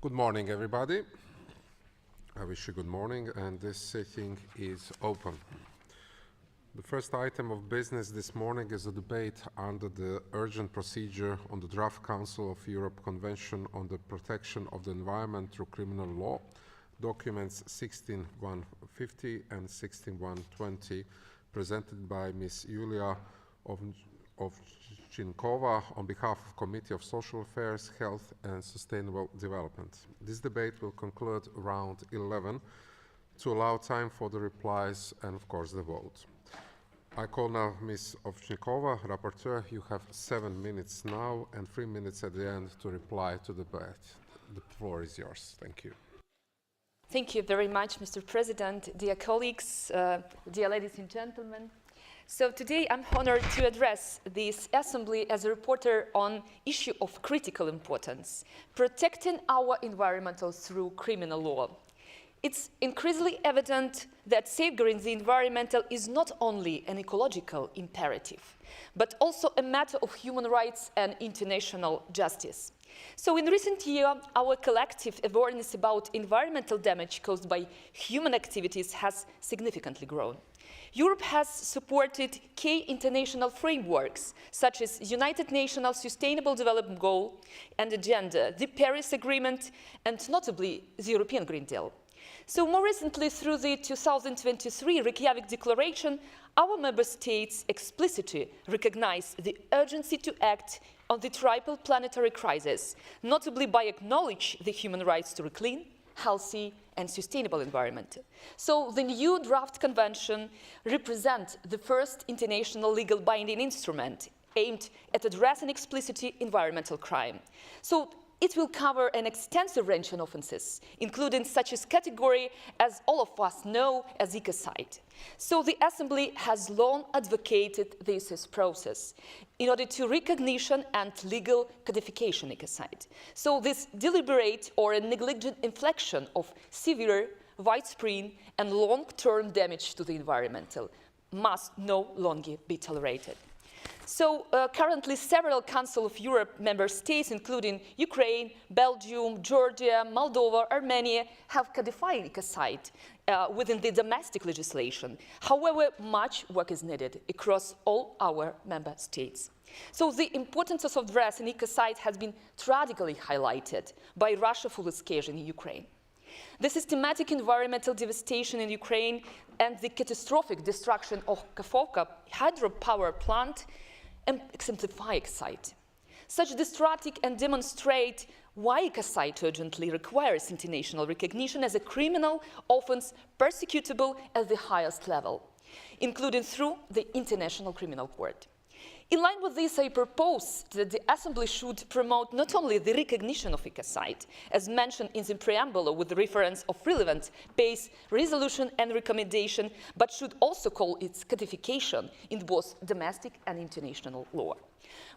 Good morning, everybody. I wish you good morning, and this sitting is open. The first item of business this morning is a debate under the urgent procedure on the Draft Council of Europe Convention on the Protection of the Environment through Criminal Law, documents 16150 and 16120, presented by Ms. Julia Ovchinkova on behalf of Committee of Social Affairs, Health and Sustainable Development. This debate will conclude around 11 to allow time for the replies and, of course, the vote. I call now Ms. Ovchinkova, Rapporteur. You have 7 minutes now and 3 minutes at the end to reply to the debate. The floor is yours. Thank you. Thank you very much, Mr. President, dear colleagues, dear ladies and gentlemen. So today I'm honored to address this Assembly as a reporter on issue of critical importance, protecting our environmental through criminal law. It's increasingly evident that safeguarding the environmental is not only an ecological imperative, but also a matter of human rights and international justice. So in recent years, our collective awareness about environmental damage caused by human activities has significantly grown. Europe has supported key international frameworks, such as United Nations Sustainable Development Goal and Agenda, the Paris Agreement, and notably the European Green Deal. So more recently, through the 2023 Reykjavik Declaration, our member states explicitly recognize the urgency to act on the triple planetary crisis, notably by acknowledging the human rights to a clean, healthy and sustainable environment. So the new draft convention represents the first international legal binding instrument aimed at addressing explicitly environmental crime. So it will cover an extensive range of offenses, including such a category as all of us know as ecocide. So the Assembly has long advocated this process in order to recognition and legal codification ecocide. So this deliberate or a negligent infliction of severe, widespread and long-term damage to the environmental must no longer be tolerated. So currently several Council of Europe member states, including Ukraine, Belgium, Georgia, Moldova, Armenia, have codified ecocide within the domestic legislation. However, much work is needed across all our member states. So the importance of addressing ecocide has been tragically highlighted by Russia's full escalation in Ukraine. The systematic environmental devastation in Ukraine and the catastrophic destruction of Kakhovka hydropower plant exemplify ecocide. Such destructive and demonstrate why ecocide urgently requires international recognition as a criminal offense persecutable at the highest level, including through the International Criminal Court. In line with this, I propose that the Assembly should promote not only the recognition of ecocide, as mentioned in the preamble with the reference of relevant PACE resolution and recommendation, but should also call its codification in both domestic and international law.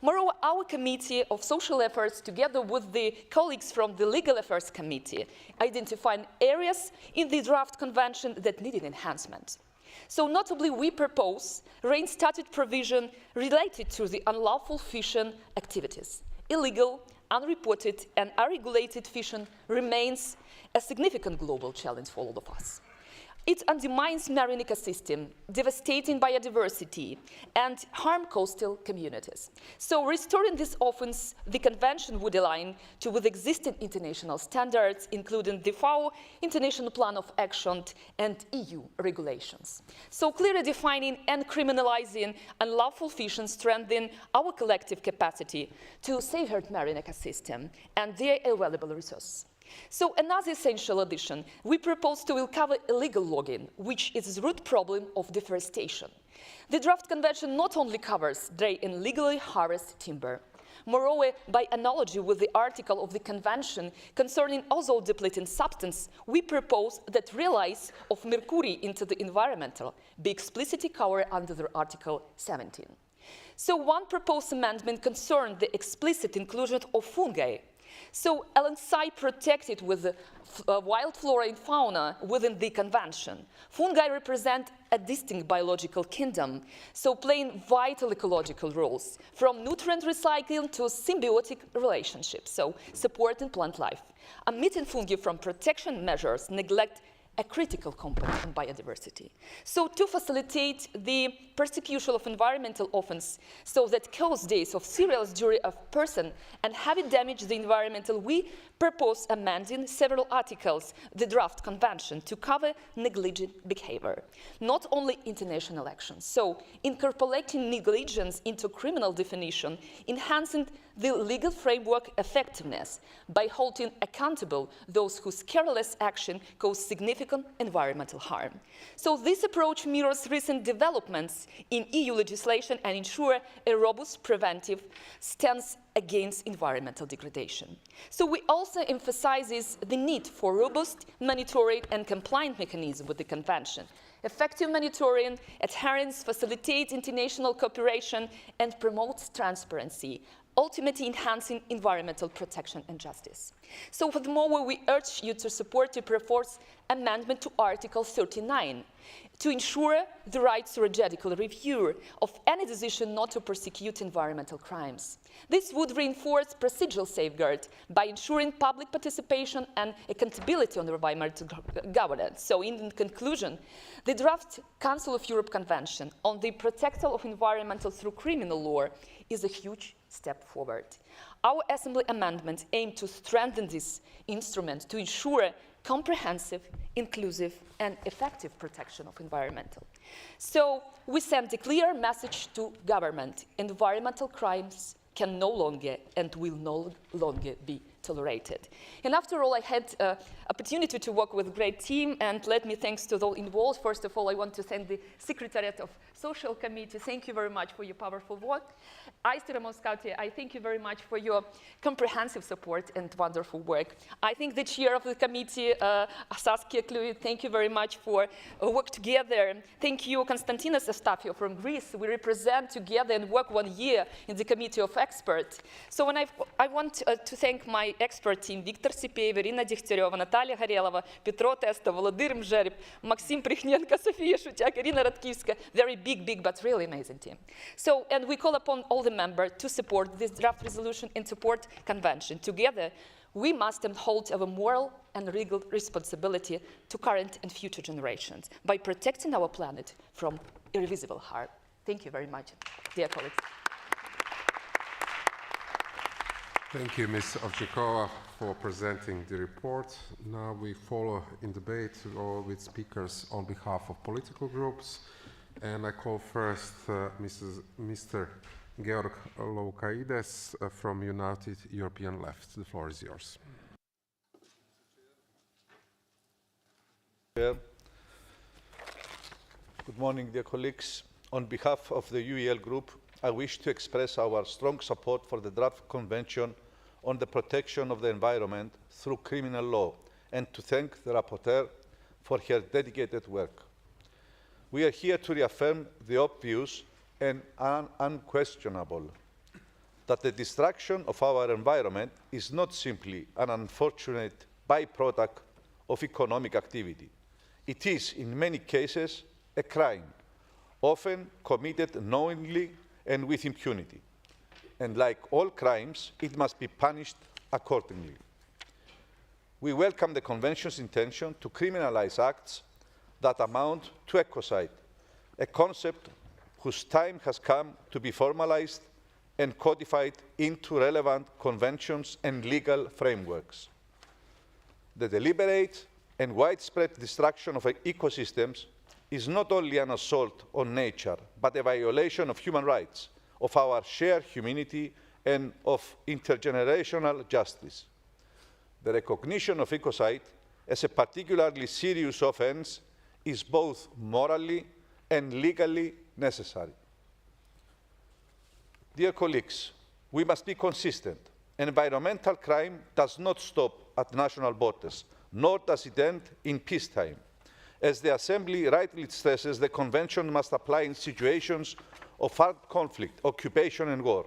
Moreover, our Committee of Social Affairs, together with the colleagues from the Legal Affairs Committee, identified areas in the draft convention that needed enhancement. So notably, we propose reinstated provision related to the unlawful fishing activities. Illegal, unreported and unregulated fishing remains a significant global challenge for all of us. It undermines marine ecosystem, devastating biodiversity, and harm coastal communities. So restoring this offense, the convention would align with existing international standards, including the FAO International Plan of Action and EU regulations. So clearly defining and criminalizing unlawful fishing strengthens our collective capacity to safeguard marine ecosystem and their available resources. So another essential addition, we propose to cover illegal logging, which is the root problem of deforestation. The draft convention not only covers dry and illegally harvested timber. Moreover, by analogy with the article of the convention concerning ozone depleting substance, we propose that release of mercury into the environmental be explicitly covered under the Article 17. So one proposed amendment concerned the explicit inclusion of fungi So alongside protected with the wild flora and fauna within the convention, fungi represent a distinct biological kingdom, so playing vital ecological roles, from nutrient recycling to symbiotic relationships, so supporting plant life. Omitting fungi from protection measures neglect a critical component in biodiversity. So to facilitate the persecution of environmental offense so that cause days of serious injury of person and having damaged the environmental, we propose amending several articles, the draft convention, to cover negligent behavior, not only international actions. So incorporating negligence into criminal definition, enhancing the legal framework effectiveness by holding accountable those whose careless action cause significant environmental harm. So this approach mirrors recent developments in EU legislation and ensure a robust preventive stance against environmental degradation. So we also emphasize the need for robust monitoring and compliance mechanism with the convention. Effective monitoring, adherence facilitates international cooperation and promotes transparency, ultimately enhancing environmental protection and justice. So furthermore, we urge you to support the proposed amendment to Article 39 to ensure the right to judicial review of any decision not to prosecute environmental crimes. This would reinforce procedural safeguard by ensuring public participation and accountability on the environmental governance. So in conclusion, the draft Council of Europe Convention on the protection of environmental through criminal law is a huge step forward. Our Assembly amendments aim to strengthen this instrument to ensure comprehensive, inclusive, and effective protection of environmental. So we send a clear message to government: environmental crimes can no longer and will no longer be tolerated. And after all, I had opportunity to work with a great team, and let me thanks to those involved. First of all, I want to thank the Secretariat of Social Committee. Thank you very much for your powerful work. Aiste Ramonskauti, I thank you very much for your comprehensive support and wonderful work. I think the chair of the committee, Saskia Kluit, thank you very much for work together. Thank you, Konstantinos Evstaphio from Greece. We represent together and work 1 year in the committee of experts. So when I want to thank my expert team: Виктор Сипеев, Ирина Дегтярева, Наталья Горелова, Петро Теста, Володимир Мжереб, Максим Прихненко, София Шутяк, Irina Radkivska. Very big, but really amazing team. So, and we call upon all the members to support this draft resolution and support convention. Together, we must hold our moral and legal responsibility to current and future generations by protecting our planet from irreversible harm. Thank you very much, dear colleagues. Thank you, Ms. Ovchikova, for presenting the report. Now we follow in debate with speakers on behalf of political groups. And I call first Mr. Georg Loukaides from United European Left. The floor is yours. Good morning, dear colleagues. On behalf of the UEL Group, I wish to express our strong support for the draft convention on the protection of the environment through criminal law, and to thank the rapporteur for her dedicated work. We are here to reaffirm the obvious and unquestionable that the destruction of our environment is not simply an unfortunate byproduct of economic activity. It is, in many cases, a crime, often committed knowingly and with impunity. And like all crimes, it must be punished accordingly. We welcome the Convention's intention to criminalize acts that amount to ecocide, a concept whose time has come to be formalized and codified into relevant conventions and legal frameworks. The deliberate and widespread destruction of ecosystems is not only an assault on nature, but a violation of human rights, of our shared humanity, and of intergenerational justice. The recognition of ecocide as a particularly serious offense is both morally and legally necessary. Dear colleagues, we must be consistent. Environmental crime does not stop at national borders, nor does it end in peacetime. As the Assembly rightly stresses, the Convention must apply in situations of armed conflict, occupation and war.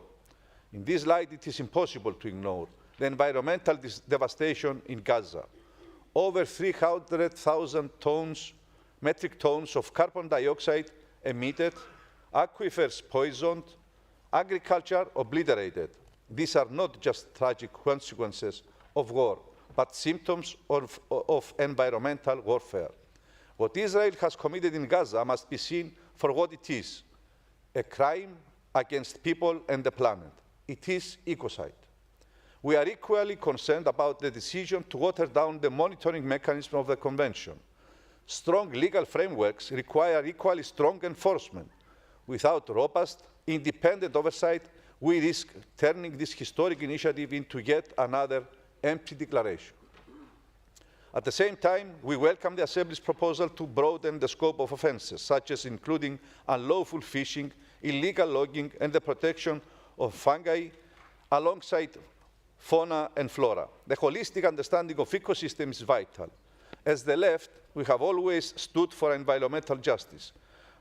In this light, it is impossible to ignore the environmental devastation in Gaza. Over 300,000 metric tons of carbon dioxide emitted, aquifers poisoned, agriculture obliterated. These are not just tragic consequences of war, but symptoms of environmental warfare. What Israel has committed in Gaza must be seen for what it is, a crime against people and the planet. It is ecocide. We are equally concerned about the decision to water down the monitoring mechanism of the Convention. Strong legal frameworks require equally strong enforcement. Without robust, independent oversight, we risk turning this historic initiative into yet another empty declaration. At the same time, we welcome the Assembly's proposal to broaden the scope of offences, such as including unlawful fishing, illegal logging, and the protection of fungi alongside fauna and flora. The holistic understanding of ecosystems is vital. As the left, we have always stood for environmental justice,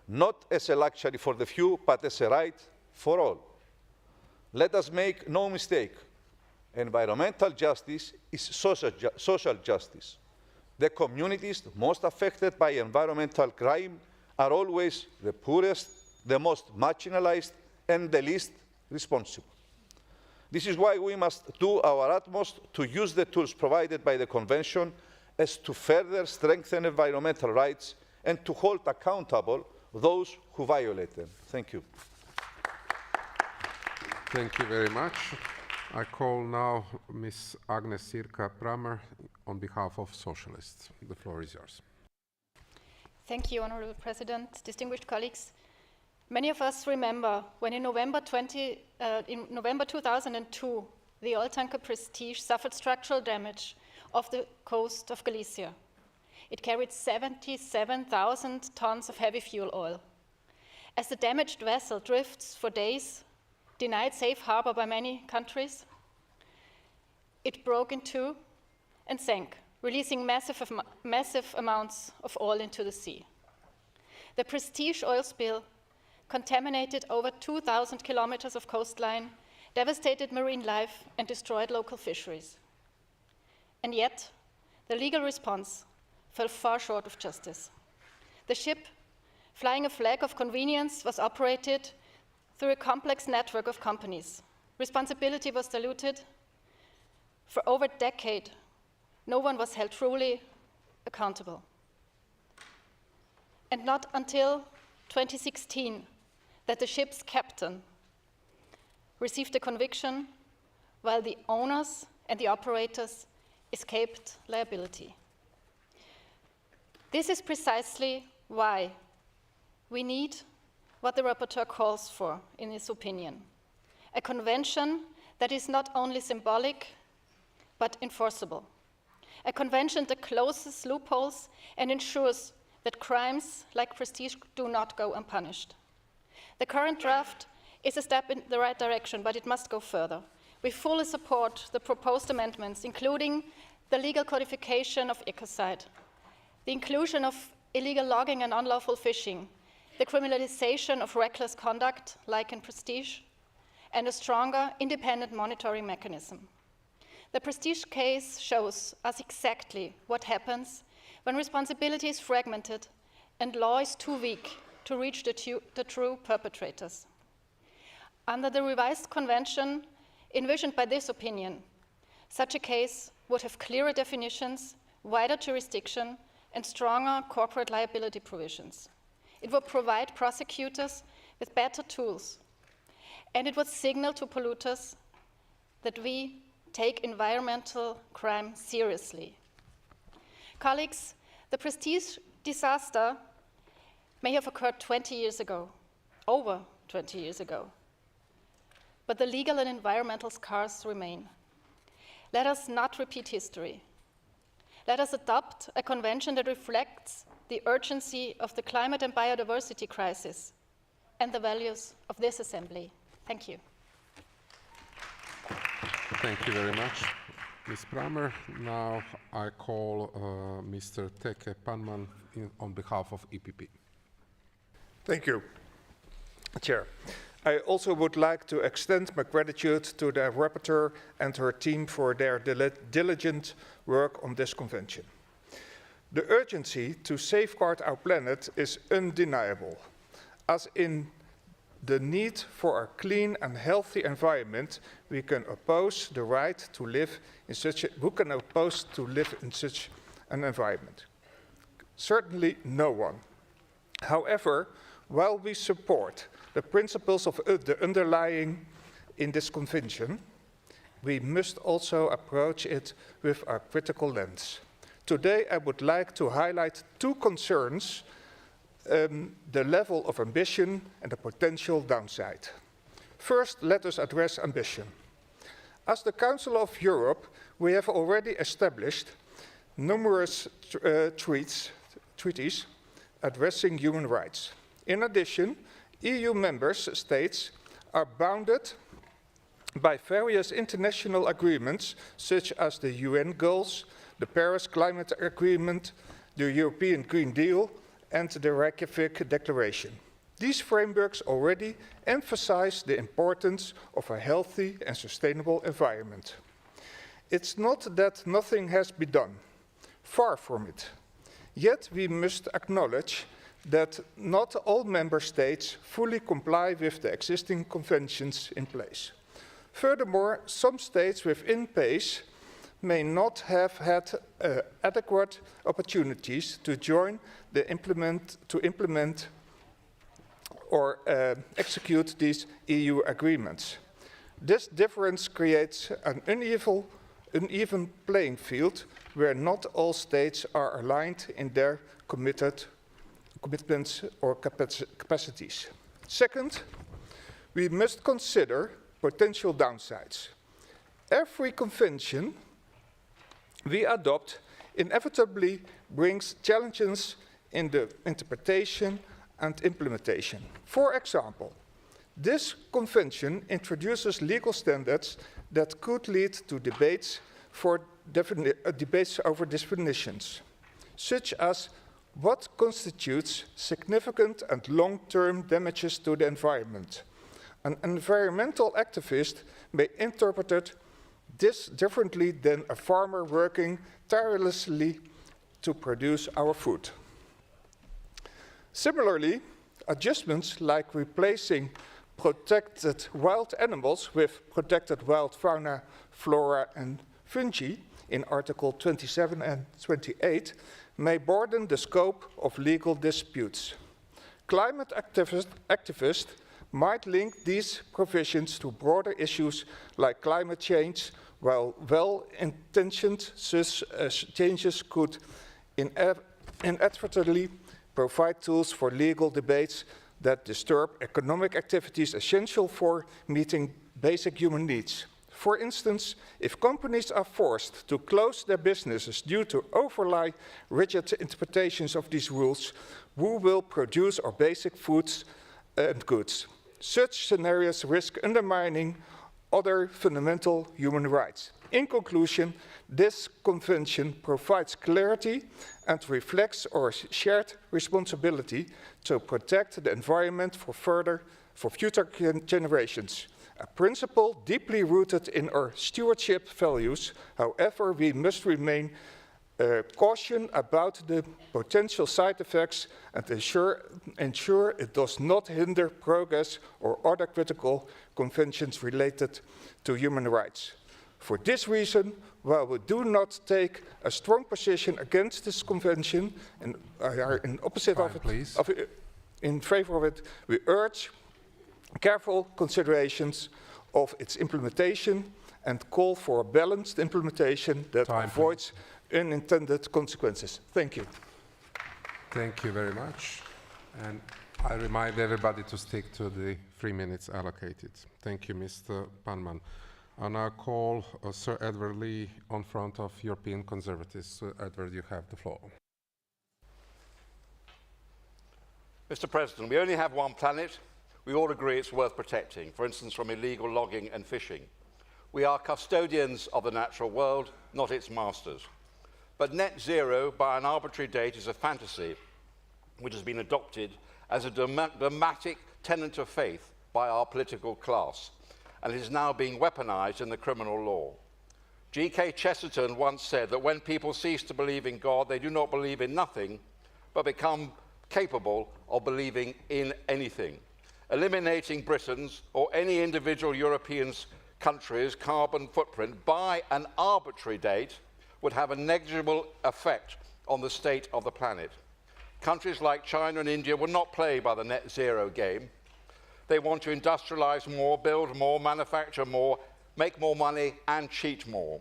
not as a luxury for the few, but as a right for all. Let us make no mistake. Environmental justice is social justice. The communities most affected by environmental crime are always the poorest, the most marginalized, and the least responsible. This is why we must do our utmost to use the tools provided by the Convention as to further strengthen environmental rights and to hold accountable those who violate them. Thank you. Thank you very much. I call now Ms. Agnes Sirka-Pramer on behalf of Socialists. The floor is yours. Thank you, Honourable President, distinguished colleagues. Many of us remember when in November 2002, the oil tanker Prestige suffered structural damage off the coast of Galicia. It carried 77,000 tons of heavy fuel oil. As the damaged vessel drifts for days, denied safe harbor by many countries, it broke in two and sank, releasing massive amounts of oil into the sea. The Prestige oil spill contaminated over 2,000 kilometers of coastline, devastated marine life, and destroyed local fisheries. And yet, the legal response fell far short of justice. The ship, flying a flag of convenience, was operated through a complex network of companies. Responsibility was diluted. For over a decade, no one was held truly accountable. And not until 2016 that the ship's captain received a conviction while the owners and the operators escaped liability. This is precisely why we need what the rapporteur calls for in his opinion, a convention that is not only symbolic, but enforceable. A convention that closes loopholes and ensures that crimes like Prestige do not go unpunished. The current draft is a step in the right direction, but it must go further. We fully support the proposed amendments, including the legal codification of ecocide, the inclusion of illegal logging and unlawful fishing, the criminalization of reckless conduct, like in Prestige, and a stronger independent monitoring mechanism. The Prestige case shows us exactly what happens when responsibility is fragmented and law is too weak to reach the true perpetrators. Under the revised convention envisioned by this opinion, such a case would have clearer definitions, wider jurisdiction, and stronger corporate liability provisions. It would provide prosecutors with better tools, and it would signal to polluters that we take environmental crime seriously. Colleagues, the Prestige disaster may have occurred 20 years ago, over 20 years ago, but the legal and environmental scars remain. Let us not repeat history. Let us adopt a convention that reflects the urgency of the climate and biodiversity crisis and the values of this Assembly. Thank you. Thank you very much, Ms. Pramer. Now I call Mr. Teke Panman on behalf of EPP. Thank you, Chair. I also would like to extend my gratitude to the rapporteur and her team for their diligent work on this convention. The urgency to safeguard our planet is undeniable, as in the need for a clean and healthy environment. We can oppose the right to live in such an environment? Certainly no one. However, while we support the principles of the underlying in this convention, we must also approach it with a critical lens. Today, I would like to highlight two concerns: the level of ambition and the potential downside. First, let us address ambition. As the Council of Europe, we have already established numerous treaties addressing human rights. In addition, EU member states are bounded by various international agreements, such as the UN goals, the Paris Climate Agreement, the European Green Deal, and the Reykjavik Declaration. These frameworks already emphasize the importance of a healthy and sustainable environment. It's not that nothing has been done, far from it. Yet we must acknowledge that not all member states fully comply with the existing conventions in place. Furthermore, some states within PACE may not have had adequate opportunities to implement or execute these EU agreements. This difference creates an uneven playing field where not all states are aligned in their commitments or capacities. Second, we must consider potential downsides. Every convention we adopt inevitably brings challenges in the interpretation and implementation. For example, this convention introduces legal standards that could lead to debates over definitions, such as what constitutes significant and long-term damages to the environment. An environmental activist may interpret this differently than a farmer working tirelessly to produce our food. Similarly, adjustments like replacing protected wild animals with protected wild fauna, flora, and fungi in Article 27 and 28 may broaden the scope of legal disputes. Climate activists might link these provisions to broader issues like climate change, while well-intentioned changes could inadvertently provide tools for legal debates that disturb economic activities essential for meeting basic human needs. For instance, if companies are forced to close their businesses due to overly rigid interpretations of these rules, who will produce our basic foods and goods? Such scenarios risk undermining other fundamental human rights. In conclusion, this convention provides clarity and reflects our shared responsibility to protect the environment for future generations. A principle deeply rooted in our stewardship values. However, we must remain cautious about the potential side effects and ensure it does not hinder progress or other critical conventions related to human rights. For this reason, while we do not take a strong position against this convention and are in opposite of it, in favor of it, we urge careful considerations of its implementation and call for a balanced implementation that avoids unintended consequences. Thank you. Thank you very much. And I remind everybody to stick to the 3 minutes allocated. Thank you, Mr. Panman. I now call Sir Edward Lee on front of European Conservatives. Sir Edward, you have the floor. Mr. President, we only have one planet. We all agree it's worth protecting, for instance, from illegal logging and fishing. We are custodians of the natural world, not its masters. But net zero by an arbitrary date is a fantasy which has been adopted as a dogmatic tenet of faith by our political class, and it is now being weaponized in the criminal law. G.K. Chesterton once said that when people cease to believe in God, they do not believe in nothing, but become capable of believing in anything. Eliminating Britain's or any individual European country's carbon footprint by an arbitrary date would have a negligible effect on the state of the planet. Countries like China and India will not play by the net zero game. They want to industrialize more, build more, manufacture more, make more money, and cheat more.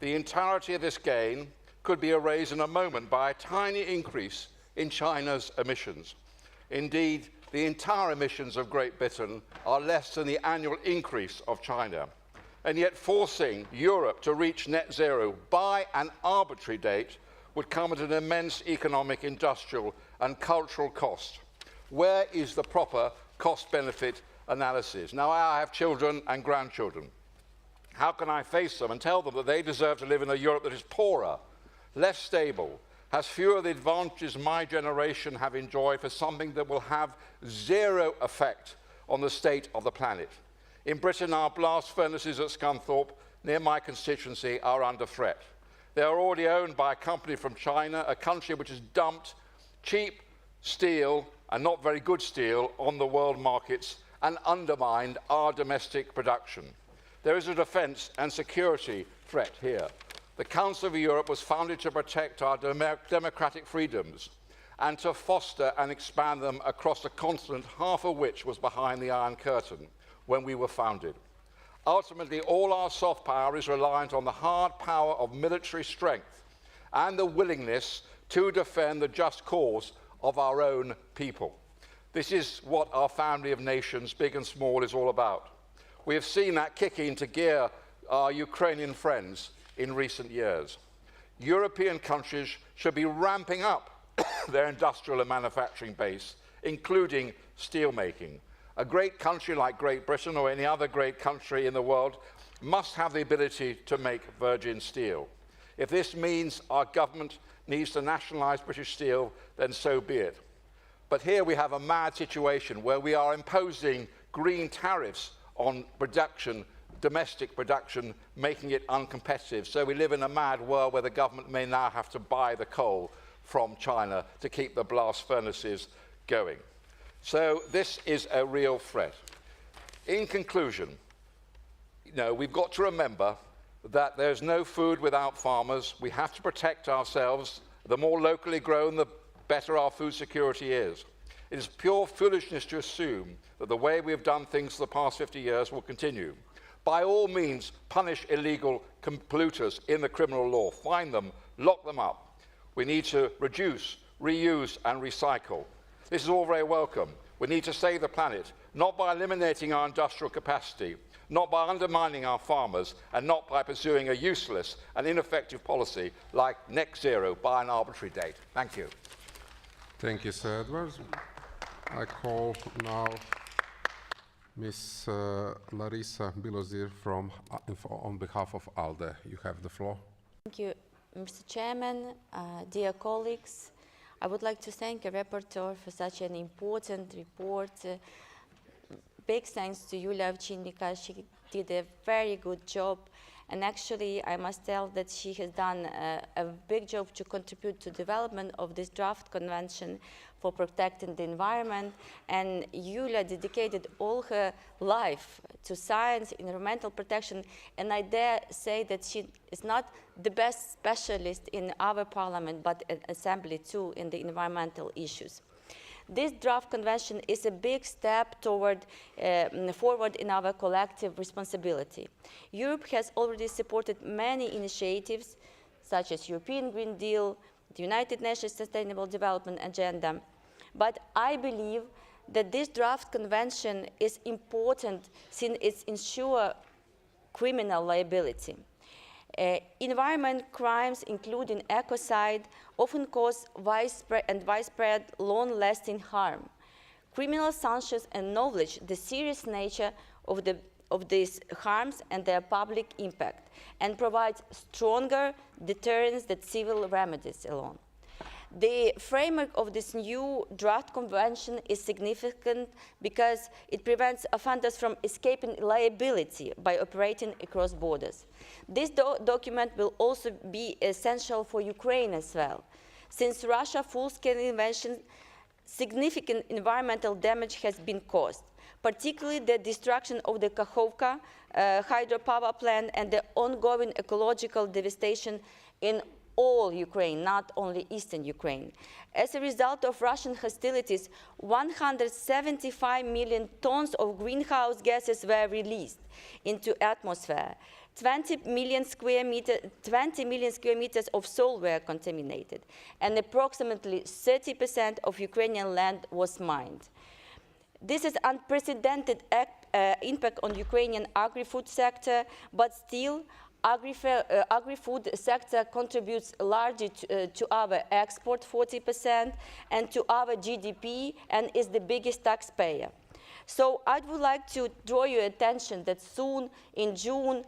The entirety of this gain could be erased in a moment by a tiny increase in China's emissions. Indeed, the entire emissions of Great Britain are less than the annual increase of China. And yet forcing Europe to reach net zero by an arbitrary date would come at an immense economic, industrial, and cultural cost. Where is the proper cost-benefit analysis? Now, I have children and grandchildren. How can I face them and tell them that they deserve to live in a Europe that is poorer, less stable, has fewer of the advantages my generation have enjoyed for something that will have zero effect on the state of the planet? In Britain, our blast furnaces at Scunthorpe, near my constituency, are under threat. They are already owned by a company from China, a country which has dumped cheap steel and not very good steel on the world markets and undermined our domestic production. There is a defence and security threat here. The Council of Europe was founded to protect our democratic freedoms and to foster and expand them across a continent, half of which was behind the Iron Curtain when we were founded. Ultimately, all our soft power is reliant on the hard power of military strength and the willingness to defend the just cause of our own people. This is what our family of nations, big and small, is all about. We have seen that kick into gear our Ukrainian friends in recent years. European countries should be ramping up their industrial and manufacturing base, including steelmaking. A great country like Great Britain or any other great country in the world must have the ability to make virgin steel. If this means our government needs to nationalise British steel, then so be it. But here we have a mad situation where we are imposing green tariffs on production, domestic production, making it uncompetitive. So we live in a mad world where the government may now have to buy the coal from China to keep the blast furnaces going. So this is a real threat. In conclusion, we've got to remember that there's no food without farmers. We have to protect ourselves. The more locally grown, the better our food security is. It is pure foolishness to assume that the way we have done things for the past 50 years will continue. By all means, punish illegal polluters in the criminal law. Find them, lock them up. We need to reduce, reuse, and recycle. This is all very welcome. We need to save the planet, not by eliminating our industrial capacity, not by undermining our farmers, and not by pursuing a useless and ineffective policy like net zero by an arbitrary date. Thank you. Thank you, Sir Edwards. I call now Ms. Larissa Bilozir on behalf of ALDE. You have the floor. Thank you, Mr. Chairman, dear colleagues. I would like to thank the rapporteur for such an important report. Big thanks to Yulia Ovchinnika. She did a very good job. And actually, I must tell that she has done a big job to contribute to development of this draft convention for protecting the environment. And Yulia dedicated all her life to science, environmental protection. And I dare say that she is not the best specialist in our parliament, but in assembly too, in the environmental issues. This draft convention is a big step forward in our collective responsibility. Europe has already supported many initiatives, such as European Green Deal, the United Nations Sustainable Development Agenda. But I believe that this draft convention is important since it ensures criminal liability. Environment crimes, including ecocide, often cause widespread, long-lasting harm. Criminal sanctions acknowledge the serious nature of these harms and their public impact, and provide stronger deterrence than civil remedies alone. the framework of this new draft convention is significant because it prevents offenders from escaping liability by operating across borders. This document will also be essential for Ukraine as well. Since Russia's full-scale invasion, significant environmental damage has been caused, particularly the destruction of the Kakhovka hydropower plant and the ongoing ecological devastation in all Ukraine, not only eastern Ukraine. As a result of Russian hostilities, 175 million tons of greenhouse gases were released into atmosphere. 20 million square meters of soil were contaminated, and approximately 30% of Ukrainian land was mined. This is unprecedented impact on Ukrainian agri-food sector, but still, agri-food sector contributes largely to our export, 40%, and to our GDP, and is the biggest taxpayer. So I would like to draw your attention that soon, in June,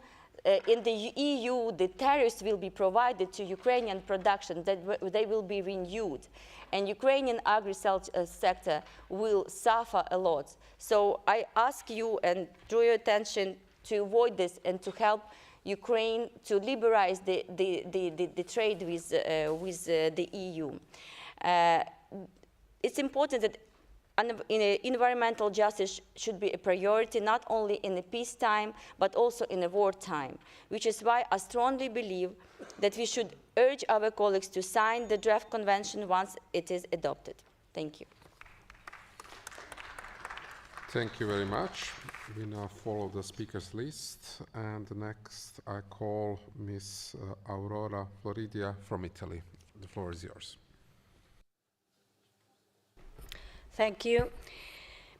in the EU, the tariffs will be provided to Ukrainian production, that they will be renewed. And Ukrainian agri-sector will suffer a lot. So I ask you and draw your attention to avoid this and to help Ukraine to liberalize the trade with the EU. It's important that environmental justice should be a priority not only in the peacetime but also in the wartime, which is why I strongly believe that we should urge our colleagues to sign the draft convention once it is adopted. Thank you. Thank you very much. We now follow the speakers list, and next I call Ms. Aurora Floridia from Italy. The floor is yours. Thank you.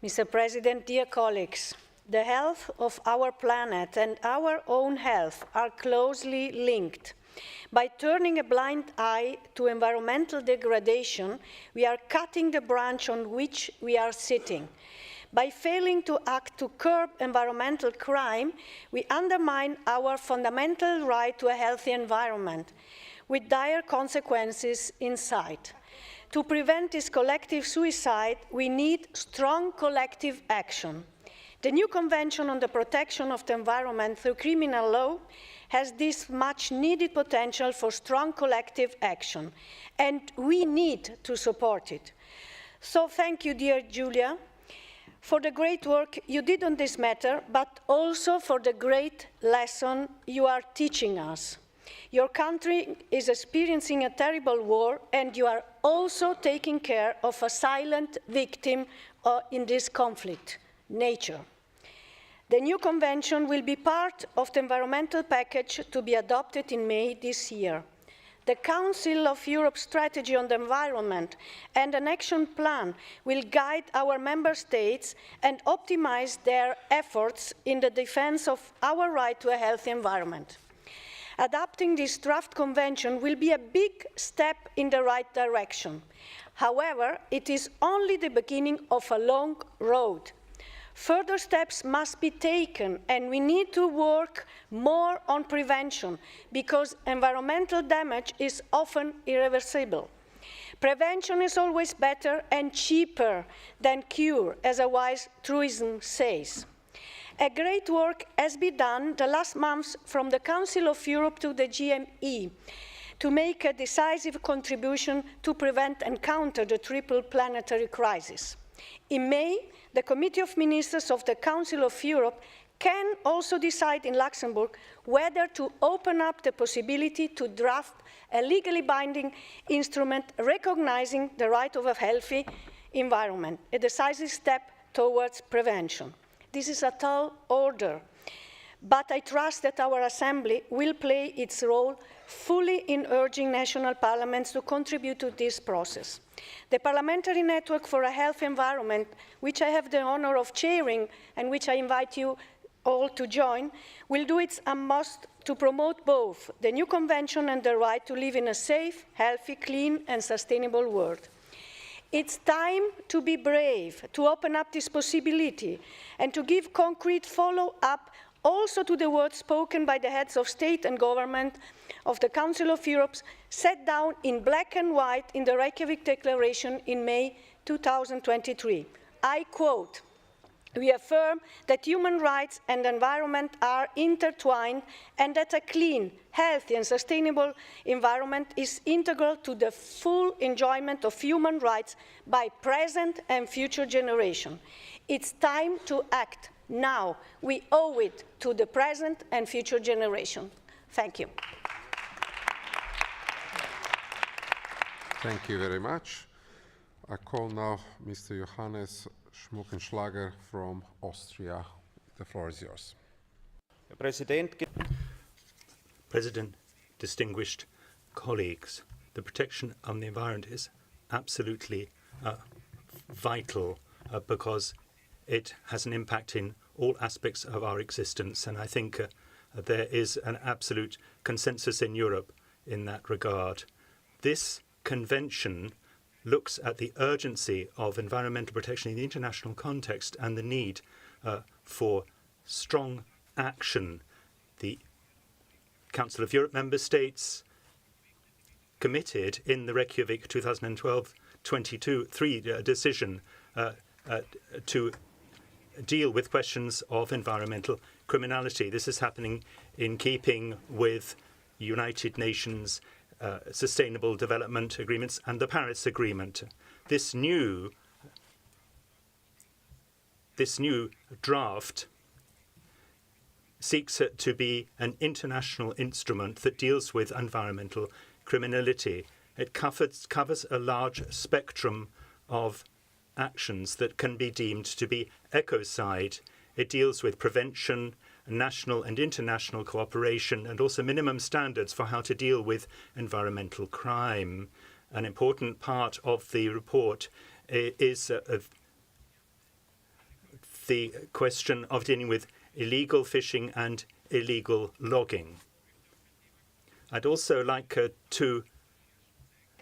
Mr. President, dear colleagues, the health of our planet and our own health are closely linked. By turning a blind eye to environmental degradation, we are cutting the branch on which we are sitting. By failing to act to curb environmental crime, we undermine our fundamental right to a healthy environment, with dire consequences in sight. To prevent this collective suicide, we need strong collective action. The new Convention on the Protection of the Environment through Criminal Law has this much-needed potential for strong collective action, and we need to support it. So thank you, dear Julia, for the great work you did on this matter, but also for the great lesson you are teaching us. Your country is experiencing a terrible war, and you are also taking care of a silent victim in this conflict, nature. The new convention will be part of the environmental package to be adopted in May this year. The Council of Europe strategy on the environment and an action plan will guide our member states and optimize their efforts in the defense of our right to a healthy environment. Adopting this draft convention will be a big step in the right direction. However, it is only the beginning of a long road. Further steps must be taken, and we need to work more on prevention because environmental damage is often irreversible. Prevention is always better and cheaper than cure, as a wise truism says. A great work has been done the last months from the Council of Europe to the GME to make a decisive contribution to prevent and counter the triple planetary crisis. In May, the Committee of Ministers of the Council of Europe can also decide in Luxembourg whether to open up the possibility to draft a legally binding instrument recognizing the right of a healthy environment, a decisive step towards prevention. This is a tall order, but I trust that our Assembly will play its role fully in urging national parliaments to contribute to this process. The Parliamentary Network for a Healthy Environment, which I have the honor of chairing and which I invite you all to join, will do its utmost to promote both the new convention and the right to live in a safe, healthy, clean and sustainable world. It's time to be brave, to open up this possibility and to give concrete follow-up also to the words spoken by the heads of state and government of the Council of Europe, set down in black and white in the Reykjavik Declaration in May 2023. I quote, "We affirm that human rights and environment are intertwined and that a clean, healthy and sustainable environment is integral to the full enjoyment of human rights by present and future generations. It's time to act now. We owe it to the present and future generation." Thank you. Thank you very much. I call now Mr. Johannes Schmuckenschlager from Austria. The floor is yours. President, distinguished colleagues, the protection of the environment is absolutely vital because it has an impact in all aspects of our existence, and I think there is an absolute consensus in Europe in that regard. This convention looks at the urgency of environmental protection in the international context and the need for strong action. The Council of Europe member states committed in the Reykjavik 2012-23 decision to deal with questions of environmental criminality. This is happening in keeping with United Nations Sustainable Development Agreements and the Paris Agreement. This new draft seeks to be an international instrument that deals with environmental criminality. It covers a large spectrum of actions that can be deemed to be ecocide. It deals with prevention, national and international cooperation, and also minimum standards for how to deal with environmental crime. An important part of the report is the question of dealing with illegal fishing and illegal logging. I'd also like to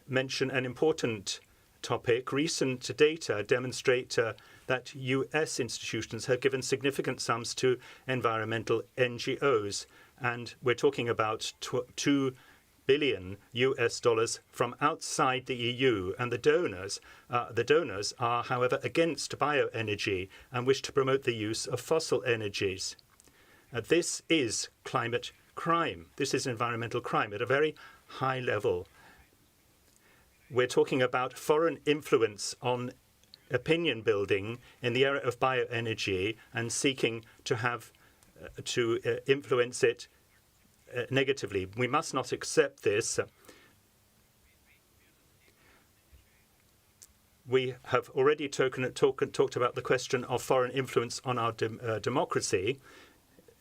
mention an important topic. Recent data demonstrate that US institutions have given significant sums to environmental NGOs, and we're talking about $2 billion from outside the EU, and the donors are, however, against bioenergy and wish to promote the use of fossil energies. This is climate crime. This is environmental crime at a very high level. We're talking about foreign influence on opinion building in the area of bioenergy and seeking to have to influence it negatively. We must not accept this. We have already talked about the question of foreign influence on our democracy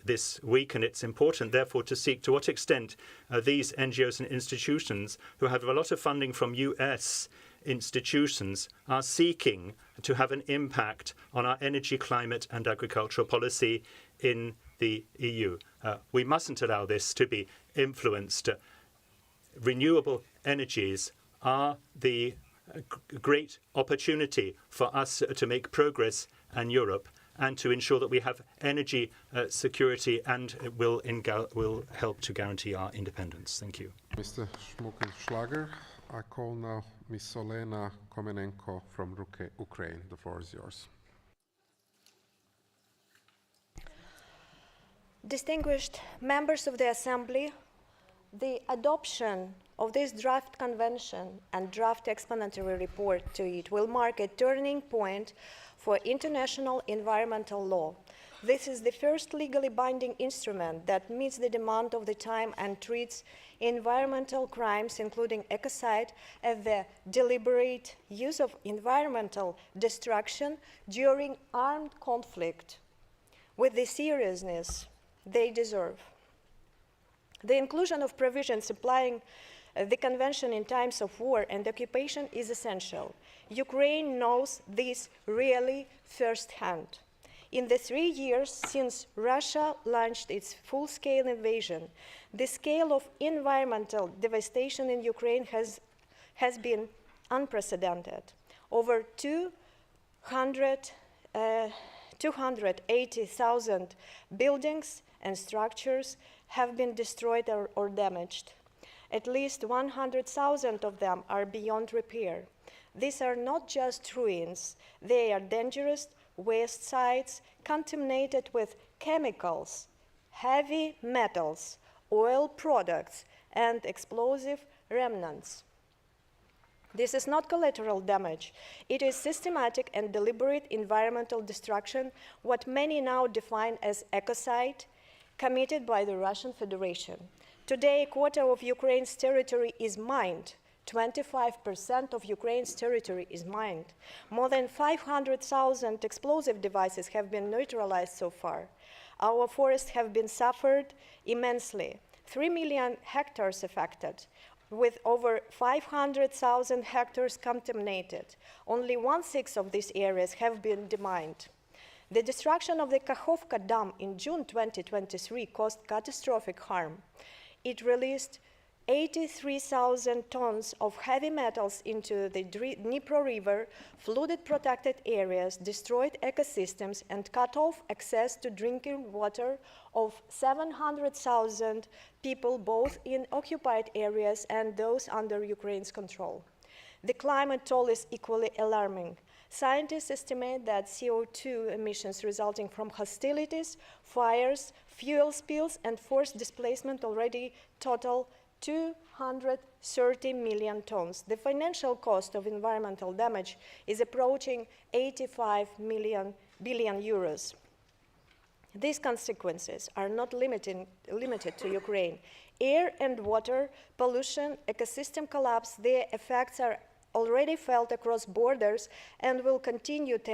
this week, and it's important, therefore, to seek to what extent these NGOs and institutions, who have a lot of funding from US institutions, are seeking to have an impact on our energy, climate and agricultural policy in the EU. We mustn't allow this to be influenced. Renewable energies are the great opportunity for us to make progress in Europe and to ensure that we have energy security and will help to guarantee our independence. Thank you. Mr. Schmuckenschlager, I call now Ms. Olena Komenenko from Ukraine. The floor is yours. Distinguished members of the Assembly, the adoption of this draft convention and draft explanatory report to it will mark a turning point for international environmental law. This is the first legally binding instrument that meets the demand of the time and treats environmental crimes, including ecocide, as the deliberate use of environmental destruction during armed conflict with the seriousness they deserve. The inclusion of provisions applying the convention in times of war and occupation is essential. Ukraine knows this really firsthand. In the 3 years since Russia launched its full-scale invasion, the scale of environmental devastation in Ukraine has been unprecedented. Over 280,000 buildings and structures have been destroyed or damaged. At least 100,000 of them are beyond repair. These are not just ruins, they are dangerous waste sites contaminated with chemicals, heavy metals, oil products, and explosive remnants. This is not collateral damage. It is systematic and deliberate environmental destruction, what many now define as ecocide, committed by the Russian Federation. Today, a quarter of Ukraine's territory is mined. 25% of Ukraine's territory is mined. More than 500,000 explosive devices have been neutralized so far. Our forests have been suffered immensely. 3 million hectares affected, with over 500,000 hectares contaminated. Only 1/6 of these areas have been demined. The destruction of the Kakhovka Dam in June 2023 caused catastrophic harm. It released 83,000 tons of heavy metals into the Dnipro River, flooded protected areas, destroyed ecosystems, and cut off access to drinking water of 700,000 people, both in occupied areas and those under Ukraine's control. The climate toll is equally alarming. Scientists estimate that CO2 emissions resulting from hostilities, fires, fuel spills, and forced displacement already total 230 million tons. The financial cost of environmental damage is approaching 85 billion euros. These consequences are not limited to Ukraine. Air and water pollution, ecosystem collapse, their effects are already felt across borders and will continue to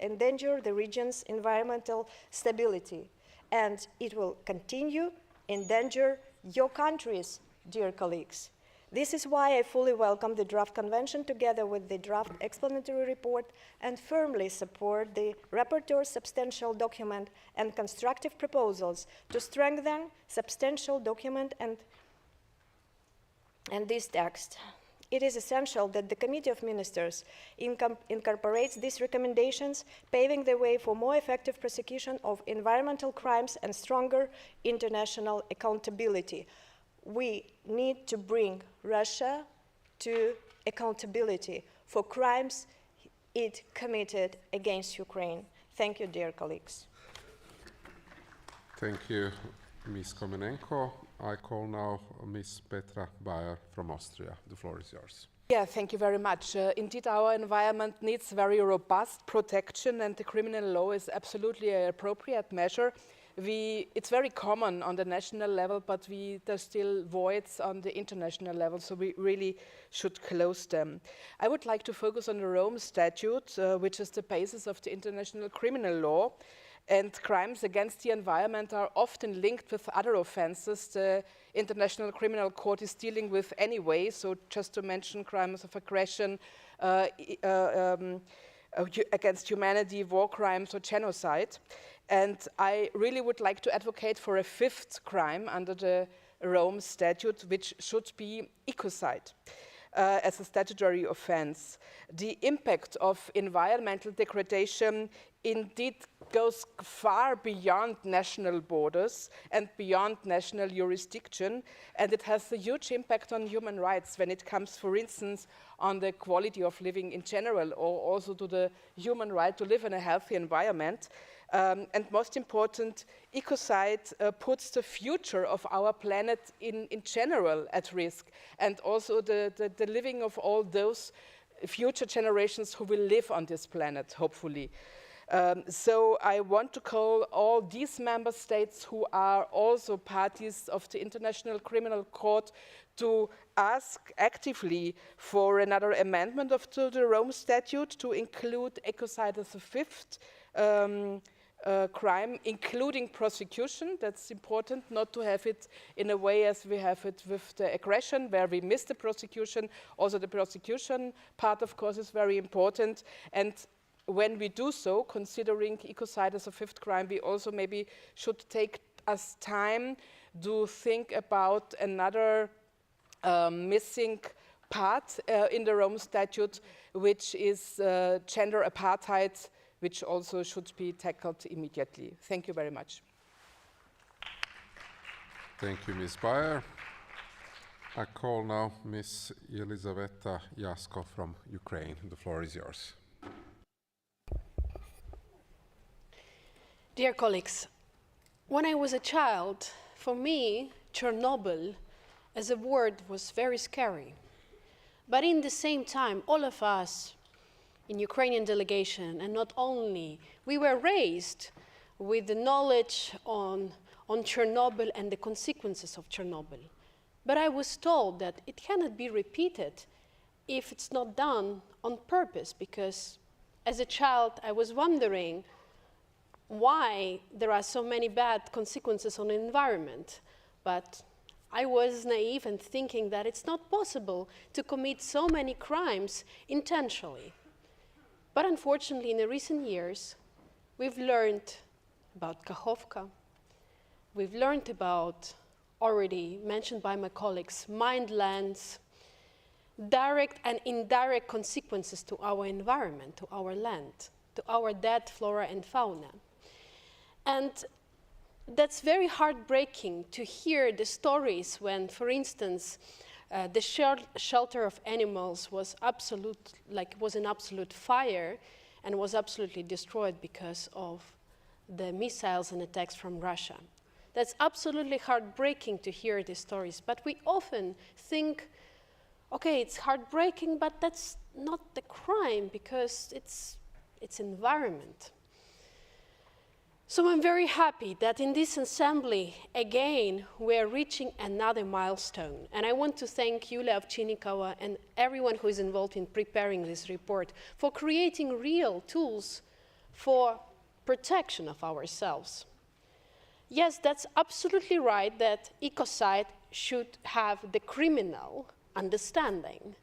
endanger the region's environmental stability. And it will continue endanger your countries, dear colleagues. This is why I fully welcome the draft convention together with the draft explanatory report and firmly support the rapporteur's substantial document and constructive proposals to strengthen substantial document and this text. It is essential that the Committee of Ministers incorporates these recommendations, paving the way for more effective prosecution of environmental crimes and stronger international accountability. We need to bring Russia to accountability for crimes it committed against Ukraine. Thank you, dear colleagues. Thank you, Ms. Komenenko. I call now Ms. Petra Bayer from Austria. The floor is yours. Yeah, thank you very much. Indeed, our environment needs very robust protection, and the criminal law is absolutely an appropriate measure. It's very common on the national level, but there's still voids on the international level, so we really should close them. I would like to focus on the Rome Statute, which is the basis of the international criminal law. And crimes against the environment are often linked with other offenses the International Criminal Court is dealing with anyway. So just to mention crimes of aggression against humanity, war crimes, or genocide. And I really would like to advocate for a fifth crime under the Rome Statute, which should be ecocide. As a statutory offense. The impact of environmental degradation indeed goes far beyond national borders and beyond national jurisdiction, and it has a huge impact on human rights when it comes, for instance, on the quality of living in general, or also to the human right to live in a healthy environment. And most important, ecocide puts the future of our planet in general at risk, and also the living of all those future generations who will live on this planet, hopefully. So I want to call all these member states who are also parties of the International Criminal Court to ask actively for another amendment of the Rome Statute to include ecocide as a fifth crime, including prosecution. That's important, not to have it in a way as we have it with the aggression, where we miss the prosecution. Also, the prosecution part, of course, is very important. And when we do so, considering ecocide as a fifth crime, we also maybe should take us time to think about another missing part in the Rome Statute, which is gender apartheid which also should be tackled immediately. Thank you very much. Thank you, Ms. Bayer. I call now Ms. Elizaveta Jasko from Ukraine. The floor is yours. Dear colleagues, when I was a child, for me, Chernobyl as a word was very scary. But in the same time, all of us in Ukrainian delegation, and not only, we were raised with the knowledge on Chernobyl and the consequences of Chernobyl. But I was told that it cannot be repeated if it's not done on purpose, because as a child, I was wondering why there are so many bad consequences on the environment. But I was naive and thinking that it's not possible to commit so many crimes intentionally. But unfortunately, in the recent years, we've learned about Kakhovka. We've learned about, already mentioned by my colleagues, mined lands, direct and indirect consequences to our environment, to our land, to our dead flora and fauna. And that's very heartbreaking to hear the stories when, for instance, the shelter of animals was an absolute fire and was absolutely destroyed because of the missiles and attacks from Russia. That's absolutely heartbreaking to hear these stories, but we often think, okay, it's heartbreaking, but that's not the crime because it's environment. So I'm very happy that in this assembly, again, we're reaching another milestone. And I want to thank Yulia Ovchinnikova and everyone who is involved in preparing this report for creating real tools for protection of ourselves. Yes, that's absolutely right that Ecocide should have the criminal understanding.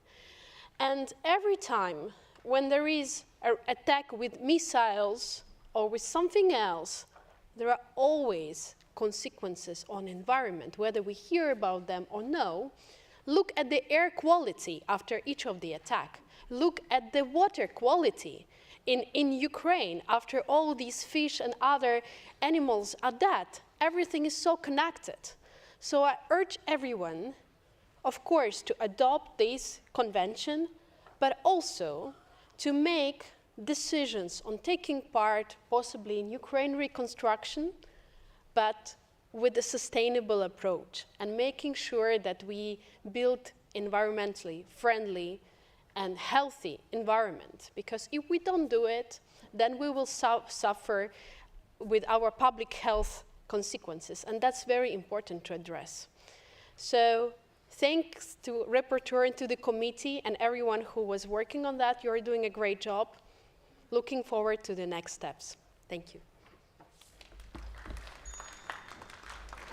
And every time when there is an attack with missiles or with something else, there are always consequences on environment, whether we hear about them or no. Look at the air quality after each of the attack. Look at the water quality in Ukraine after all these fish and other animals are dead. Everything is so connected. So I urge everyone, of course, to adopt this convention, but also to make decisions on taking part possibly in Ukraine reconstruction, but with a sustainable approach and making sure that we build environmentally friendly and healthy environment. Because if we don't do it, then we will suffer with our public health consequences, and that's very important to address. So thanks to rapporteur and to the committee and everyone who was working on that. You're doing a great job. Looking forward to the next steps. Thank you.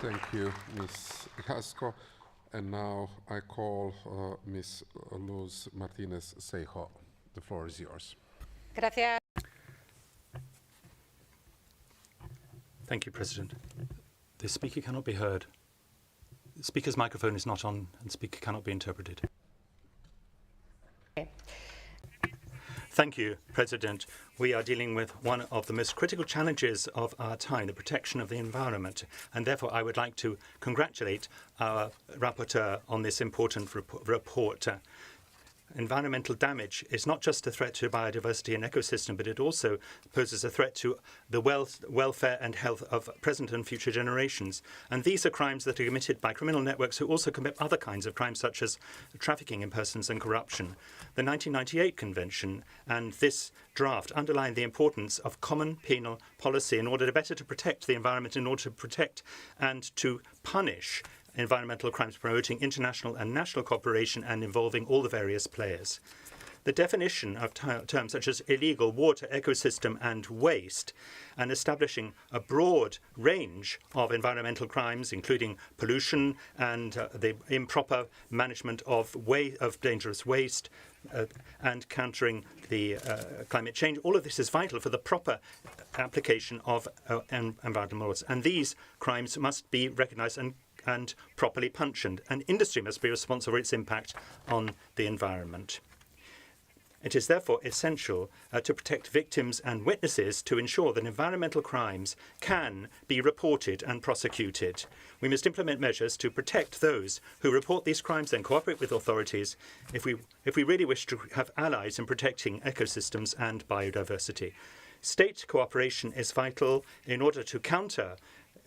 Thank you, Ms. Jasko. And now I call Ms. Luz Martinez-Seijo. The floor is yours. Gracias. Thank you, President. The speaker cannot be heard. The speaker's microphone is not on, and the speaker cannot be interpreted. Thank you, President. We are dealing with one of the most critical challenges of our time, the protection of the environment. And therefore, I would like to congratulate our rapporteur on this important report. Environmental damage is not just a threat to biodiversity and ecosystem, but it also poses a threat to the welfare and health of present and future generations. And these are crimes that are committed by criminal networks who also commit other kinds of crimes, such as trafficking in persons and corruption. The 1998 Convention and this draft underline the importance of common penal policy in order to better to protect the environment, in order to protect and to punish environmental crimes, promoting international and national cooperation and involving all the various players. The definition of terms such as illegal, water, ecosystem and waste, and establishing a broad range of environmental crimes, including pollution and the improper management of dangerous waste, and countering the climate change. All of this is vital for the proper application of environmental laws. And these crimes must be recognized and properly punished, and industry must be responsible for its impact on the environment. It is therefore essential to protect victims and witnesses to ensure that environmental crimes can be reported and prosecuted. We must implement measures to protect those who report these crimes and cooperate with authorities if we really wish to have allies in protecting ecosystems and biodiversity. State cooperation is vital in order to counter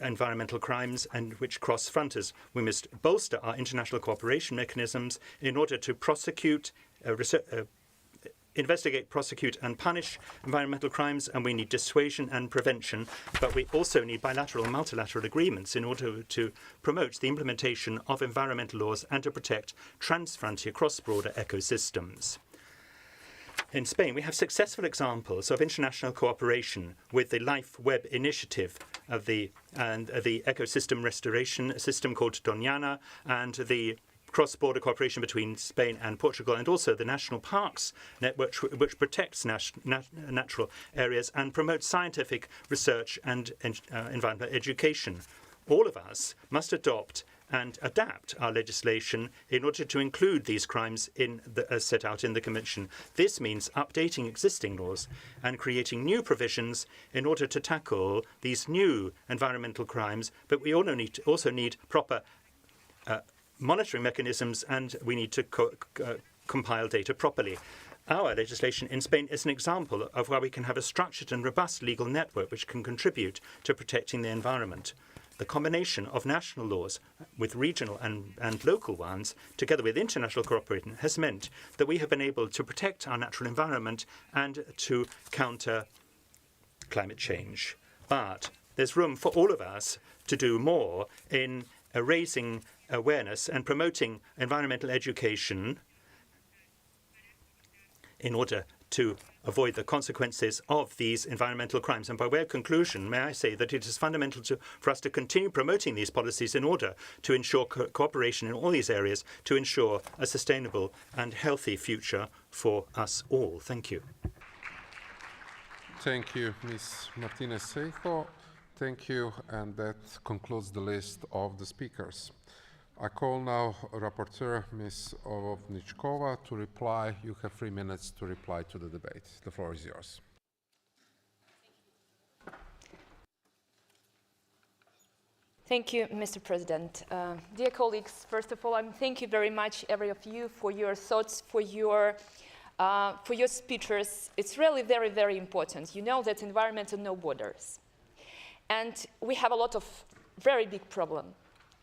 environmental crimes and which cross frontiers. We must bolster our international cooperation mechanisms in order to investigate, prosecute and punish environmental crimes, and we need dissuasion and prevention, but we also need bilateral and multilateral agreements in order to promote the implementation of environmental laws and to protect transfrontier cross-border ecosystems. In Spain, we have successful examples of international cooperation with the Life Web initiative of the ecosystem restoration system called Doñana, and the cross-border cooperation between Spain and Portugal, and also the National Parks Network, which protects natural areas and promotes scientific research and environmental education. All of us must adopt and adapt our legislation in order to include these crimes as set out in the Convention. This means updating existing laws and creating new provisions in order to tackle these new environmental crimes, but we also need proper monitoring mechanisms, and we need to compile data properly. Our legislation in Spain is an example of where we can have a structured and robust legal network which can contribute to protecting the environment. The combination of national laws with regional and local ones, together with international cooperation, has meant that we have been able to protect our natural environment and to counter climate change. But there's room for all of us to do more in raising awareness and promoting environmental education in order to avoid the consequences of these environmental crimes. And by way of conclusion, may I say that it is fundamental for us to continue promoting these policies in order to ensure cooperation in all these areas to ensure a sustainable and healthy future for us all. Thank you. Thank you, Ms. Martinez-Seijo. Thank you, and that concludes the list of the speakers. I call now Rapporteur Ms. Ovnichkova to reply. You have 3 minutes to reply to the debate. The floor is yours. Thank you, Mr. President. Dear colleagues, first of all, thank you very much, every of you, for your thoughts, for your speeches. It's really very, very important. You know that environment has no borders. And we have a lot of very big problems.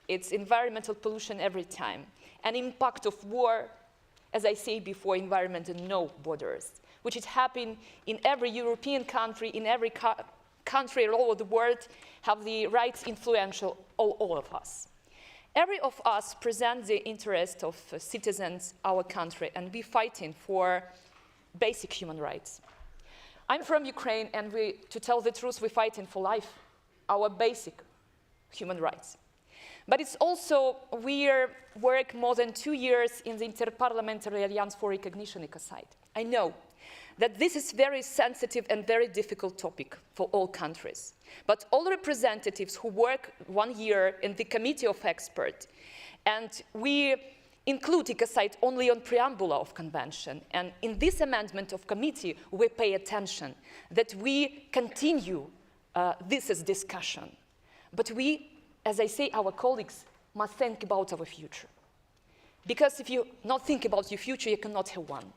It's environmental pollution every time. An impact of war, as I say before, environment and no borders, which is happening in every European country, in every country all over the world, have the rights influential, all of us. Every of us presents the interest of citizens, our country, and we fighting for basic human rights. I'm from Ukraine, and to tell the truth, we're fighting for life, our basic human rights. But it's also, we work more than 2 years in the Interparliamentary Alliance for Recognition, Ecocide. I know that this is very sensitive and very difficult topic for all countries. But all representatives who work 1 year in the Committee of Experts, and we include Ecocide only on preamble of convention. And in this amendment of committee, we pay attention that we continue this discussion. But we, as I say, our colleagues must think about our future. Because if you not think about your future, you cannot have one.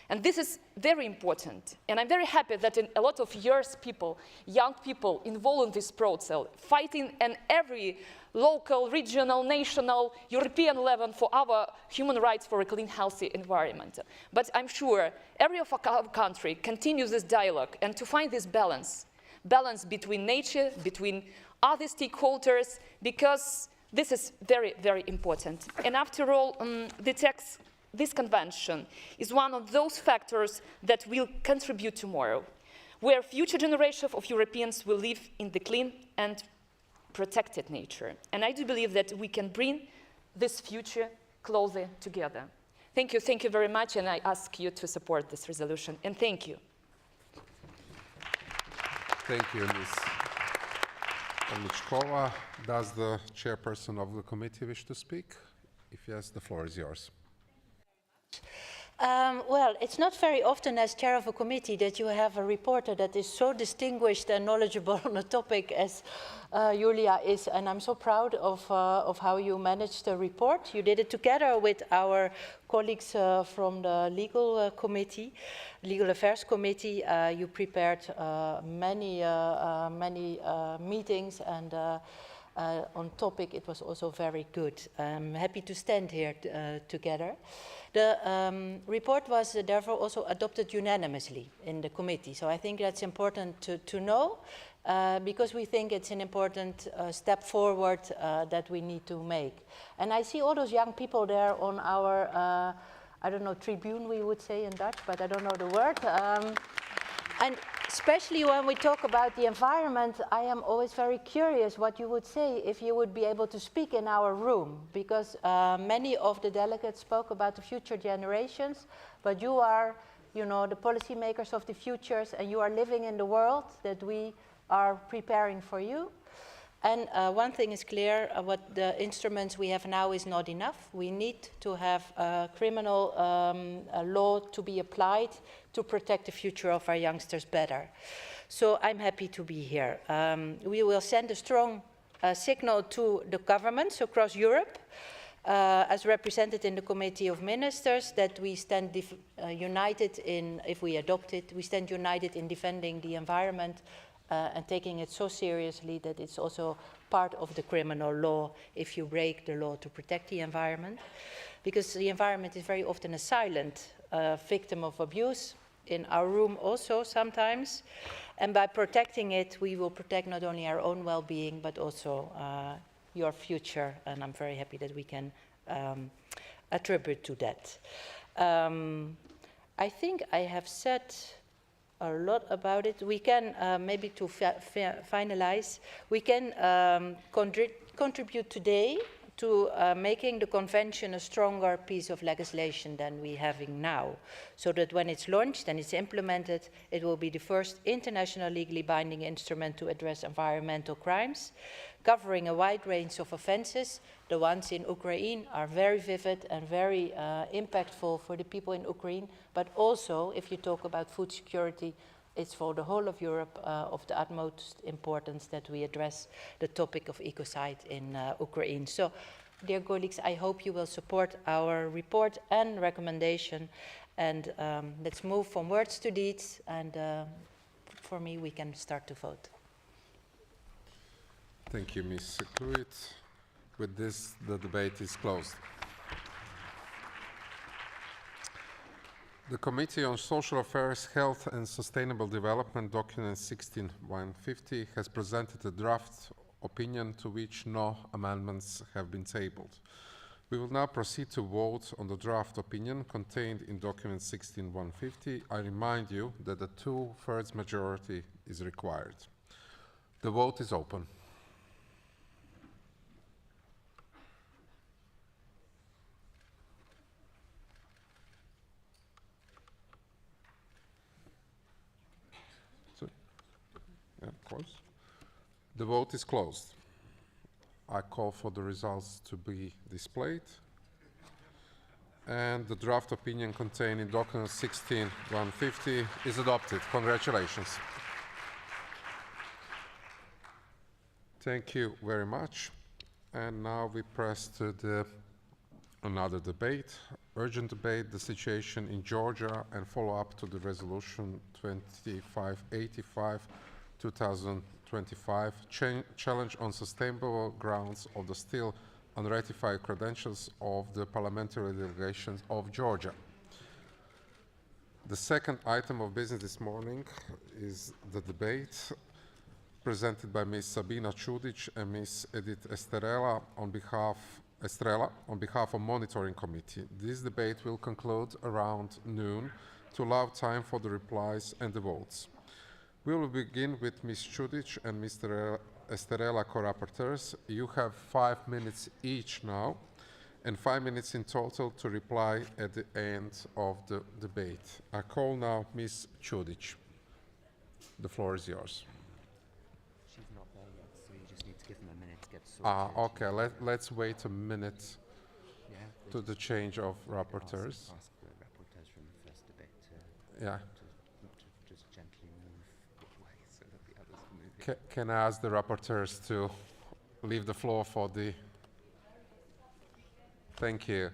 And this is very important. And I'm very happy that in a lot of years people, young people involved in this process, fighting at every local, regional, national, European level for our human rights for a clean, healthy environment. But I'm sure every of our country continues this dialogue and to find this balance between nature, between other stakeholders, because this is very, very important. And after all, this convention is one of those factors that will contribute tomorrow, where future generations of Europeans will live in the clean and protected nature. And I do believe that we can bring this future closer together. Thank you very much, and I ask you to support this resolution. And thank you. Thank you, Ms. Ovnichkova. Does the chairperson of the committee wish to speak? If yes, the floor is yours. Well, it's not very often as chair of a committee that you have a reporter that is so distinguished and knowledgeable on a topic as Julia is, and I'm so proud of how you managed the report. You did it together with our colleagues from the legal committee, legal affairs committee. You prepared many meetings, and on topic it was also very good. I'm happy to stand here together. The report was therefore also adopted unanimously in the committee. So I think that's important to know because we think it's an important step forward that we need to make. And I see all those young people there on our, I don't know, tribune we would say in Dutch, but I don't know the word. And especially when we talk about the environment, I am always very curious what you would say if you would be able to speak in our room, because many of the delegates spoke about the future generations, but you are, you know, the policymakers of the futures, and you are living in the world that we are preparing for you. And one thing is clear, what the instruments we have now is not enough. We need to have a criminal law to be applied to protect the future of our youngsters better. So I'm happy to be here. We will send a strong signal to the governments across Europe, as represented in the Committee of Ministers, that we stand united in, if we adopt it, we stand united in defending the environment and taking it so seriously that it's also part of the criminal law if you break the law to protect the environment. Because the environment is very often a silent victim of abuse, in our room also sometimes. And by protecting it, we will protect not only our own well-being, but also your future. And I'm very happy that we can attribute to that. I think I have said a lot about it. We can, maybe to finalize, we can contribute today to making the convention a stronger piece of legislation than we having now, so that when it's launched and it's implemented, it will be the first international legally binding instrument to address environmental crimes, covering a wide range of offenses. The ones in Ukraine are very vivid and very impactful for the people in Ukraine, but also, if you talk about food security, it's for the whole of Europe of the utmost importance that we address the topic of ecocide in Ukraine. So, dear colleagues, I hope you will support our report and recommendation, and let's move from words to deeds, and for me, we can start to vote. Thank you, Ms. Kluit. With this, the debate is closed. The Committee on Social Affairs, Health and Sustainable Development, document 16-150, has presented a draft opinion to which no amendments have been tabled. We will now proceed to vote on the draft opinion contained in document 16-150. I remind you that a 2/3 majority is required. The vote is open. Close. The vote is closed. I call for the results to be displayed. And the draft opinion contained in document 16-150 is adopted. Congratulations. Thank you very much. And now we press to another debate, urgent debate, the situation in Georgia, and follow up to the resolution 2585 2025, challenge on sustainable grounds of the still unratified credentials of the parliamentary delegations of Georgia. The second item of business this morning is the debate presented by Ms. Sabina Čudić and Ms. Edith Estrela on behalf of Monitoring Committee. This debate will conclude around noon to allow time for the replies and the votes. We will begin with Ms. Čudić and Mr. Estrela, co-rapporteurs. You have 5 minutes each now, and 5 minutes in total to reply at the end of the debate. I call now Ms. Čudić. The floor is yours. She's not there yet, so you just need to give them a minute to get sorted. Okay, let's wait a minute to the change of rapporteurs. Ask the rapporteurs Yeah. Just gently move away so that the others can move. Can I ask the rapporteurs to leave the floor for the... Thank you.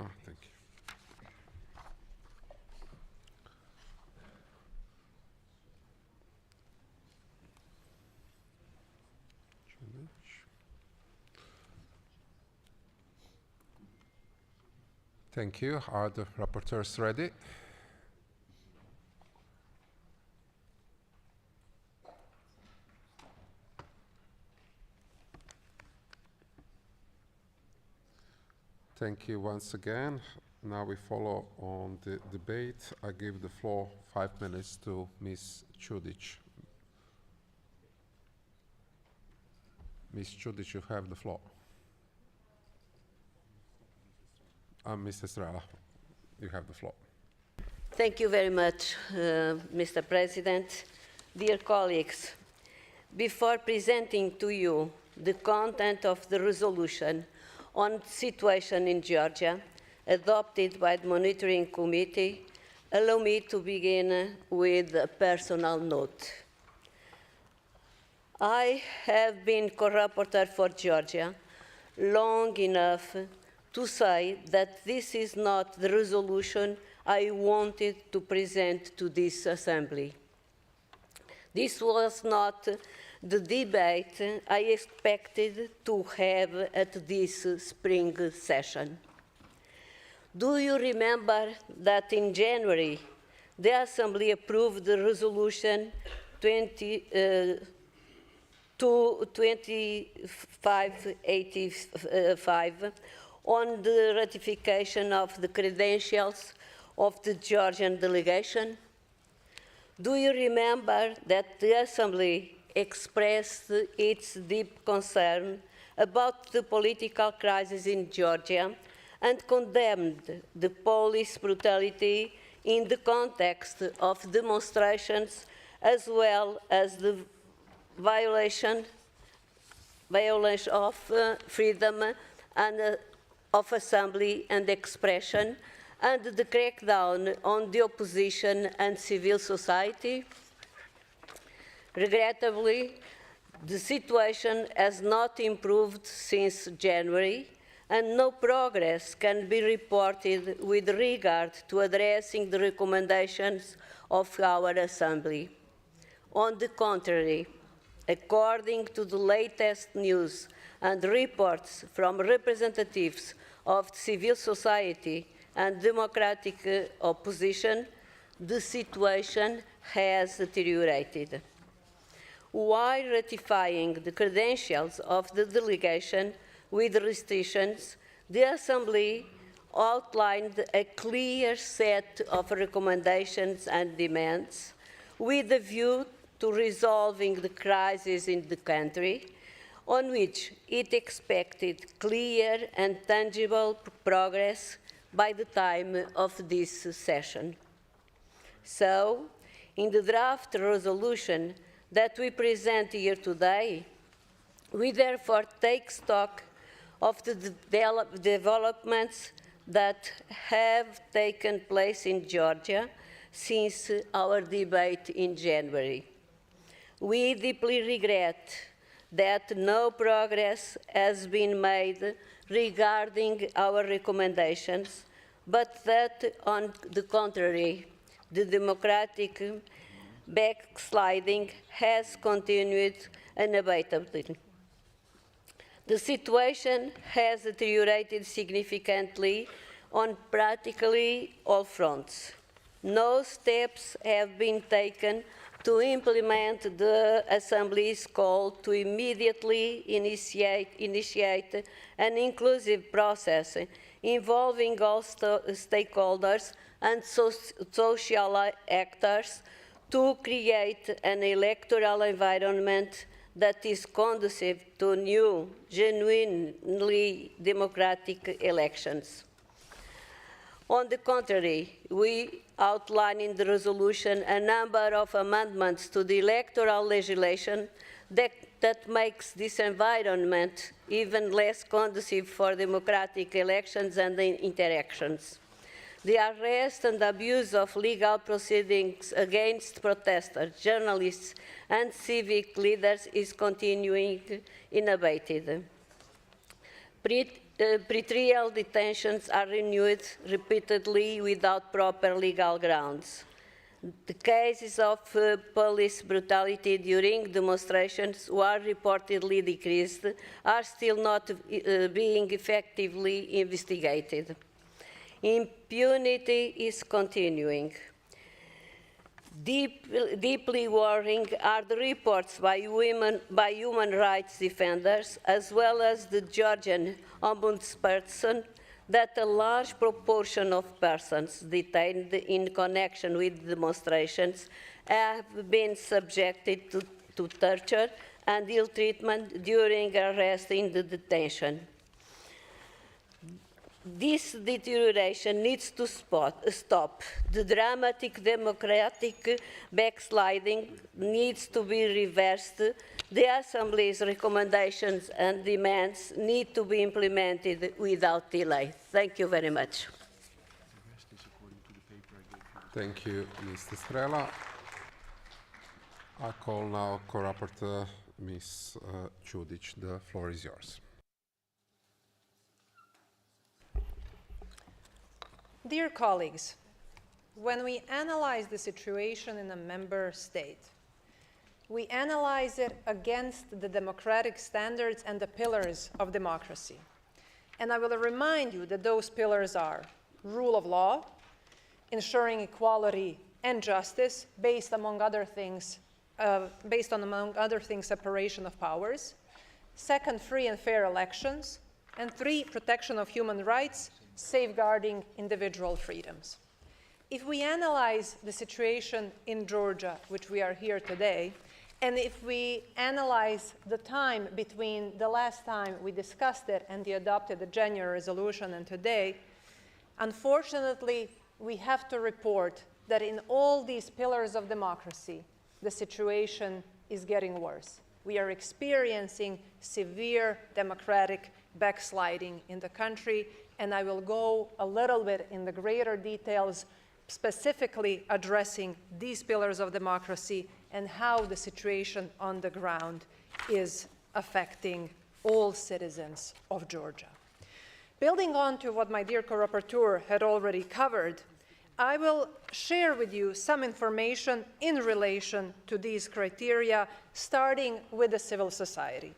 Oh, thank you. Thank you. Are the rapporteurs ready? Thank you once again. Now we follow on the debate. I give the floor 5 minutes to Ms. Čudić. Ms. Čudić, you have the floor. Mr. Strela, you have the floor. Thank you very much, Mr. President. Dear colleagues, before presenting to you the content of the resolution on the situation in Georgia, adopted by the Monitoring Committee, allow me to begin with a personal note. I have been co-rapporteur for Georgia long enough to say that this is not the resolution I wanted to present to this Assembly. This was not the debate I expected to have at this spring session. Do you remember that in January, the Assembly approved the resolution 2585 on the ratification of the credentials of the Georgian delegation? Do you remember that the Assembly expressed its deep concern about the political crisis in Georgia and condemned the police brutality in the context of demonstrations, as well as the violation of freedom and of assembly and expression, and the crackdown on the opposition and civil society? Regrettably, the situation has not improved since January, and no progress can be reported with regard to addressing the recommendations of our Assembly. On the contrary, according to the latest news and reports from representatives of civil society and democratic opposition, the situation has deteriorated. While ratifying the credentials of the delegation with restrictions, the Assembly outlined a clear set of recommendations and demands with a view to resolving the crisis in the country, on which it expected clear and tangible progress by the time of this session. So, in the draft resolution that we present here today, we therefore take stock of the developments that have taken place in Georgia since our debate in January. We deeply regret that no progress has been made regarding our recommendations, but that, on the contrary, the democratic backsliding has continued unabated. The situation has deteriorated significantly on practically all fronts. no steps have been taken to implement the Assembly's call to immediately initiate an inclusive process involving all stakeholders and social actors to create an electoral environment that is conducive to new, genuinely democratic elections. On the contrary, we outline in the resolution a number of amendments to the electoral legislation that makes this environment even less conducive for democratic elections and interactions. The arrest and abuse of legal proceedings against protesters, journalists, and civic leaders is continuing unabated. Pretrial detentions are renewed repeatedly without proper legal grounds. The cases of police brutality during demonstrations, who are reportedly decreased, are still not being effectively investigated. Impunity is continuing. Deeply worrying are the reports by human rights defenders, as well as the Georgian ombudsperson, that a large proportion of persons detained in connection with demonstrations have been subjected to torture and ill treatment during arrest in the detention. This deterioration needs to stop. The dramatic democratic backsliding needs to be reversed. The Assembly's recommendations and demands need to be implemented without delay. Thank you very much. Thank you, Mr. Strela. I call now co-rapporteur Ms. Čudić. The floor is yours. Dear colleagues, when we analyze the situation in a member state, we analyze it against the democratic standards and the pillars of democracy. And I will remind you that those pillars are rule of law, ensuring equality and justice based among other things, separation of powers. Second, free and fair elections. And 3, protection of human rights, safeguarding individual freedoms. If we analyze the situation in Georgia, which we are here today, and if we analyze the time between the last time we discussed it and adopted the January resolution and today, unfortunately, we have to report that in all these pillars of democracy, the situation is getting worse. We are experiencing severe democratic backsliding in the country, and I will go a little bit in the greater details, specifically addressing these pillars of democracy and how the situation on the ground is affecting all citizens of Georgia. Building on to what my dear co-rapporteur had already covered, I will share with you some information in relation to these criteria, starting with the civil society.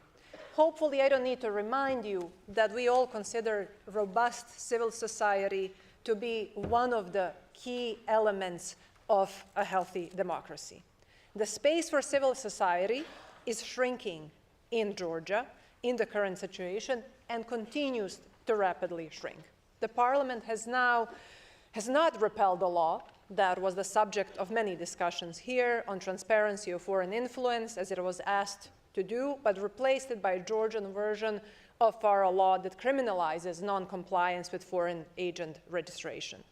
Hopefully, I don't need to remind you that we all consider robust civil society to be one of the key elements of a healthy democracy. The space for civil society is shrinking in Georgia in the current situation and continues to rapidly shrink. The parliament has not repealed the law that was the subject of many discussions here on transparency of foreign influence, as it was asked to do, but replaced it by a Georgian version of our law that criminalizes non-compliance with foreign agent registration.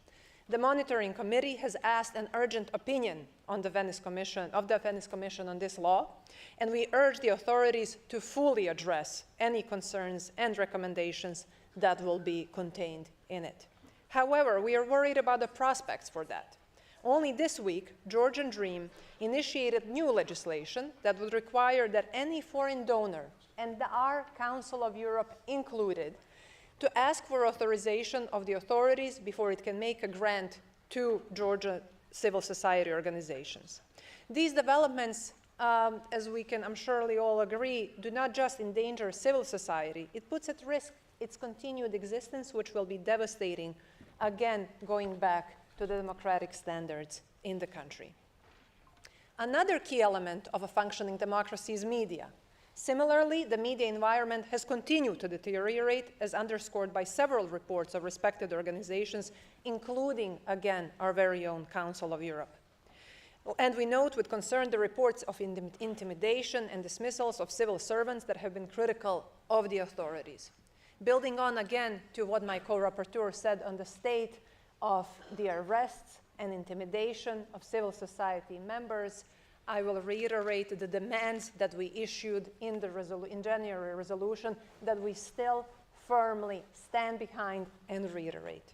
The monitoring committee has asked an urgent opinion on the Venice Commission on this law, and we urge the authorities to fully address any concerns and recommendations that will be contained in it. However, we are worried about the prospects for that. Only this week, Georgian Dream initiated new legislation that would require that any foreign donor, and our Council of Europe included, to ask for authorization of the authorities before it can make a grant to Georgia civil society organizations. These developments, as we can, I'm surely all agree, do not just endanger civil society, it puts at risk its continued existence, which will be devastating, again, going back to the democratic standards in the country. Another key element of a functioning democracy is media. Similarly, the media environment has continued to deteriorate, as underscored by several reports of respected organizations, including, again, our very own Council of Europe. And we note with concern the reports of intimidation and dismissals of civil servants that have been critical of the authorities. Building on again to what my co-rapporteur said on the state of the arrests and intimidation of civil society members, I will reiterate the demands that we issued in the January resolution that we still firmly stand behind and reiterate.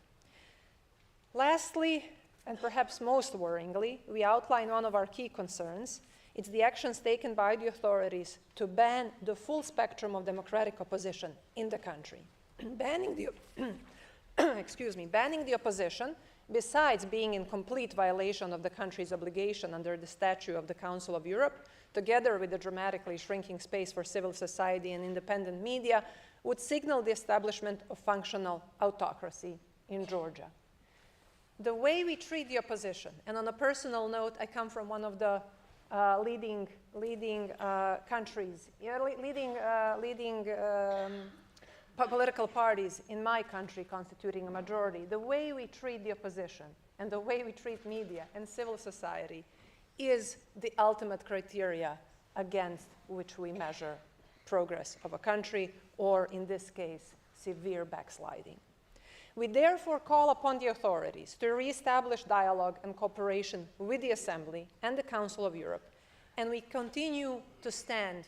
Lastly, and perhaps most worryingly, we outline one of our key concerns. It's the actions taken by the authorities to ban the full spectrum of democratic opposition in the country. Banning the opposition, besides being in complete violation of the country's obligation under the Statute of the Council of Europe, together with the dramatically shrinking space for civil society and independent media, would signal the establishment of functional autocracy in Georgia. The way we treat the opposition, and on a personal note, I come from one of the leading countries, political parties in my country constituting a majority. The way we treat the opposition and the way we treat media and civil society is the ultimate criteria against which we measure progress of a country, or in this case, severe backsliding. We therefore call upon the authorities to re-establish dialogue and cooperation with the Assembly and the Council of Europe, and we continue to stand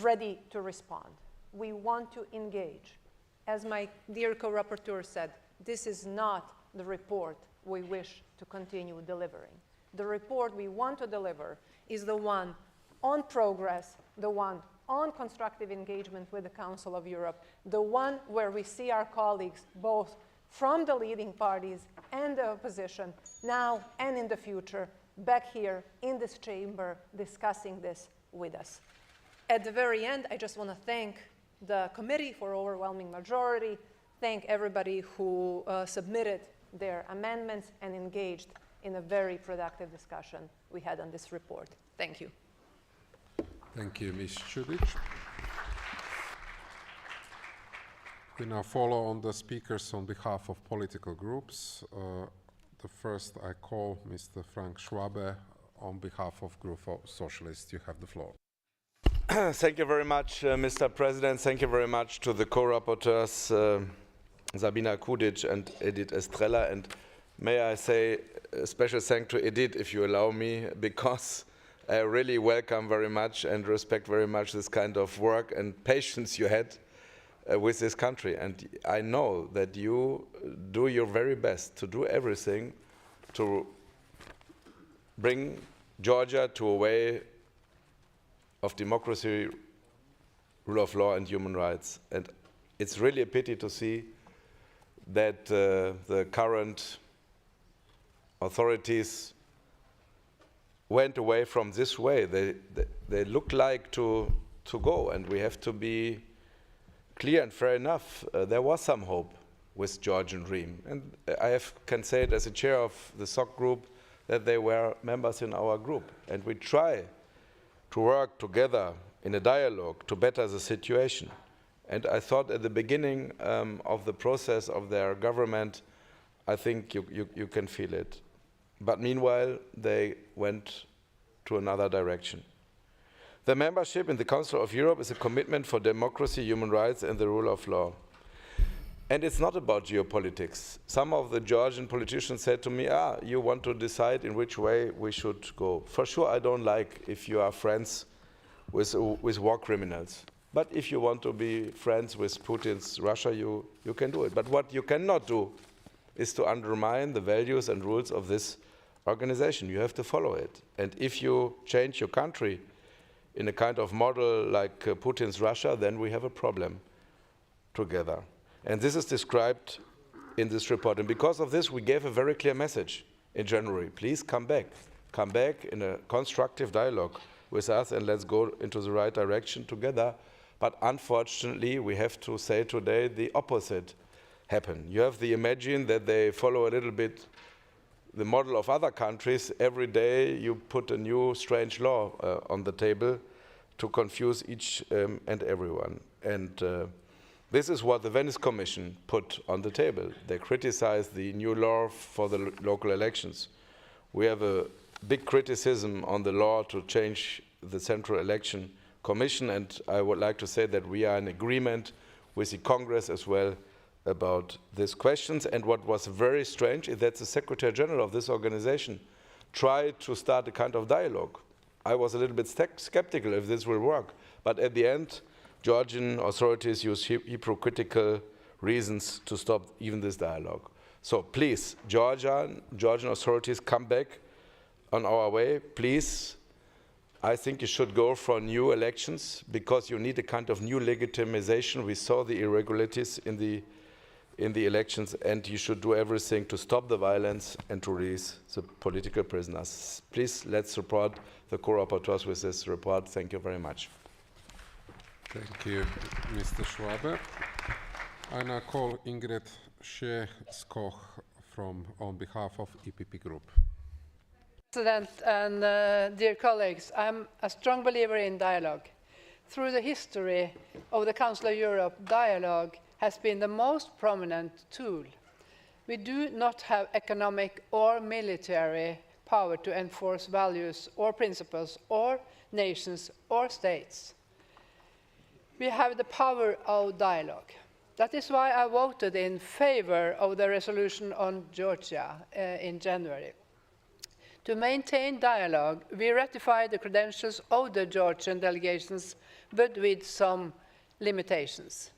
ready to respond. We want to engage. As my dear co-rapporteur said, this is not the report we wish to continue delivering. The report we want to deliver is the one on progress, the one on constructive engagement with the Council of Europe, the one where we see our colleagues both from the leading parties and the opposition, now and in the future, back here in this chamber discussing this with us. At the very end, I just want to thank the committee for overwhelming majority, thank everybody who submitted their amendments and engaged in a very productive discussion we had on this report. Thank you. Thank you, Ms. Chudic. We now follow on the speakers on behalf of political groups. The first I call Mr. Frank Schwabe on behalf of Group of Socialists. You have the floor. Thank you very much, Mr. President. Thank you very much to the co-rapporteurs, Sabina Kudic and Edith Estrella. And may I say a special thank to Edith, if you allow me, because I really welcome very much and respect very much this kind of work and patience you had with this country. And I know that you do your very best to do everything to bring Georgia to a way of democracy, rule of law, and human rights. And it's really a pity to see that the current authorities went away from this way. They look like to go, and we have to be clear and fair enough. There was some hope with Georgian Dream, and I can say it as a chair of the SOC group that they were members in our group, and we try to work together in a dialogue to better the situation. And I thought at the beginning of the process of their government, I think you can feel it. But meanwhile, they went to another direction. The membership in the Council of Europe is a commitment for democracy, human rights, and the rule of law. And it's not about geopolitics. Some of the Georgian politicians said to me, you want to decide in which way we should go. For sure, I don't like if you are friends with war criminals. But if you want to be friends with Putin's Russia, you can do it. But what you cannot do is to undermine the values and rules of this organization. You have to follow it. And if you change your country in a kind of model like Putin's Russia, then we have a problem together. And this is described in this report. And because of this, we gave a very clear message in January. Please come back. Come back in a constructive dialogue with us, and let's go into the right direction together. But unfortunately, we have to say today the opposite happened. You have to imagine that they follow a little bit the model of other countries, every day you put a new strange law on the table to confuse each and everyone. And this is what the Venice Commission put on the table. They criticized the new law for the local elections. We have a big criticism on the law to change the Central Election Commission, and I would like to say that we are in agreement with the Congress as well about these questions. And what was very strange is that the Secretary General of this organization tried to start a kind of dialogue. I was a little bit skeptical if this will work, but at the end, Georgian authorities used hypocritical reasons to stop even this dialogue. So please, Georgian authorities, come back on our way, please. I think you should go for new elections because you need a kind of new legitimization. We saw the irregularities in the elections, and you should do everything to stop the violence and to release the political prisoners. Please, let's support the co-rapporteurs with this report. Thank you very much. Thank you, Mr. Schwabe. I now call Ingrid Schee-Skoch on behalf of EPP Group. President and dear colleagues, I'm a strong believer in dialogue. Through the history of the Council of Europe, dialogue has been the most prominent tool. We do not have economic or military power to enforce values or principles or nations or states. We have the power of dialogue. That is why I voted in favor of the resolution on Georgia in January. To maintain dialogue, we ratified the credentials of the Georgian delegations, but with some limitations.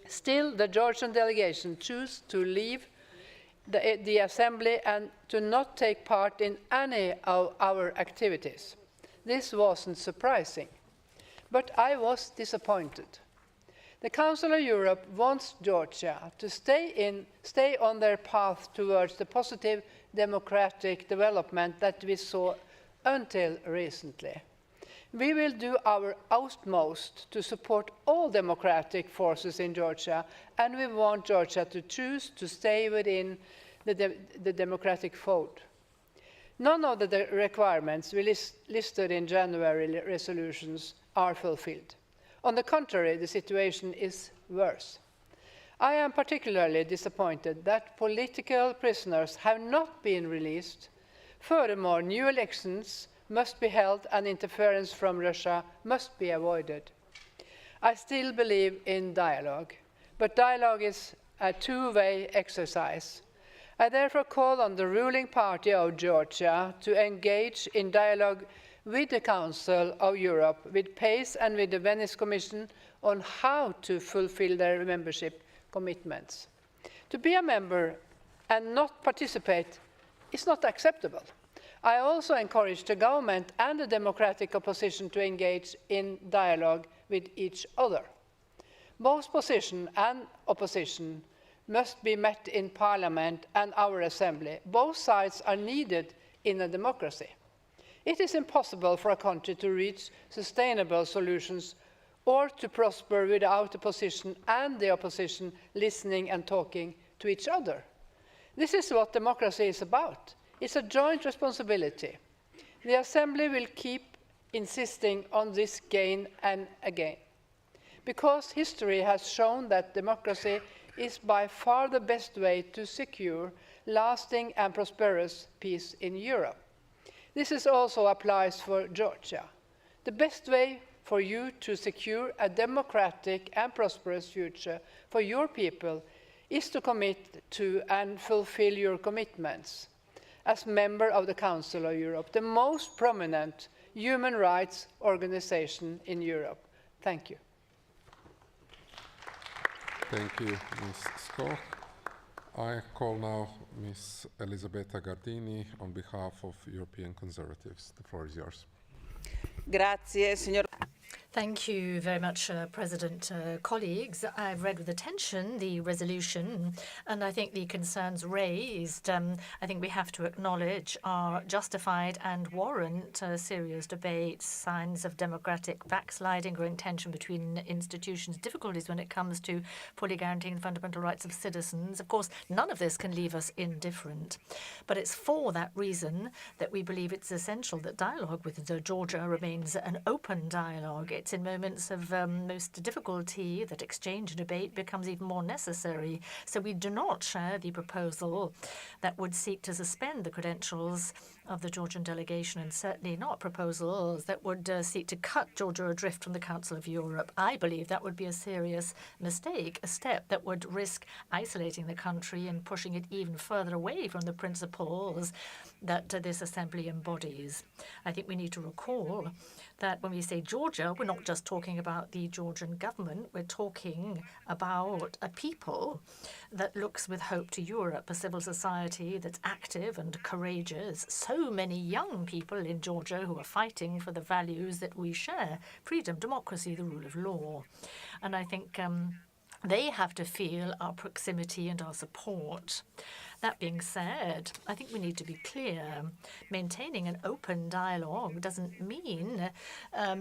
Still, the Georgian delegation chose to leave the Assembly and to not take part in any of our activities. This wasn't surprising, but I was disappointed. The Council of Europe wants Georgia to stay on their path towards the positive democratic development that we saw until recently. We will do our utmost to support all democratic forces in Georgia, and we want Georgia to choose to stay within the democratic fold. None of the requirements we listed in January resolutions are fulfilled. On the contrary, the situation is worse. I am particularly disappointed that political prisoners have not been released. Furthermore, new elections must be held and interference from Russia must be avoided. I still believe in dialogue, but dialogue is a two-way exercise. I therefore call on the ruling party of Georgia to engage in dialogue with the Council of Europe, with PACE and with the Venice Commission on how to fulfill their membership commitments. To be a member and not participate is not acceptable. I also encourage the government and the democratic opposition to engage in dialogue with each other. Both position and opposition must be met in Parliament and our Assembly. Both sides are needed in a democracy. It is impossible for a country to reach sustainable solutions or to prosper without the position and the opposition listening and talking to each other. This is what democracy is about. It's a joint responsibility. The Assembly will keep insisting on this again and again, because history has shown that democracy is by far the best way to secure lasting and prosperous peace in Europe. This also applies for Georgia. The best way for you to secure a democratic and prosperous future for your people is to commit to and fulfill your commitments as member of the Council of Europe, the most prominent human rights organization in Europe. Thank you. Thank you, Ms. Skoch. I call now Ms. Elisabetta Gardini on behalf of European Conservatives. The floor is yours. Grazie, signor. Thank you very much, President. Colleagues, I've read with attention the resolution, and I think the concerns raised, I think we have to acknowledge, are justified and warrant serious debates, signs of democratic backsliding, growing tension between institutions, difficulties when it comes to fully guaranteeing the fundamental rights of citizens. Of course, none of this can leave us indifferent, but it's for that reason that we believe it's essential that dialogue with Georgia remains an open dialogue. It's in moments of most difficulty that exchange and debate becomes even more necessary. So we do not share the proposal that would seek to suspend the credentials of the Georgian delegation, and certainly not proposals that would seek to cut Georgia adrift from the Council of Europe. I believe that would be a serious mistake, a step that would risk isolating the country and pushing it even further away from the principles that this assembly embodies. I think we need to recall that when we say Georgia, we're not just talking about the Georgian government, we're talking about a people that looks with hope to Europe, a civil society that's active and courageous. So many young people in Georgia who are fighting for the values that we share: freedom, democracy, the rule of law. And I think they have to feel our proximity and our support. That being said, I think we need to be clear. Maintaining an open dialogue doesn't mean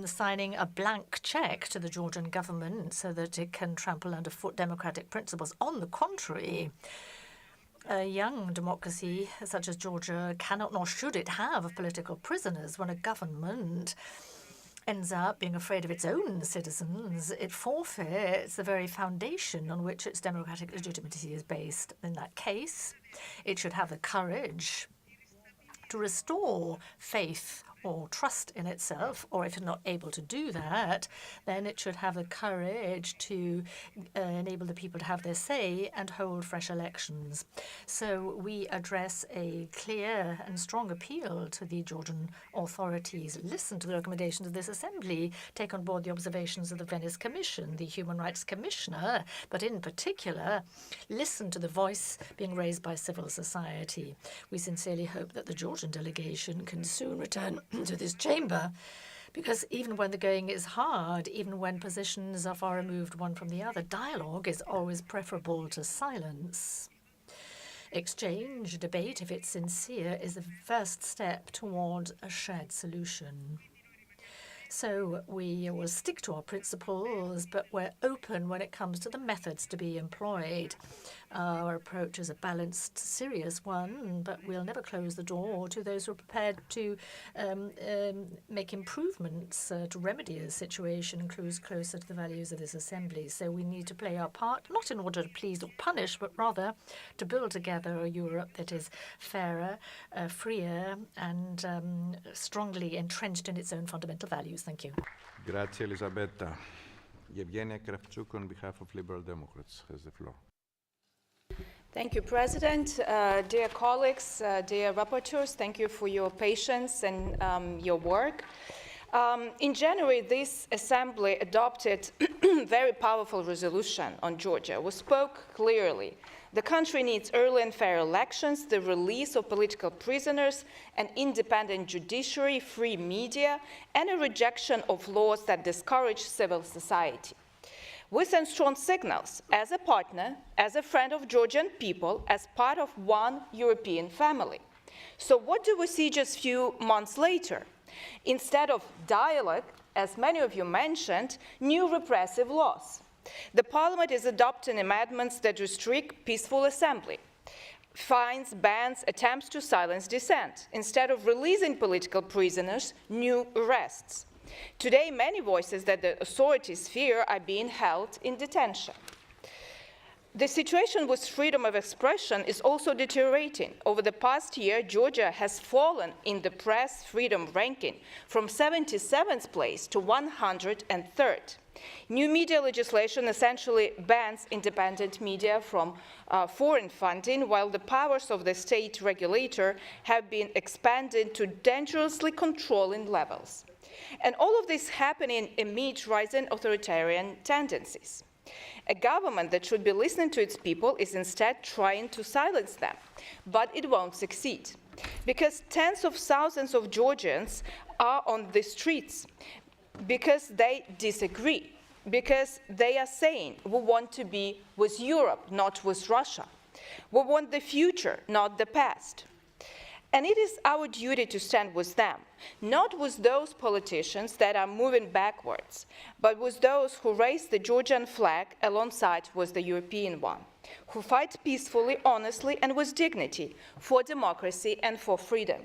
signing a blank check to the Georgian government so that it can trample underfoot democratic principles. On the contrary, a young democracy such as Georgia cannot nor should it have political prisoners. When a government ends up being afraid of its own citizens, it forfeits the very foundation on which its democratic legitimacy is based. In that case, it should have the courage to restore faith or trust in itself, or if it's not able to do that, then it should have the courage to enable the people to have their say and hold fresh elections. So we address a clear and strong appeal to the Georgian authorities. Listen to the recommendations of this assembly, take on board the observations of the Venice Commission, the Human Rights Commissioner, but in particular, listen to the voice being raised by civil society. We sincerely hope that the Georgian delegation can soon return to this chamber, because even when the going is hard, even when positions are far removed one from the other, dialogue is always preferable to silence. Exchange, debate, if it's sincere, is the first step toward a shared solution. So we will stick to our principles, but we're open when it comes to the methods to be employed. Our approach is a balanced, serious one, but we'll never close the door to those who are prepared to make improvements to remedy a situation closer to the values of this assembly. So we need to play our part, not in order to please or punish, but rather to build together a Europe that is fairer, freer, and strongly entrenched in its own fundamental values. Thank you. Grazie, Elisabetta. Yevgenia Kravchuk, on behalf of Liberal Democrats, has the floor. Thank you, President. Dear colleagues, dear rapporteurs, thank you for your patience and your work. In January, this Assembly adopted a very powerful resolution on Georgia. We spoke clearly. The country needs early and fair elections, the release of political prisoners, an independent judiciary, free media, and a rejection of laws that discourage civil society. We send strong signals as a partner, as a friend of Georgian people, as part of one European family. So what do we see just a few months later? Instead of dialogue, as many of you mentioned, new repressive laws. The Parliament is adopting amendments that restrict peaceful assembly, fines, bans, attempts to silence dissent. Instead of releasing political prisoners, new arrests. Today, many voices that the authorities fear are being held in detention. The situation with freedom of expression is also deteriorating. Over the past year, Georgia has fallen in the press freedom ranking from 77th place to 103rd. New media legislation essentially bans independent media from foreign funding, while the powers of the state regulator have been expanded to dangerously controlling levels. And all of this happening amid rising authoritarian tendencies. A government that should be listening to its people is instead trying to silence them, but it won't succeed, because tens of thousands of Georgians are on the streets. because they disagree, because they are saying we want to be with Europe, not with Russia. We want the future, not the past. And it is our duty to stand with them, not with those politicians that are moving backwards, but with those who raise the Georgian flag alongside with the European one, who fight peacefully, honestly, and with dignity for democracy and for freedom.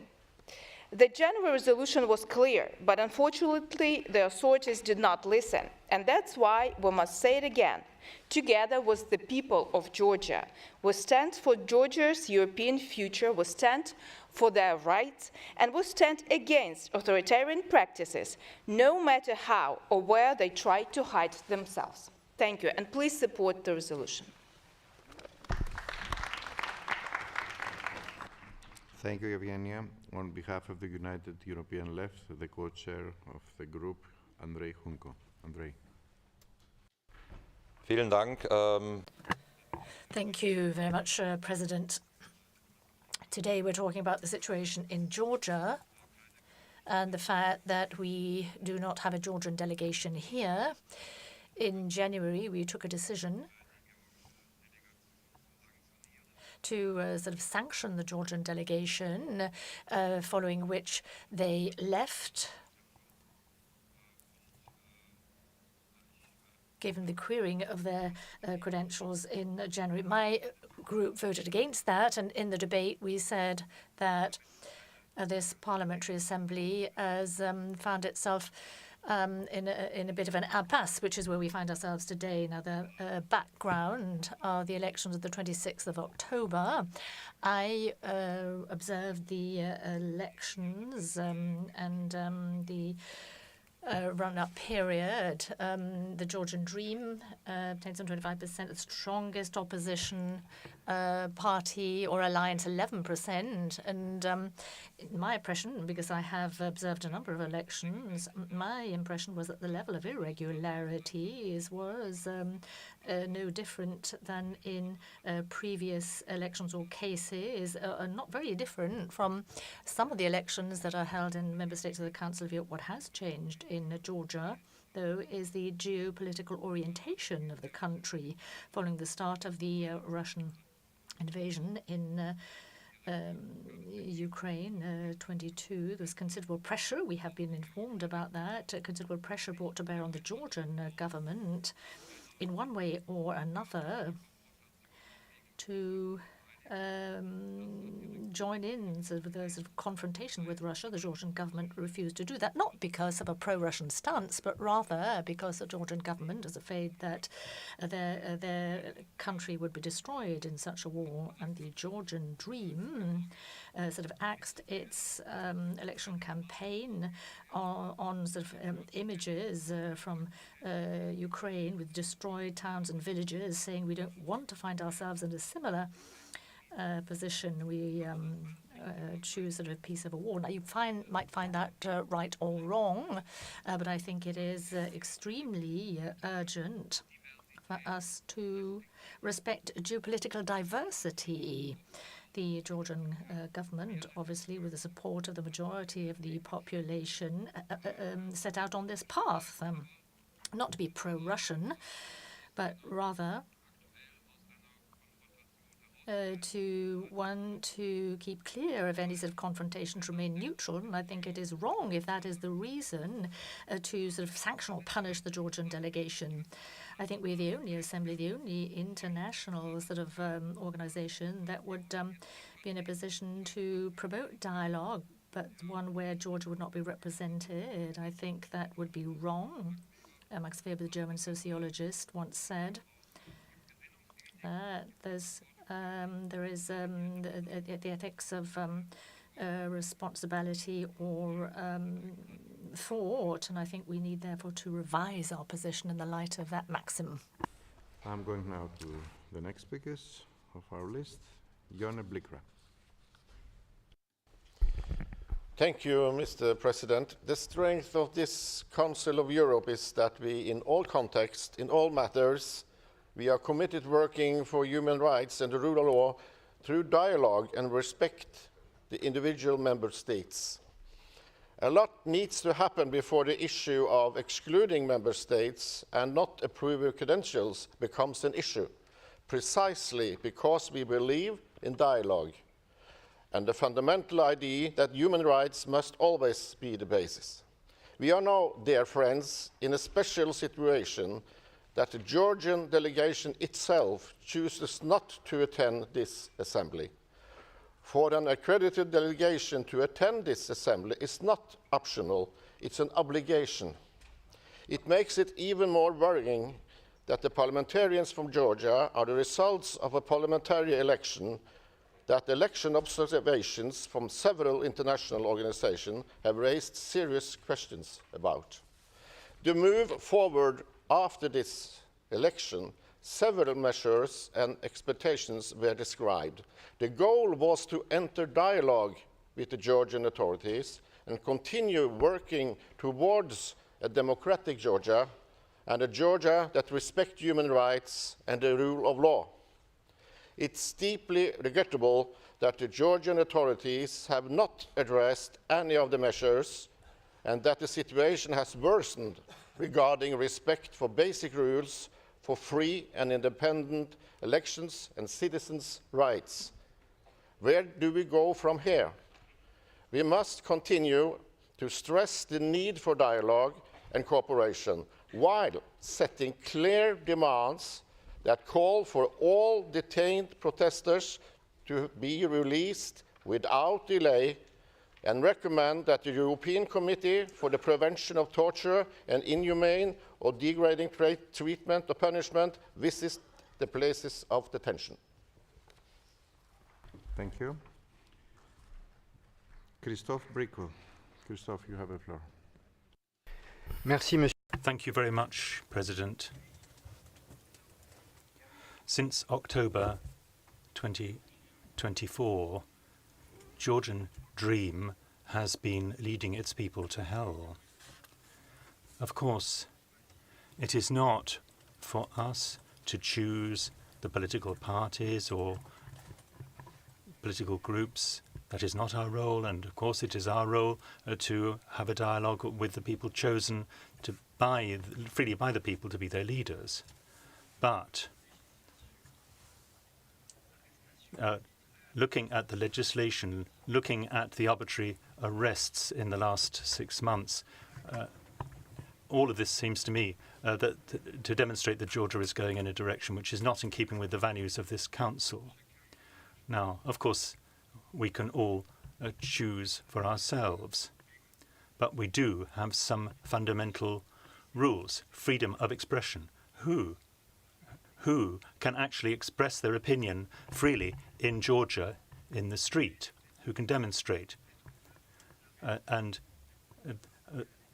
The January resolution was clear, but unfortunately the authorities did not listen, and that's why we must say it again. Together with the people of Georgia, we stand for Georgia's European future, we stand for their rights, and we stand against authoritarian practices, no matter how or where they try to hide themselves. Thank you, and please support the resolution. Thank you, Evgenia. On behalf of the United European Left, the co-chair of the group, Andrei Hunko. Andrei. Vielen Dank. Thank you very much, President. Today we're talking about the situation in Georgia and the fact that we do not have a Georgian delegation here. In January, we took a decision to sort of sanction the Georgian delegation, following which they left, given the querying of their credentials in January. My group voted against that, and in the debate we said that this parliamentary assembly has found itself in a bit of an impasse, which is where we find ourselves today. Now, the background are the elections of the 26th of October. I observed the elections and the run-up period. The Georgian Dream obtained some 25%, the strongest opposition party or alliance 11%. And in my impression, because I have observed a number of elections, my impression was that the level of irregularities was no different than in previous elections or cases, not very different from some of the elections that are held in member states of the Council of Europe. What has changed in Georgia, though, is the geopolitical orientation of the country following the start of the Russian invasion in Ukraine, 22. There was considerable pressure. We have been informed about that. Considerable pressure brought to bear on the Georgian government in one way or another to join in with the sort of confrontation with Russia. The Georgian government refused to do that, not because of a pro-Russian stance, but rather because the Georgian government is afraid that their country would be destroyed in such a war. And the Georgian Dream sort of axed its election campaign on sort of images from Ukraine with destroyed towns and villages, saying we don't want to find ourselves in a similar position. We choose sort of a peace of a war. Now, you might find that right or wrong, but I think it is extremely urgent for us to respect geopolitical diversity. The Georgian government, obviously with the support of the majority of the population, set out on this path, not to be pro-Russian, but rather to want to keep clear of any sort of confrontation, to remain neutral. And I think it is wrong if that is the reason to sort of sanction or punish the Georgian delegation. I think we're the only assembly, the only international sort of organization that would be in a position to promote dialogue, but one where Georgia would not be represented. I think that would be wrong. Max Weber, the German sociologist, once said that there is the ethics of responsibility or thought, and I think we need therefore to revise our position in the light of that maxim. I'm going now to the next speakers of our list. Jone Blikra. Thank you, Mr. President. The strength of this Council of Europe is that we, in all contexts, in all matters, we are committed working for human rights and the rule of law through dialogue and respect the individual member states. A lot needs to happen before the issue of excluding member states and not approving credentials becomes an issue, precisely because we believe in dialogue and the fundamental idea that human rights must always be the basis. We are now, dear friends, in a special situation that the Georgian delegation itself chooses not to attend this assembly. For an accredited delegation to attend this assembly is not optional, it's an obligation. It makes it even more worrying that the parliamentarians from Georgia are the results of a parliamentary election that election observations from several international organizations have raised serious questions about. The move forward after this election, several measures and expectations were described. The goal was to enter dialogue with the Georgian authorities and continue working towards a democratic Georgia and a Georgia that respects human rights and the rule of law. It's deeply regrettable that the Georgian authorities have not addressed any of the measures and that the situation has worsened regarding respect for basic rules for free and independent elections and citizens' rights. Where do we go from here? We must continue to stress the need for dialogue and cooperation while setting clear demands that call for all detained protesters to be released without delay and recommend that the European Committee for the Prevention of Torture and Inhumane or Degrading Treatment or Punishment visit the places of detention. Thank you. Christophe Bricot. Christophe, you have the floor. Merci, Monsieur. Thank you very much, President. Since October 2024, Georgian Dream has been leading its people to hell. Of course, it is not for us to choose the political parties or political groups. That is not our role, and of course it is our role to have a dialogue with the people chosen to freely by the people to be their leaders. But looking at the legislation, looking at the arbitrary arrests in the last 6 months, all of this seems to me to demonstrate that Georgia is going in a direction which is not in keeping with the values of this council. Now, of course, we can all choose for ourselves, but we do have some fundamental rules. Freedom of expression. Who can actually express their opinion freely in Georgia in the street? Who can demonstrate? And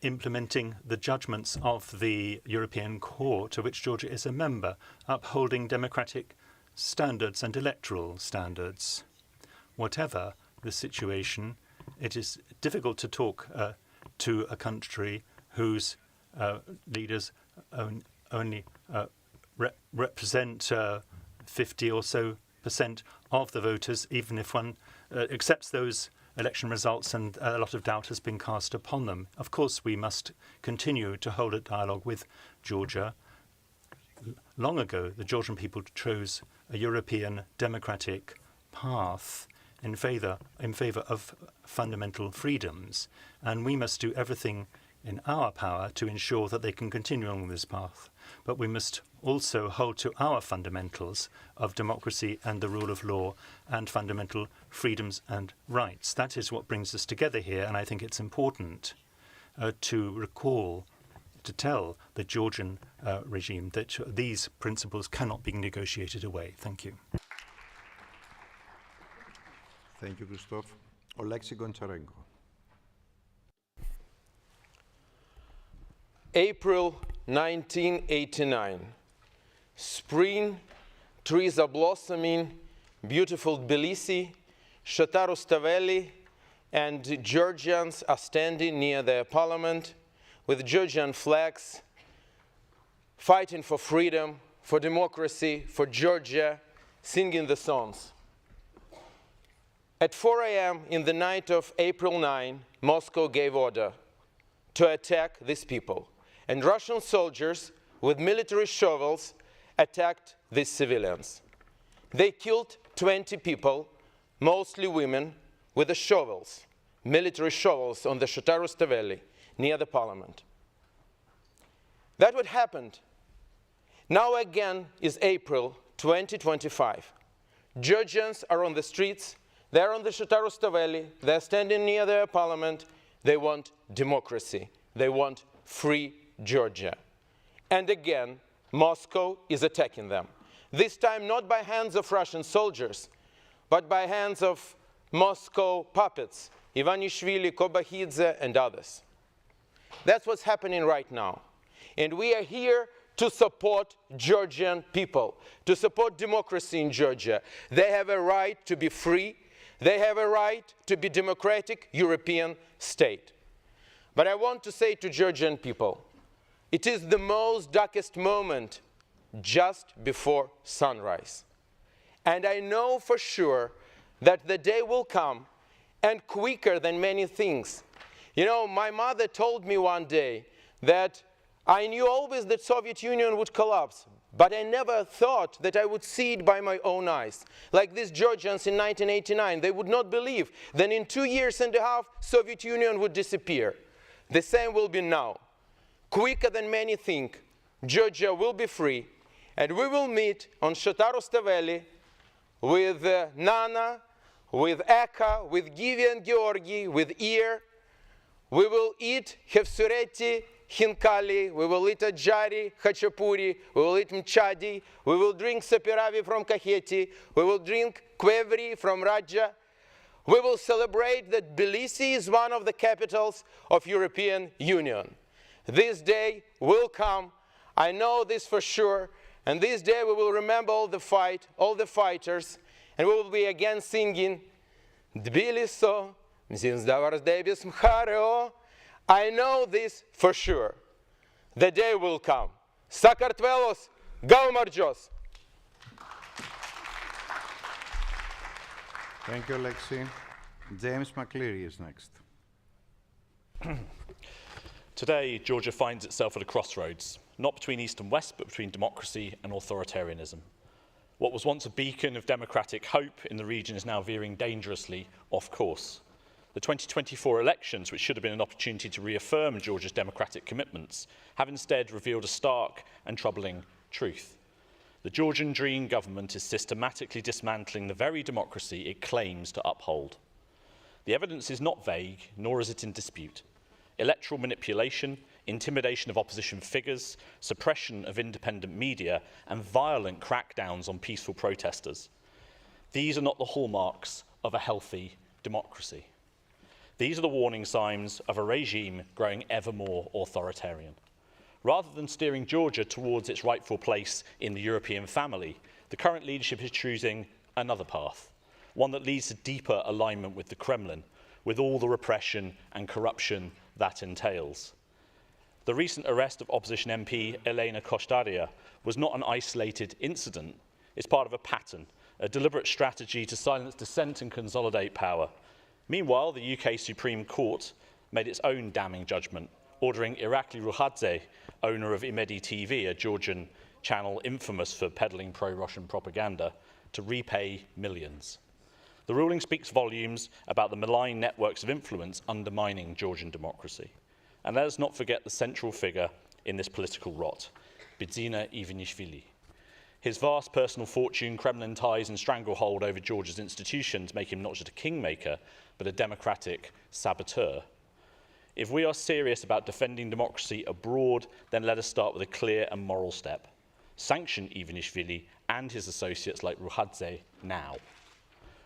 implementing the judgments of the European Court, to which Georgia is a member, upholding democratic standards and electoral standards. Whatever the situation, it is difficult to talk to a country whose leaders only represent 50 or so % of the voters, even if one accepts those election results and a lot of doubt has been cast upon them. Of course, we must continue to hold a dialogue with Georgia. Long ago, the Georgian people chose a European democratic path in favor of fundamental freedoms, and we must do everything in our power to ensure that they can continue on this path. But we must also hold to our fundamentals of democracy and the rule of law and fundamental freedoms and rights. That is what brings us together here, and I think it's important to tell the Georgian regime that these principles cannot be negotiated away. Thank you. Thank you, Christophe. Oleksiy Goncharenko. April 1989. Spring, trees are blossoming, beautiful Tbilisi, Shota Rustaveli and Georgians are standing near their parliament with Georgian flags, fighting for freedom, for democracy, for Georgia, singing the songs. At 4 a.m. in the night of April 9, Moscow gave order to attack these people. And Russian soldiers with military shovels attacked these civilians. They killed 20 people, mostly women, with the shovels, military shovels on the Shatarustaveli, near the parliament. That what happened. Now again is April 2025. Georgians are on the streets, they're on the Shatarustaveli, they're standing near their parliament, they want democracy, they want free Georgia. And again, Moscow is attacking them. This time not by hands of Russian soldiers, but by hands of Moscow puppets, Ivanishvili, Kobachidze, and others. That's what's happening right now. And we are here to support Georgian people, to support democracy in Georgia. They have a right to be free. They have a right to be democratic European state. But I want to say to Georgian people, it is the most darkest moment just before sunrise. And I know for sure that the day will come, and quicker than many things. You know, my mother told me one day that I knew always that Soviet Union would collapse, but I never thought that I would see it by my own eyes. Like these Georgians in 1989, they would not believe that in 2.5 years, Soviet Union would disappear. The same will be now. Quicker than many think, Georgia will be free, and we will meet on Shatarustaveli with Nana, with Eka, with Givi and Georgi, with Ear. We will eat Hefsureti, Hinkali, we will eat Ajari, Khachapuri, we will eat Mchadi, we will drink Sapiravi from Kaheti, we will drink Kvevri from Raja. We will celebrate that Tbilisi is one of the capitals of European Union. This day will come, I know this for sure, and this day we will remember all the fighters, and we will be again singing Tbiliso, Mzinzdavarsdebis Mhareo. I know this for sure. The day will come. Sakartvelos, Gaumarjos. Thank you, Alexei. James McCleary is next. Today, Georgia finds itself at a crossroads, not between East and West, but between democracy and authoritarianism. What was once a beacon of democratic hope in the region is now veering dangerously off course. The 2024 elections, which should have been an opportunity to reaffirm Georgia's democratic commitments, have instead revealed a stark and troubling truth. The Georgian Dream government is systematically dismantling the very democracy it claims to uphold. The evidence is not vague, nor is it in dispute. Electoral manipulation, intimidation of opposition figures, suppression of independent media, and violent crackdowns on peaceful protesters. These are not the hallmarks of a healthy democracy. These are the warning signs of a regime growing ever more authoritarian. Rather than steering Georgia towards its rightful place in the European family, the current leadership is choosing another path, one that leads to deeper alignment with the Kremlin, with all the repression and corruption that entails. The recent arrest of opposition MP Elena Kostaria was not an isolated incident. It's part of a pattern, a deliberate strategy to silence dissent and consolidate power. Meanwhile, the UK Supreme Court made its own damning judgment, ordering Irakli Ruhadze, owner of Imedi TV, a Georgian channel infamous for peddling pro-Russian propaganda, to repay millions. The ruling speaks volumes about the malign networks of influence undermining Georgian democracy. And let us not forget the central figure in this political rot, Bidzina Ivanishvili. His vast personal fortune, Kremlin ties and stranglehold over Georgia's institutions make him not just a kingmaker, but a democratic saboteur. If we are serious about defending democracy abroad, then let us start with a clear and moral step. Sanction Ivanishvili and his associates like Ruhadze now.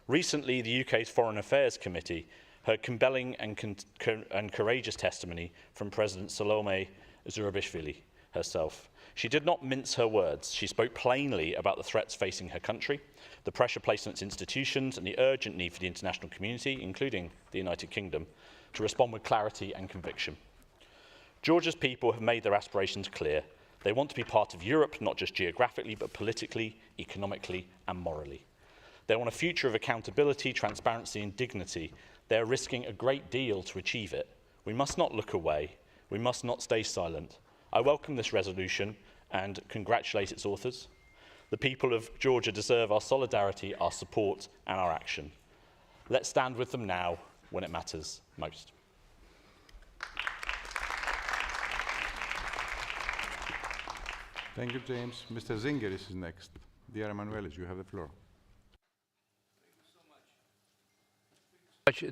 Recently, the UK's Foreign Affairs Committee heard compelling and courageous testimony from President Salome Zurabishvili herself. She did not mince her words. She spoke plainly about the threats facing her country, the pressure placed on its institutions, and the urgent need for the international community, including the United Kingdom, to respond with clarity and conviction. Georgia's people have made their aspirations clear. They want to be part of Europe, not just geographically, but politically, economically, and morally. They want a future of accountability, transparency and dignity. They're risking a great deal to achieve it. We must not look away. We must not stay silent. I welcome this resolution and congratulate its authors. The people of Georgia deserve our solidarity, our support and our action. Let's stand with them now when it matters most. Thank you, James. Mr. Zingeris is next. Dear Emanuelis, you have the floor.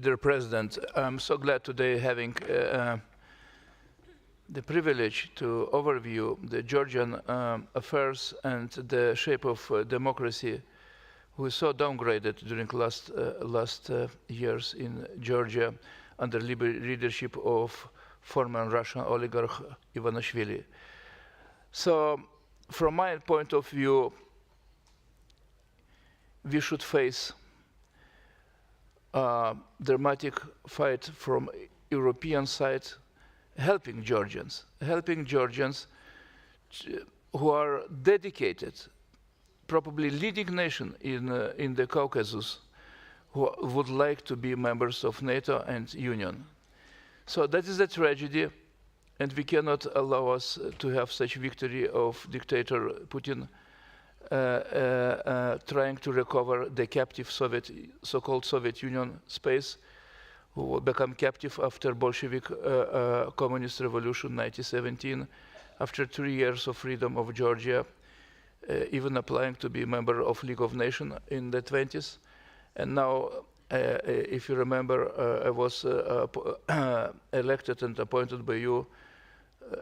Dear President, I'm so glad today having the privilege to overview the Georgian affairs and the shape of democracy who is so downgraded during last years in Georgia under leadership of former Russian oligarch Ivanishvili. So from my point of view, we should face dramatic fight from European side, helping Georgians who are dedicated, probably leading nation in the Caucasus, who would like to be members of NATO and Union. So that is a tragedy, and we cannot allow us to have such victory of dictator Putin trying to recover the captive so-called Soviet Union space, who will become captive after Bolshevik communist revolution 1917, after 3 years of freedom of Georgia, even applying to be a member of League of Nations in the 20s. And now, if you remember, I was elected and appointed by you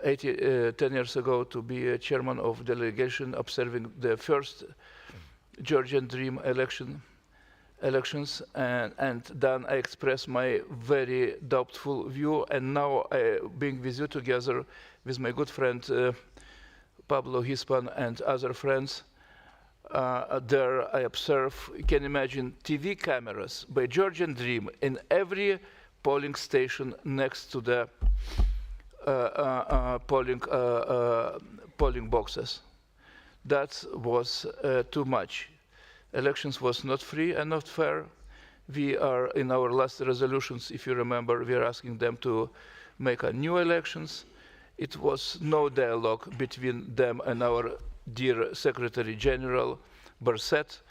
10 years ago to be a chairman of delegation observing the first Georgian Dream elections, and then I expressed my very doubtful view, and now being with you together with my good friend Pablo Hispan and other friends, there I observe, you can imagine TV cameras by Georgian Dream in every polling station next to the polling boxes. That was too much. Elections was not free and not fair. We are, in our last resolutions, if you remember, we are asking them to make a new elections. It was no dialogue between them and our dear Secretary General Berset,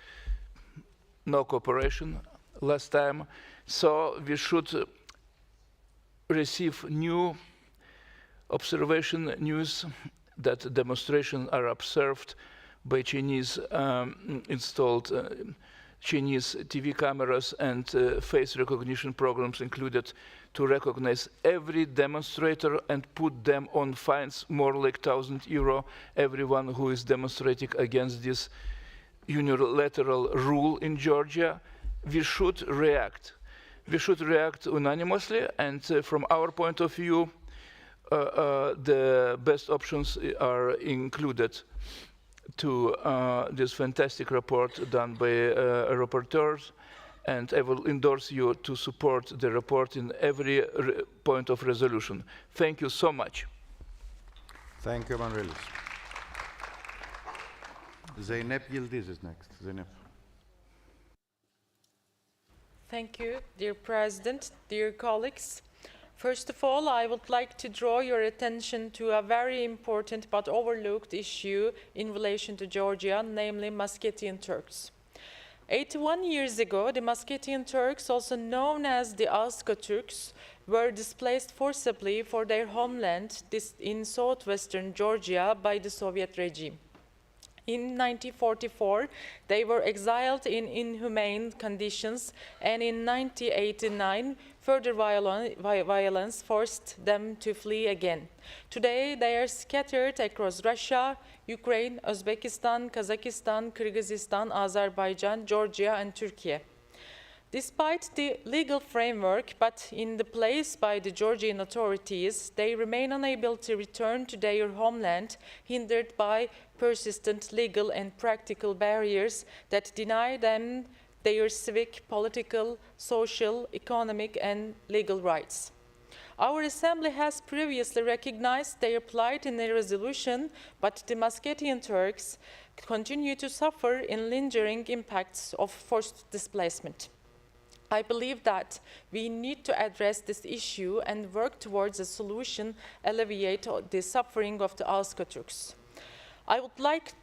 no cooperation last time. So we should receive new observation news that demonstrations are observed by Chinese installed Chinese TV cameras and face recognition programs included to recognize every demonstrator and put them on fines more like €1,000, everyone who is demonstrating against this unilateral rule in Georgia. We should react. We should react unanimously, and from our point of view, the best options are included to this fantastic report done by rapporteurs, and I will endorse you to support the report in every point of resolution. Thank you so much. Thank you, Emanuelis. Zeynep Yildiz is next. Zeynep. Thank you, dear President, dear colleagues. First of all, I would like to draw your attention to a very important but overlooked issue in relation to Georgia, namely Muscatian Turks. 81 years ago, the Muscatian Turks, also known as the Aska Turks, were displaced forcibly for their homeland in southwestern Georgia by the Soviet regime. In 1944, they were exiled in inhumane conditions, and in 1989, further violence forced them to flee again. Today, they are scattered across Russia, Ukraine, Uzbekistan, Kazakhstan, Kyrgyzstan, Azerbaijan, Georgia, and Turkey. Despite the legal framework put in place by the Georgian authorities, they remain unable to return to their homeland, hindered by persistent legal and practical barriers that deny them their civic, political, social, economic, and legal rights. Our Assembly has previously recognized their plight in a resolution, but the Muscatian Turks continue to suffer in lingering impacts of forced displacement. I believe that we need to address this issue and work towards a solution alleviate the suffering of the Alska Turks. I would like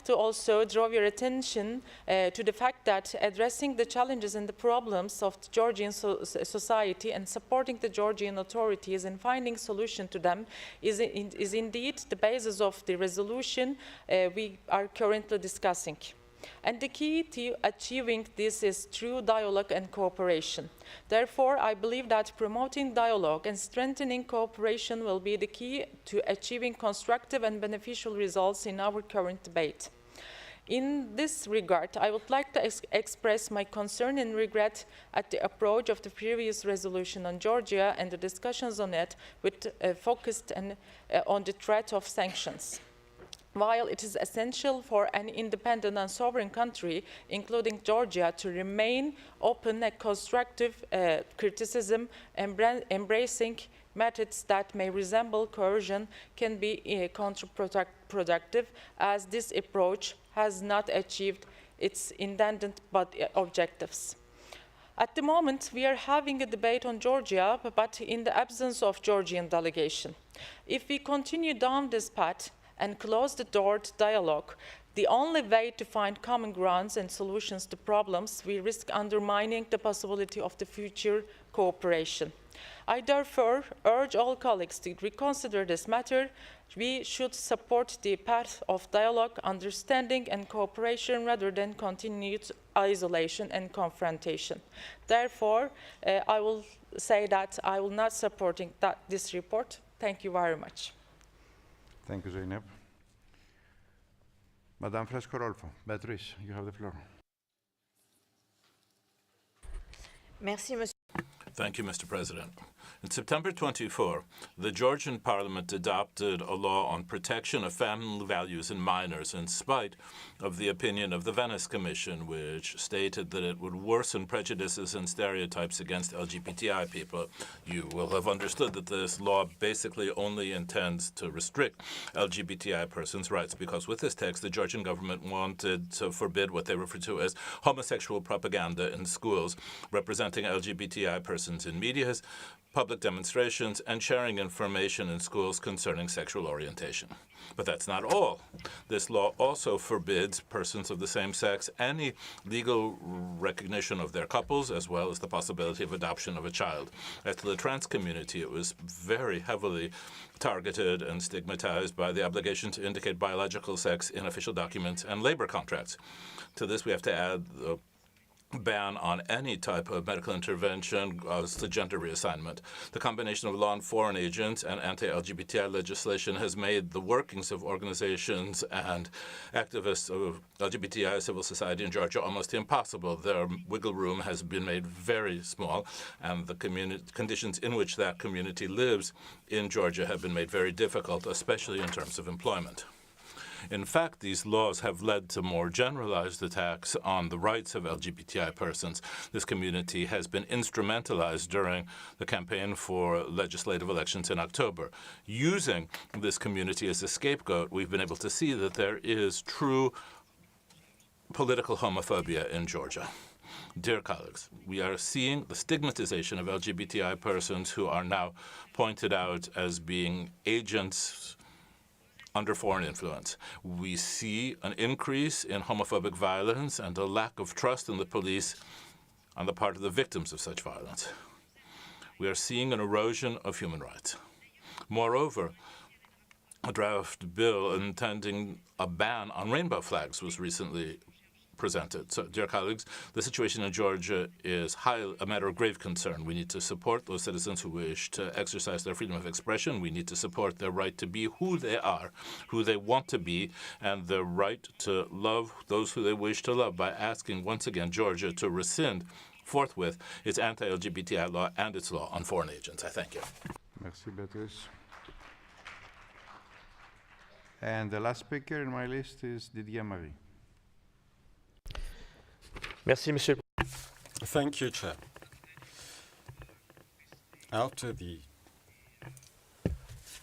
to also draw your attention to the fact that addressing the challenges and the problems of the Georgian society and supporting the Georgian authorities and finding solution to them is indeed the basis of the resolution we are currently discussing. And the key to achieving this is through dialogue and cooperation. Therefore, I believe that promoting dialogue and strengthening cooperation will be the key to achieving constructive and beneficial results in our current debate. In this regard, I would like to express my concern and regret at the approach of the previous resolution on Georgia and the discussions on it, with focused on the threat of sanctions. While it is essential for an independent and sovereign country, including Georgia, to remain open and constructive criticism, embracing methods that may resemble coercion can be counterproductive, as this approach has not achieved its intended objectives. At the moment, we are having a debate on Georgia, but in the absence of Georgian delegation. If we continue down this path and close the door to dialogue, the only way to find common grounds and solutions to problems, we risk undermining the possibility of the future cooperation. I therefore urge all colleagues to reconsider this matter. We should support the path of dialogue, understanding and cooperation rather than continued isolation and confrontation. Therefore, I will say that I will not support this report. Thank you very much. Thank you, Zeynep. Madame Fresco-Rolfo, Beatrice, you have the floor. Merci, Monsieur. Thank you, Mr. President. In September 24, the Georgian parliament adopted a law on protection of family values in minors in spite of the opinion of the Venice Commission, which stated that it would worsen prejudices and stereotypes against LGBTI people. You will have understood that this law basically only intends to restrict LGBTI persons' rights, because with this text, the Georgian government wanted to forbid what they refer to as homosexual propaganda in schools, representing LGBTI persons in media, public demonstrations, and sharing information in schools concerning sexual orientation. But that's not all. This law also forbids persons of the same sex any legal recognition of their couples, as well as the possibility of adoption of a child. As to the trans community, it was very heavily targeted and stigmatized by the obligation to indicate biological sex in official documents and labor contracts. To this, we have to add the ban on any type of medical intervention as to gender reassignment. The combination of law and foreign agents and anti-LGBTI legislation has made the workings of organizations and activists of LGBTI civil society in Georgia almost impossible. Their wiggle room has been made very small, and the conditions in which that community lives in Georgia have been made very difficult, especially in terms of employment. In fact, these laws have led to more generalized attacks on the rights of LGBTI persons. This community has been instrumentalized during the campaign for legislative elections in October. Using this community as a scapegoat, we've been able to see that there is true political homophobia in Georgia. Dear colleagues, we are seeing the stigmatization of LGBTI persons who are now pointed out as being agents under foreign influence. We see an increase in homophobic violence and a lack of trust in the police on the part of the victims of such violence. We are seeing an erosion of human rights. Moreover, a draft bill intending a ban on rainbow flags was recently presented. So, dear colleagues, the situation in Georgia is a matter of grave concern. We need to support those citizens who wish to exercise their freedom of expression. We need to support their right to be who they are, who they want to be, and their right to love those who they wish to love, by asking once again Georgia to rescind forthwith its anti-LGBTI law and its law on foreign agents. I thank you. Merci, Beatrice. And the last speaker in my list is Didier Marie. Merci, Monsieur. Thank you, Chair. after the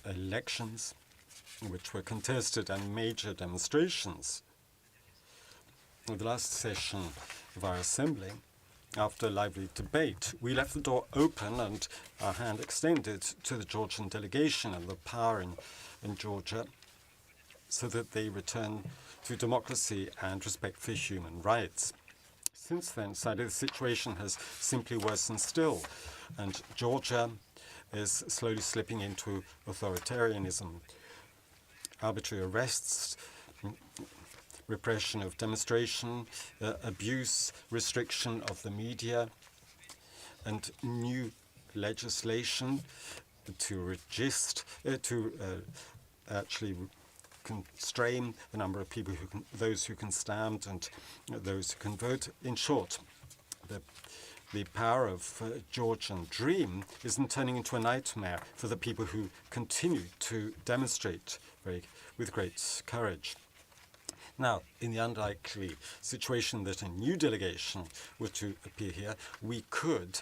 elections, which were contested and major demonstrations, in the last session of our assembly, after a lively debate, we left the door open and our hand extended to the Georgian delegation and the power in Georgia so that they return to democracy and respect for human rights. Since then, sadly, the situation has simply worsened still, and Georgia is slowly slipping into authoritarianism. Arbitrary arrests, repression of demonstration, abuse, restriction of the media, and new legislation to actually constrain the number of people those who can stand and those who can vote. In short, the power of Georgian dream isn't turning into a nightmare for the people who continue to demonstrate with great courage. Now, in the unlikely situation that a new delegation were to appear here, we could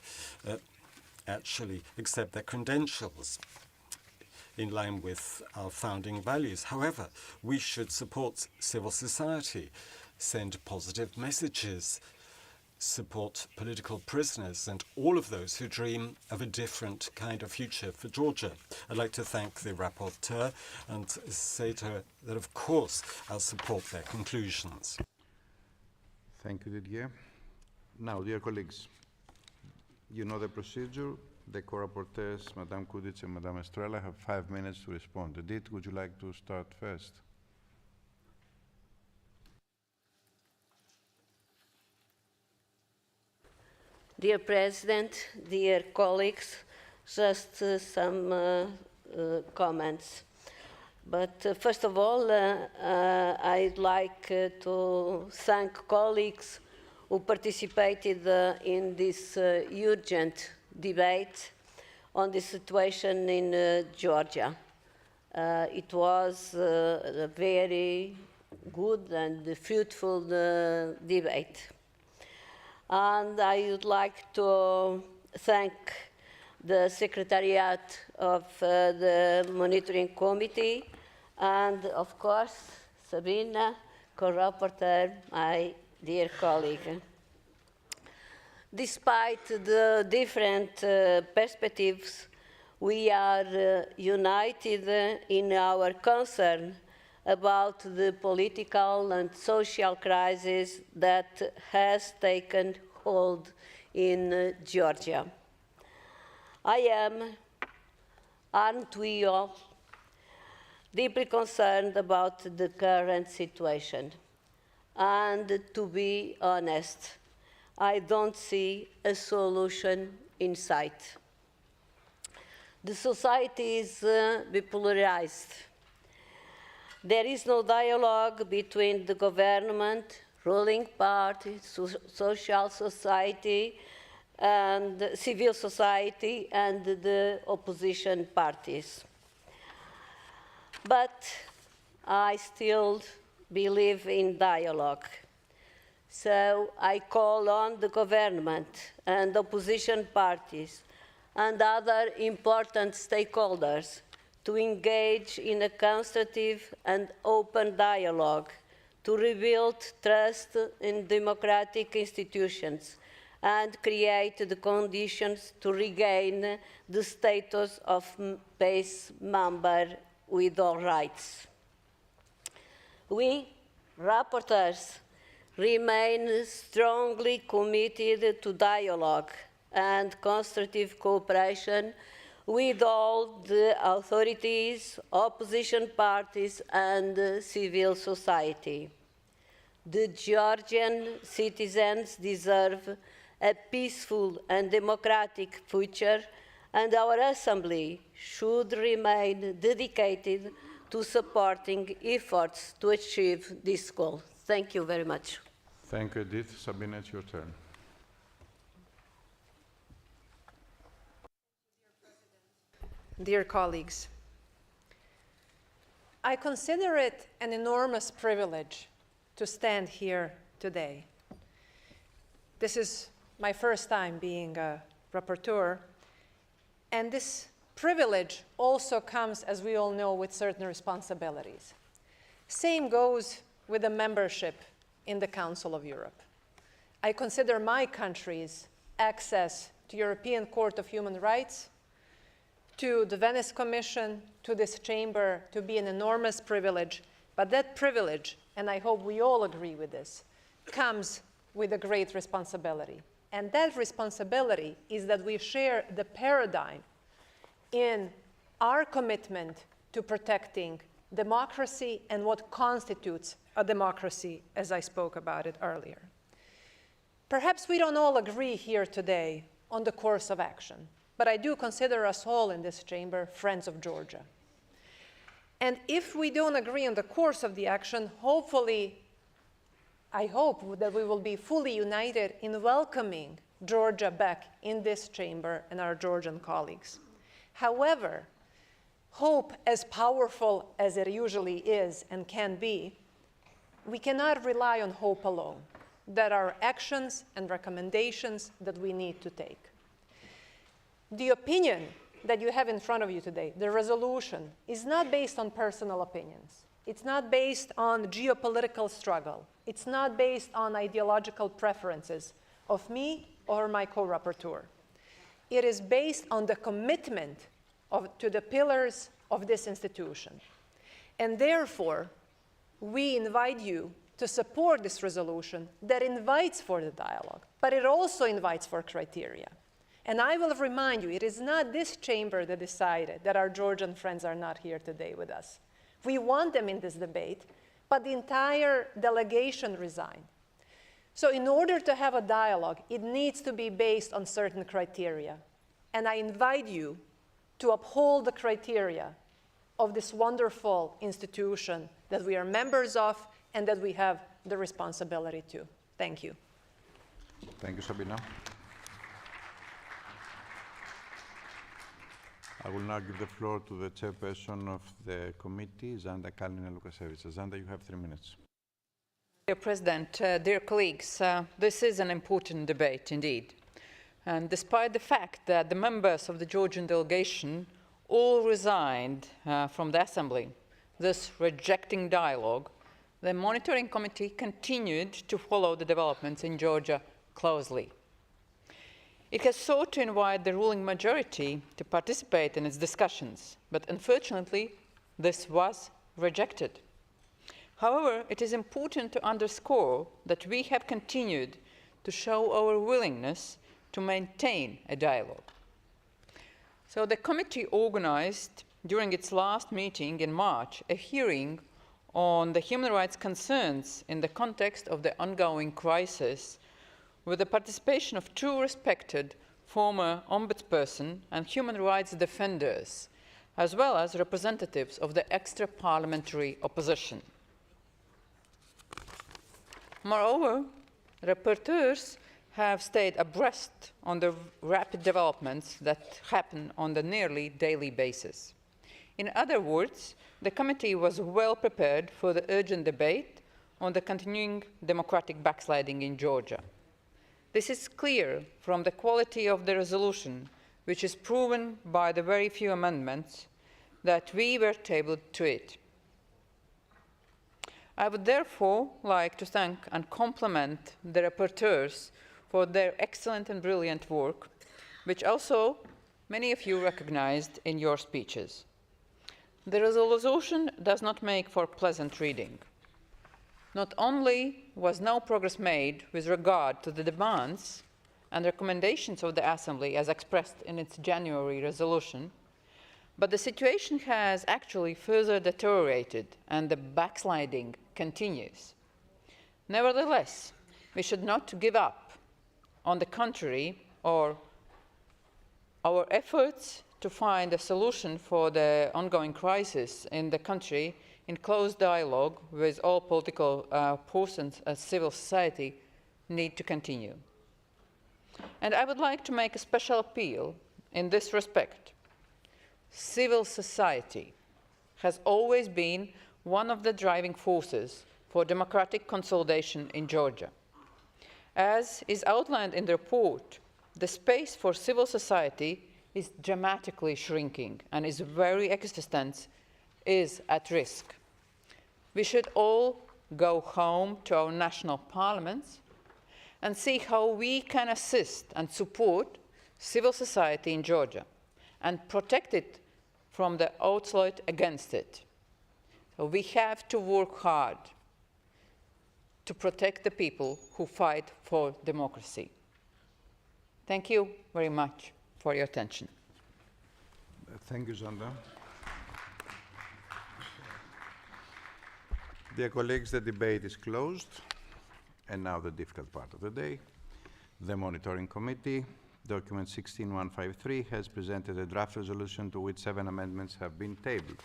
actually accept their credentials in line with our founding values. However, we should support civil society, send positive messages, support political prisoners and all of those who dream of a different kind of future for Georgia. I'd like to thank the rapporteur and say to her that, of course, I'll support their conclusions. Thank you, Didier. Now, dear colleagues, you know the procedure. The co-rapporteurs, Madame Kudic and Madame Estrela, have 5 minutes to respond. Edith, would you like to start first? Dear President, dear colleagues, just some comments. But first of all, I'd like to thank colleagues who participated in this urgent debate on the situation in Georgia. It was a very good and fruitful debate. And I would like to thank the Secretariat of the Monitoring Committee and, of course, Sabina, co-rapporteur, my dear colleague. Despite the different perspectives, we are united in our concern about the political and social crisis that has taken hold in Georgia. Aren't we all, deeply concerned about the current situation? And to be honest, I don't see a solution in sight. The society is bipolarized. There is no dialogue between the government, ruling party, social society, and civil society, and the opposition parties. But I still believe in dialogue. So I call on the government and opposition parties and other important stakeholders to engage in a constructive and open dialogue to rebuild trust in democratic institutions and create the conditions to regain the status of base member with all rights. We, rapporteurs, remain strongly committed to dialogue and constructive cooperation with all the authorities, opposition parties, and civil society. The Georgian citizens deserve a peaceful and democratic future, and our Assembly should remain dedicated to supporting efforts to achieve this goal. Thank you very much. Thank you, Edith. Sabina, it's your turn. Dear colleagues, I consider it an enormous privilege to stand here today. This is my first time being a rapporteur, And this privilege also comes, as we all know, with certain responsibilities. Same goes with the membership in the Council of Europe. I consider my country's access to European Court of Human Rights, to the Venice Commission, to this chamber, to be an enormous privilege. But that privilege, and I hope we all agree with this, comes with a great responsibility. And that responsibility is that we share the paradigm in our commitment to protecting democracy and what constitutes a democracy, as I spoke about it earlier. Perhaps we don't all agree here today on the course of action, but I do consider us all in this chamber friends of Georgia. And if we don't agree on the course of the action, hopefully, I hope that we will be fully united in welcoming Georgia back in this chamber and our Georgian colleagues. However, hope, as powerful as it usually is and can be, we cannot rely on hope alone. There are actions and recommendations that we need to take. The opinion that you have in front of you today, the resolution, is not based on personal opinions. It's not based on geopolitical struggle. It's not based on ideological preferences of me or my co-rapporteur. It is based on the commitment to the pillars of this institution. And therefore, we invite you to support this resolution that invites for the dialogue, but it also invites for criteria. And I will remind you, it is not this chamber that decided that our Georgian friends are not here today with us. We want them in this debate, but the entire delegation resigned. So in order to have a dialogue, it needs to be based on certain criteria. And I invite you to uphold the criteria of this wonderful institution that we are members of and that we have the responsibility to. Thank you. Thank you, Sabina. I will now give the floor to the chairperson of the committee, Zanda Kalina-Lukashevich. Zanda, you have 3 minutes. Dear President, dear colleagues, this is an important debate indeed. And despite the fact that the members of the Georgian delegation all resigned from the Assembly, thus rejecting dialogue, the monitoring committee continued to follow the developments in Georgia closely. It has sought to invite the ruling majority to participate in its discussions, but unfortunately, this was rejected. However, it is important to underscore that we have continued to show our willingness to maintain a dialogue. So the committee organized, during its last meeting in March, a hearing on the human rights concerns in the context of the ongoing crisis, with the participation of 2 respected former ombudsperson and human rights defenders, as well as representatives of the extra-parliamentary opposition. Moreover, rapporteurs have stayed abreast on the rapid developments that happen on the nearly daily basis. In other words, the committee was well prepared for the urgent debate on the continuing democratic backsliding in Georgia. This is clear from the quality of the resolution, which is proven by the very few amendments that we were tabled to it. I would therefore like to thank and compliment the rapporteurs for their excellent and brilliant work, which also many of you recognized in your speeches. The resolution does not make for pleasant reading. Not only was no progress made with regard to the demands and recommendations of the Assembly as expressed in its January resolution, but the situation has actually further deteriorated and the backsliding continues. Nevertheless, we should not give up. On the contrary, our efforts to find a solution for the ongoing crisis in the country in close dialogue with all political persons and civil society need to continue. And I would like to make a special appeal in this respect. Civil society has always been one of the driving forces for democratic consolidation in Georgia. As is outlined in the report, the space for civil society is dramatically shrinking and its very existence is at risk. We should all go home to our national parliaments and see how we can assist and support civil society in Georgia and protect it from the onslaught against it. So we have to work hard to protect the people who fight for democracy. Thank you very much for your attention. Thank you, Zanda. Dear colleagues, the debate is closed. And now the difficult part of the day. The Monitoring Committee, document 16153, has presented a draft resolution to which 7 amendments have been tabled.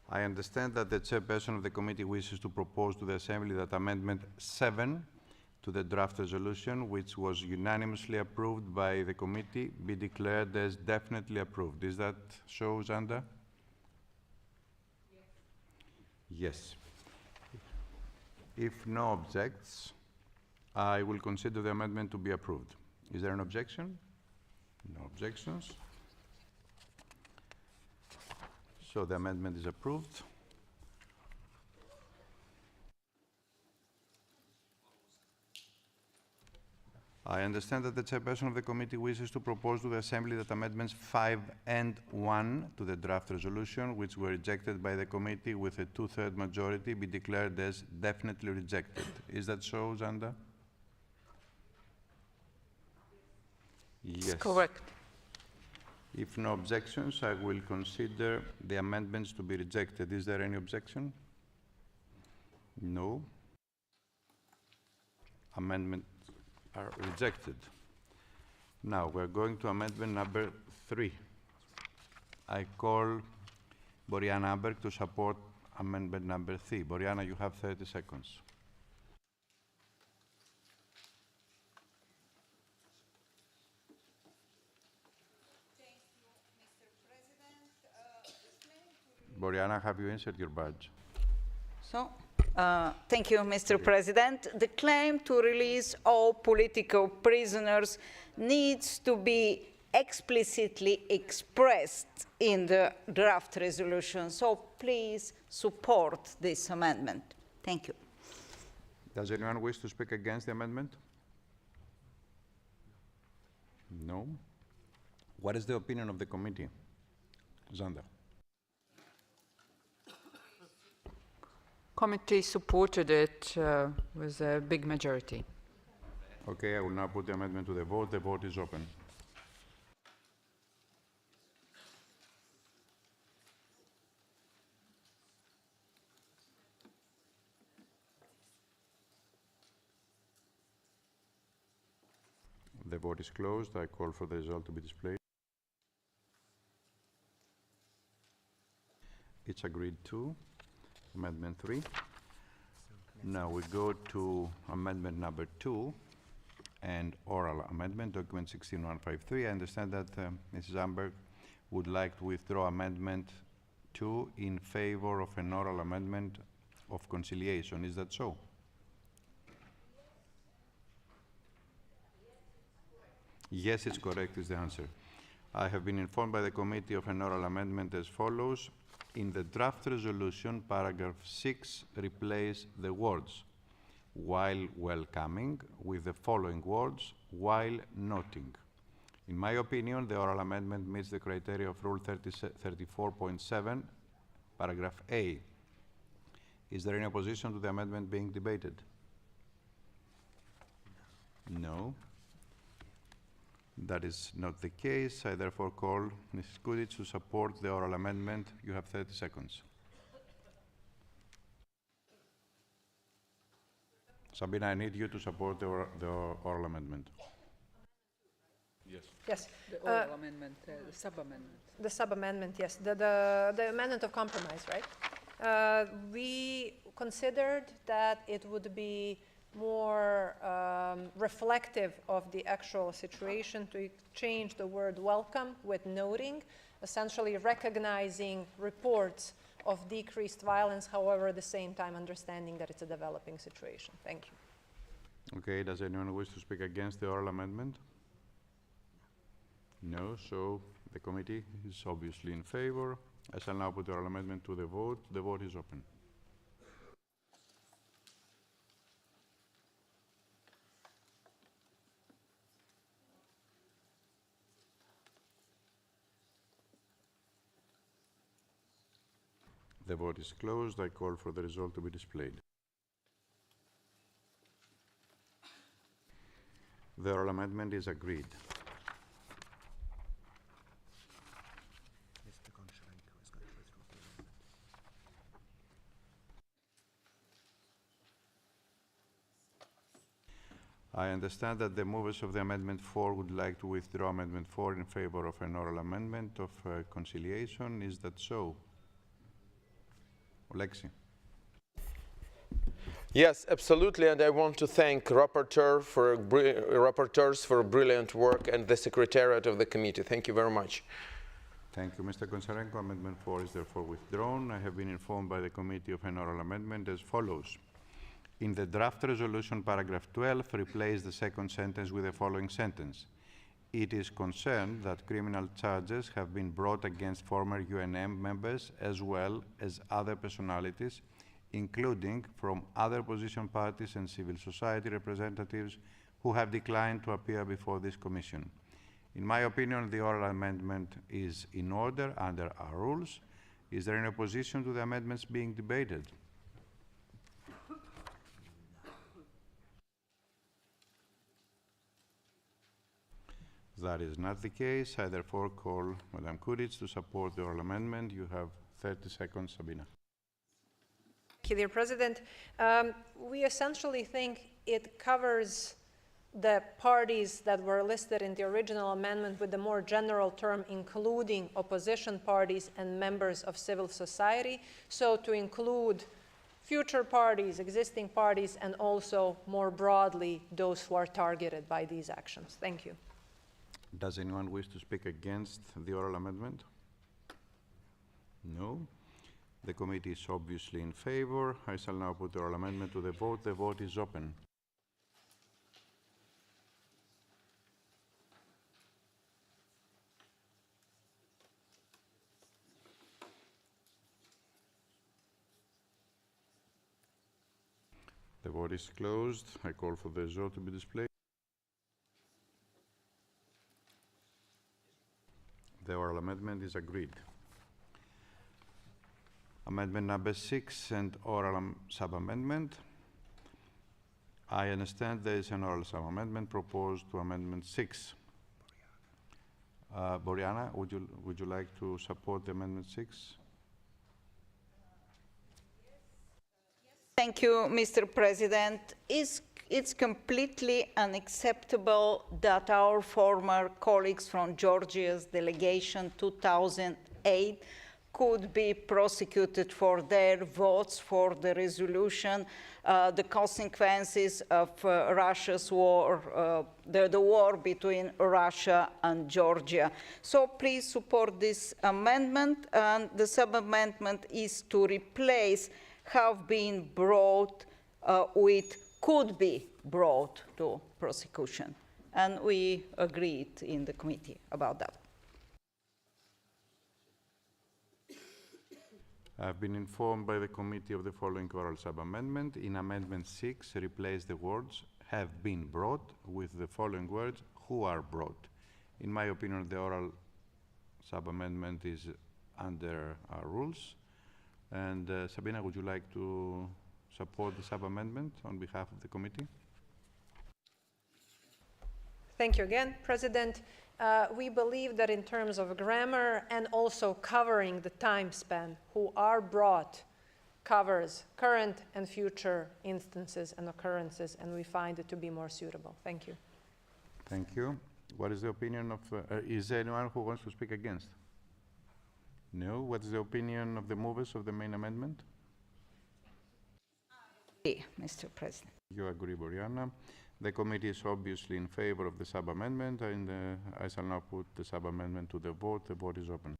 I understand that the chairperson of the committee wishes to propose to the Assembly that Amendment 7 to the draft resolution, which was unanimously approved by the committee, be declared as definitely approved. Is that so, Zanda? Yes. If no objects, I will consider the amendment to be approved. Is there an objection? No objections. So the amendment is approved. I understand that the chairperson of the committee wishes to propose to the Assembly that amendments 5 and 1 to the draft resolution, which were rejected by the committee with a 2/3 majority, be declared as definitely rejected. Is that so, Zanda? Yes. Correct. If no objections, I will consider the amendments to be rejected. Is there any objection? No. Amendments are rejected. Now we're going to amendment number 3. I call Boriana Amberg to support amendment number 3. Boriana, you have 30 seconds. Boriana, have you inserted your badge? So, thank you, Mr. President. The claim to release all political prisoners needs to be explicitly expressed in the draft resolution. So please support this amendment. Thank you. Does anyone wish to speak against the amendment? No. What is the opinion of the committee? Zanda. Committee supported it with a big majority. Okay, I will now put the amendment to the vote. The vote is open. The vote is closed. I call for the result to be displayed. It's agreed to. Amendment 3. Now we go to amendment number 2 and oral amendment, document 16153. I understand that Mrs. Amberg would like to withdraw amendment 2 in favor of an oral amendment of conciliation. Is that so? Yes, it's correct is the answer. I have been informed by the committee of an oral amendment as follows. In the draft resolution, paragraph 6 replace the words while welcoming with the following words while noting. In my opinion, the oral amendment meets the criteria of Rule 34.7, paragraph A. Is there any opposition to the amendment being debated? No. That is not the case. I therefore call Mrs. Kudic to support the oral amendment. You have 30 seconds. Sabina, I need you to support the oral amendment. Yes. Yes. The oral amendment, the sub-amendment. The sub-amendment, yes. The amendment of compromise, right? We considered that it would be more reflective of the actual situation to change the word welcome with noting, essentially recognizing reports of decreased violence, however, at the same time understanding that it's a developing situation. Thank you. Okay, does anyone wish to speak against the oral amendment? No, so the committee is obviously in favor. I shall now put the oral amendment to the vote. The vote is open. The vote is closed. I call for the result to be displayed. The oral amendment is agreed. I understand that the movers of the Amendment 4 would like to withdraw Amendment 4 in favor of an oral amendment of conciliation. Is that so? Alexi. Yes, absolutely, and I want to thank rapporteurs for brilliant work and the secretariat of the committee. Thank you very much. Thank you, Mr. Koncharenko. Amendment 4 is therefore withdrawn. I have been informed by the committee of an oral amendment as follows. In the draft resolution, paragraph 12, replace the second sentence with the following sentence. It is concerned that criminal charges have been brought against former UNM members as well as other personalities, including from other opposition parties and civil society representatives who have declined to appear before this commission. In my opinion, the oral amendment is in order under our rules. Is there any opposition to the amendments being debated? That is not the case. I therefore call Madam Kuric to support the oral amendment. You have 30 seconds, Sabina. Thank you, dear President. We essentially think it covers the parties that were listed in the original amendment with the more general term, including opposition parties and members of civil society. So to include future parties, existing parties, and also more broadly those who are targeted by these actions. Thank you. Does anyone wish to speak against the oral amendment? No. The committee is obviously in favor. I shall now put the oral amendment to the vote. The vote is open. The vote is closed. I call for the result to be displayed. The oral amendment is agreed. Amendment number 6 and oral sub-amendment. I understand there is an oral sub-amendment proposed to Amendment 6. Boriana, would you like to support the Amendment 6? Thank you, Mr. President. It's completely unacceptable that our former colleagues from Georgia's delegation 2008 could be prosecuted for their votes for the resolution, the consequences of Russia's war, the war between Russia and Georgia. So please support this amendment, and the sub-amendment is to replace have been brought with could be brought to prosecution. And we agreed in the committee about that. I've been informed by the committee of the following oral sub-amendment. In Amendment 6, replace the words have been brought with the following words, who are brought. In my opinion, the oral sub-amendment is under our rules. And Sabina, would you like to support the sub-amendment on behalf of the committee? Thank you again, President. We believe that in terms of grammar and also covering the time span, who are brought covers current and future instances and occurrences, and we find it to be more suitable. Thank you. Thank you. What is the opinion of, is there anyone who wants to speak against? No. What is the opinion of the movers of the main amendment? Mr. President. You agree, Boriana. The committee is obviously in favor of the sub-amendment, and I shall now put the sub-amendment to the vote. The vote is open.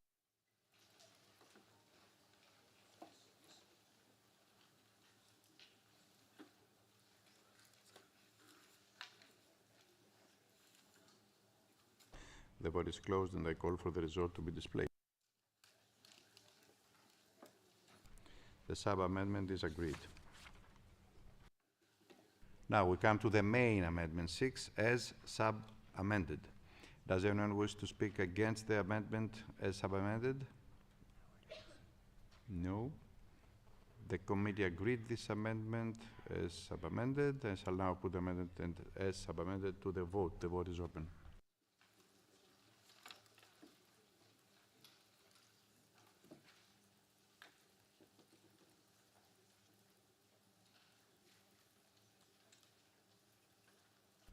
The vote is closed, and I call for the result to be displayed. The sub-amendment is agreed. Now we come to the main amendment 6 as sub-amended. Does anyone wish to speak against the amendment as sub-amended? No. The committee agreed this amendment as sub-amended. I shall now put the amendment as sub-amended to the vote. The vote is open.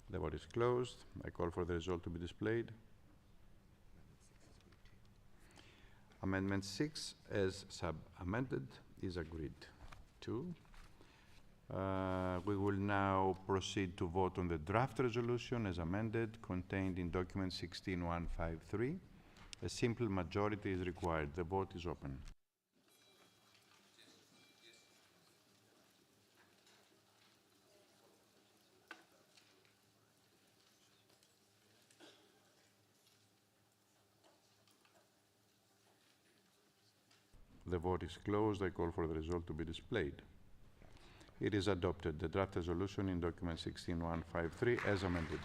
The vote is closed. I call for the result to be displayed. Amendment 6 as sub-amended is agreed to. We will now proceed to vote on the draft resolution as amended, contained in document 16153. A simple majority is required. The vote is open. The vote is closed. I call for the result to be displayed. It is adopted. The draft resolution in document 16153 as amended.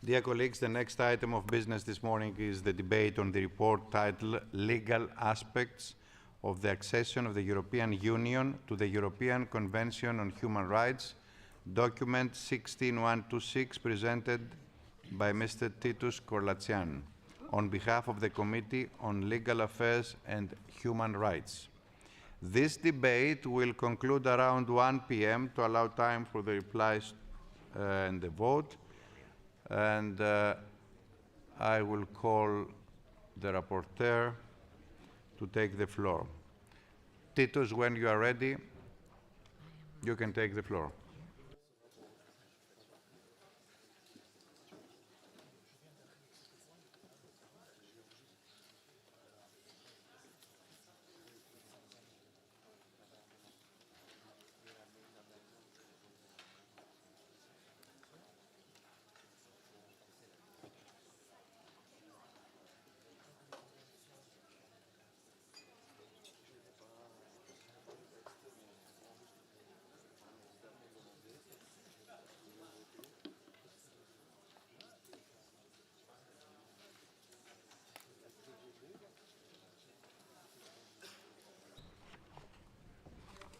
Dear colleagues, the next item of business this morning is the debate on the report titled Legal Aspects of the Accession of the European Union to the European Convention on Human Rights, document 16126, presented by Mr. Titus Korlatsian on behalf of the Committee on Legal Affairs and Human Rights. This debate will conclude around 1 p.m. to allow time for the replies and the vote. And I will call the rapporteur to take the floor. Titus, when you are ready, you can take the floor.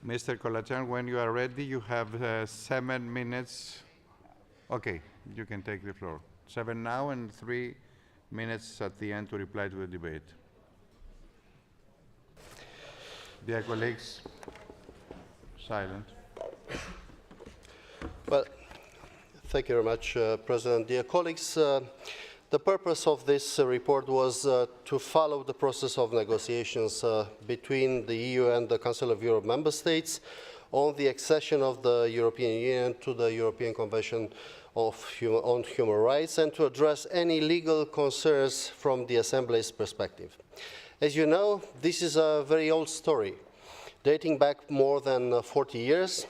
Mr. Korlatsian, when you are ready, you have 7 minutes. Okay, you can take the floor. 7 now and 3 minutes at the end to reply to the debate. Dear colleagues, silent. Well, thank you very much, President. Dear colleagues, the purpose of this report was to follow the process of negotiations between the EU and the Council of Europe member states on the accession of the European Union to the European Convention on Human Rights and to address any legal concerns from the Assembly's perspective. As you know, this is a very old story, dating back more than 40 years.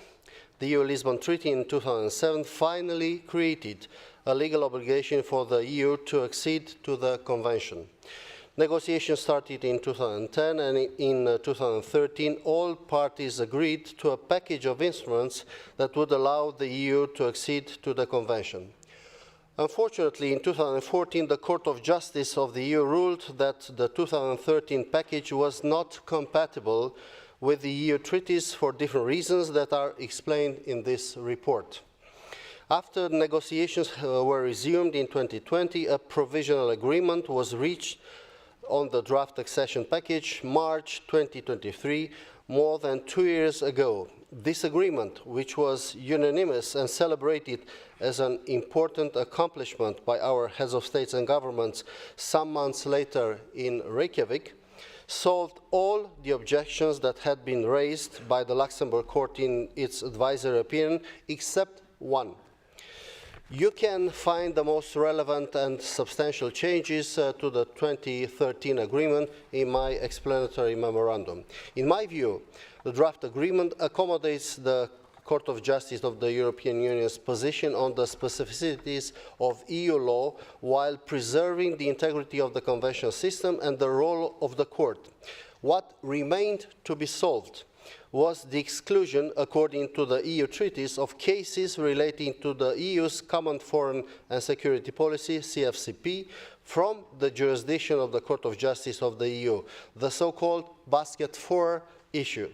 The EU-Lisbon Treaty in 2007 finally created a legal obligation for the EU to accede to the Convention. Negotiations started in 2010, and in 2013 all parties agreed to a package of instruments that would allow the EU to accede to the Convention. Unfortunately, in 2014, the Court of Justice of the EU ruled that the 2013 package was not compatible with the EU treaties for different reasons that are explained in this report. After negotiations were resumed in 2020, a provisional agreement was reached on the draft accession package, March 2023, more than 2 years ago. This agreement, which was unanimous and celebrated as an important accomplishment by our heads of states and governments some months later in Reykjavik, solved all the objections that had been raised by the Luxembourg Court in its advisory opinion, except one. You can find the most relevant and substantial changes to the 2013 agreement in my explanatory memorandum. In my view, the draft agreement accommodates the Court of Justice of the European Union's position on the specificities of EU law while preserving the integrity of the convention system and the role of the Court. What remained to be solved was the exclusion, according to the EU treaties, of cases relating to the EU's Common Foreign and Security Policy, CFCP, from the jurisdiction of the Court of Justice of the EU, the so-called Basket 4 issue.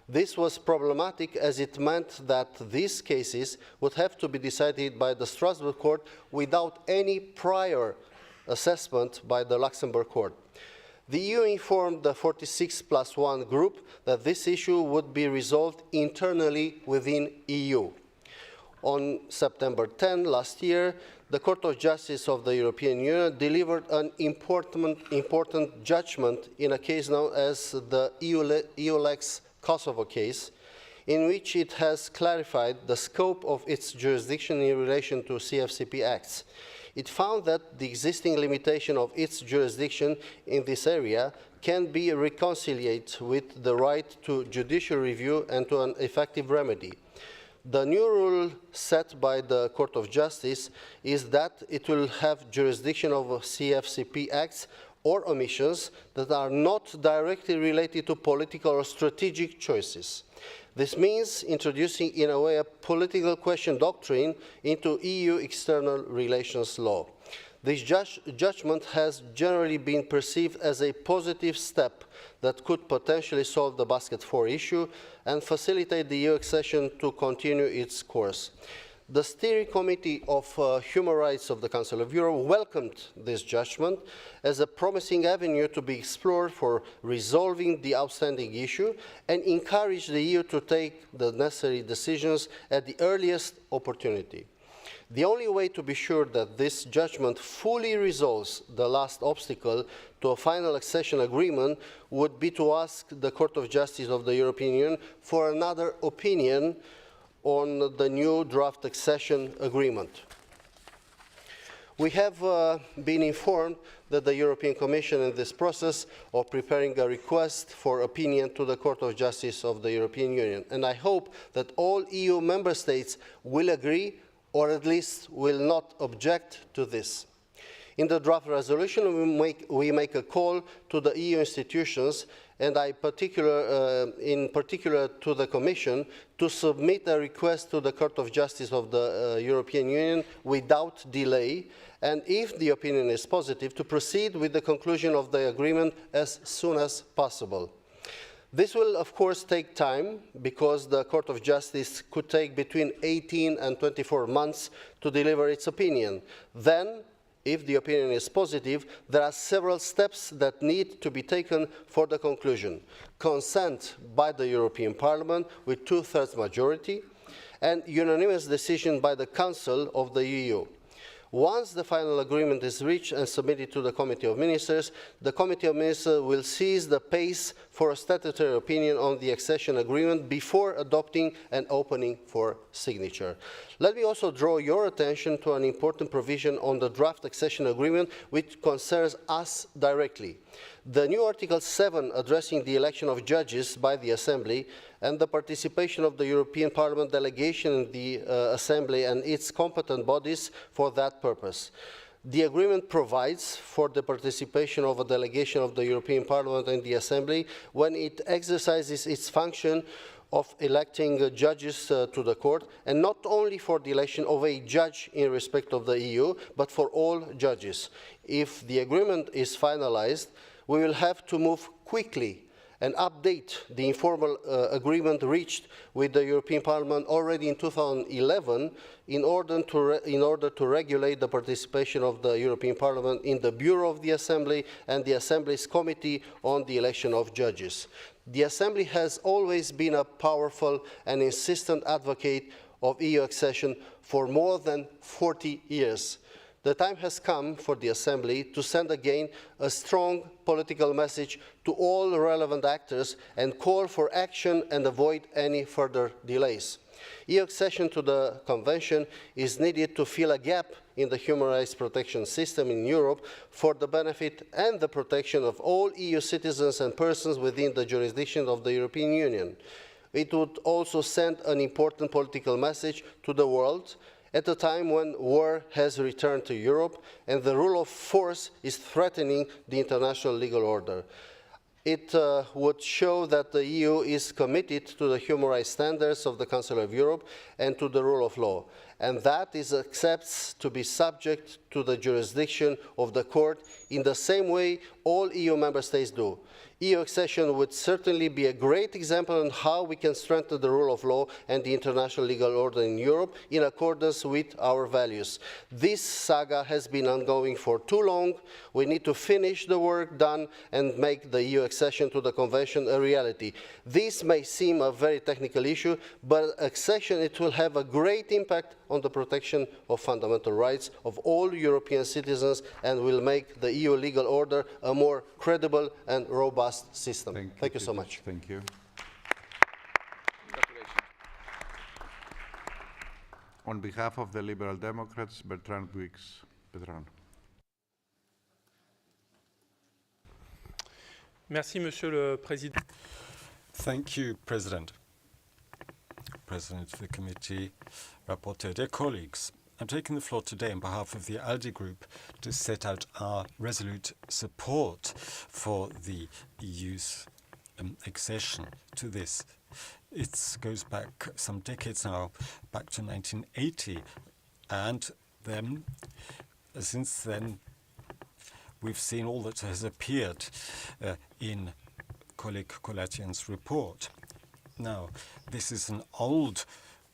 This was problematic as it meant that these cases would have to be decided by the Strasbourg Court without any prior assessment by the Luxembourg Court. The EU informed the 46+1 group that this issue would be resolved internally within EU. On September 10 last year, the Court of Justice of the European Union delivered an important judgment in a case known as the EULEX Kosovo case, in which it has clarified the scope of its jurisdiction in relation to CFCP acts. It found that the existing limitation of its jurisdiction in this area can be reconciled with the right to judicial review and to an effective remedy. The new rule set by the Court of Justice is that it will have jurisdiction over CFCP acts or omissions that are not directly related to political or strategic choices. This means introducing, in a way, a political question doctrine into EU external relations law. This judgment has generally been perceived as a positive step that could potentially solve the Basket 4 issue and facilitate the EU accession to continue its course. The Steering Committee of Human Rights of the Council of Europe welcomed this judgment as a promising avenue to be explored for resolving the outstanding issue and encouraged the EU to take the necessary decisions at the earliest opportunity. The only way to be sure that this judgment fully resolves the last obstacle to a final accession agreement would be to ask the Court of Justice of the European Union for another opinion on the new draft accession agreement. We have been informed that the European Commission in this process of preparing a request for opinion to the Court of Justice of the European Union, and I hope that all EU member states will agree or at least will not object to this. In the draft resolution, we make a call to the EU institutions, and in particular to the Commission, to submit a request to the Court of Justice of the European Union without delay, and if the opinion is positive, to proceed with the conclusion of the agreement as soon as possible. This will, of course, take time, because the Court of Justice could take between 18 and 24 months to deliver its opinion. Then, if the opinion is positive, there are several steps that need to be taken for the conclusion. Consent by the European Parliament with 2/3 majority, and unanimous decision by the Council of the EU. Once the final agreement is reached and submitted to the Committee of Ministers, the Committee of Ministers will seize the pace for a statutory opinion on the accession agreement before adopting and opening for signature. Let me also draw your attention to an important provision on the draft accession agreement which concerns us directly. The new Article 7 addressing the election of judges by the Assembly and the participation of the European Parliament delegation in the Assembly and its competent bodies for that purpose. The agreement provides for the participation of a delegation of the European Parliament and the Assembly when it exercises its function of electing judges to the court, and not only for the election of a judge in respect of the EU, but for all judges. If the agreement is finalized, we will have to move quickly and update the informal agreement reached with the European Parliament already in 2011 in order to regulate the participation of the European Parliament in the Bureau of the Assembly and the Assembly's Committee on the Election of Judges. The Assembly has always been a powerful and insistent advocate of EU accession for more than 40 years. The time has come for the Assembly to send again a strong political message to all relevant actors and call for action and avoid any further delays. EU accession to the Convention is needed to fill a gap in the human rights protection system in Europe for the benefit and the protection of all EU citizens and persons within the jurisdiction of the European Union. It would also send an important political message to the world at a time when war has returned to Europe and the rule of force is threatening the international legal order. It would show that the EU is committed to the human rights standards of the Council of Europe and to the rule of law, and that it accepts to be subject to the jurisdiction of the court in the same way all EU member states do. EU accession would certainly be a great example on how we can strengthen the rule of law and the international legal order in Europe in accordance with our values. This saga has been ongoing for too long. We need to finish the work done and make the EU accession to the Convention a reality. This may seem a very technical issue, but accession it will have a great impact on the protection of fundamental rights of all European citizens and will make the EU legal order a more credible and robust system. Thank you so much. Thank you. On behalf of the Liberal Democrats, Bertrand Buix. Bertrand. Merci, Monsieur le Président. Thank you, President. President of the committee, rapporteur, dear colleagues, I'm taking the floor today on behalf of the ALDE Group to set out our resolute support for the EU's accession to this. It goes back some decades now, back to 1980, and then, since then, we've seen all that has appeared in colleague Kolatian's report. Now, this is an old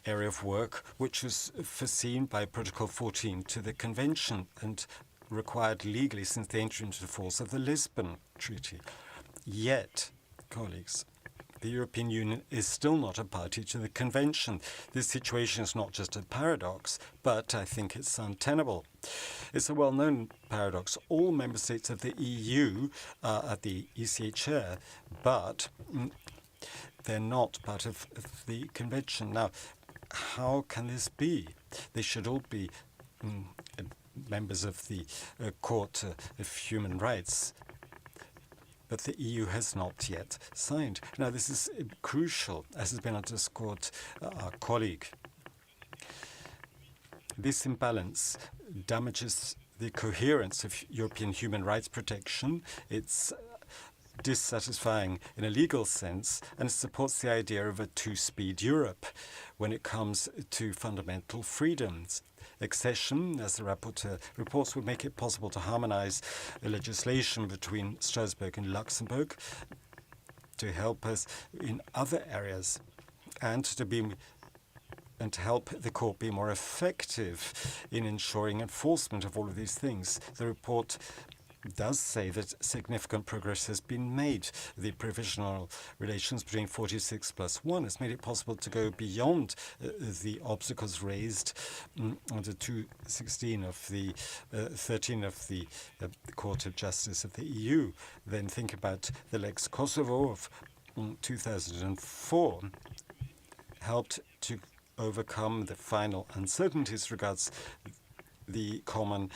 area of work which was foreseen by Protocol 14 to the Convention and required legally since the entry into force of the Lisbon Treaty. Yet, colleagues, the European Union is still not a party to the Convention. This situation is not just a paradox, but I think it's untenable. It's a well-known paradox. All member states of the EU are at the ECHR, but they're not part of the Convention. Now, how can this be? They should all be members of the Court of Human Rights, but the EU has not yet signed. Now, this is crucial, as has been underscored our colleague. This imbalance damages the coherence of European human rights protection. It's dissatisfying in a legal sense, and supports the idea of a two-speed Europe when it comes to fundamental freedoms. Accession, as the rapporteur reports, would make it possible to harmonize the legislation between Strasbourg and Luxembourg to help us in other areas and to help the court be more effective in ensuring enforcement of all of these things. The report does say that significant progress has been made. The provisional relations between 46+1 has made it possible to go beyond the obstacles raised under 216 of the 13 of the Court of Justice of the EU. Then think about the Lex Kosovo of 2004, helped to overcome the final uncertainties regards the common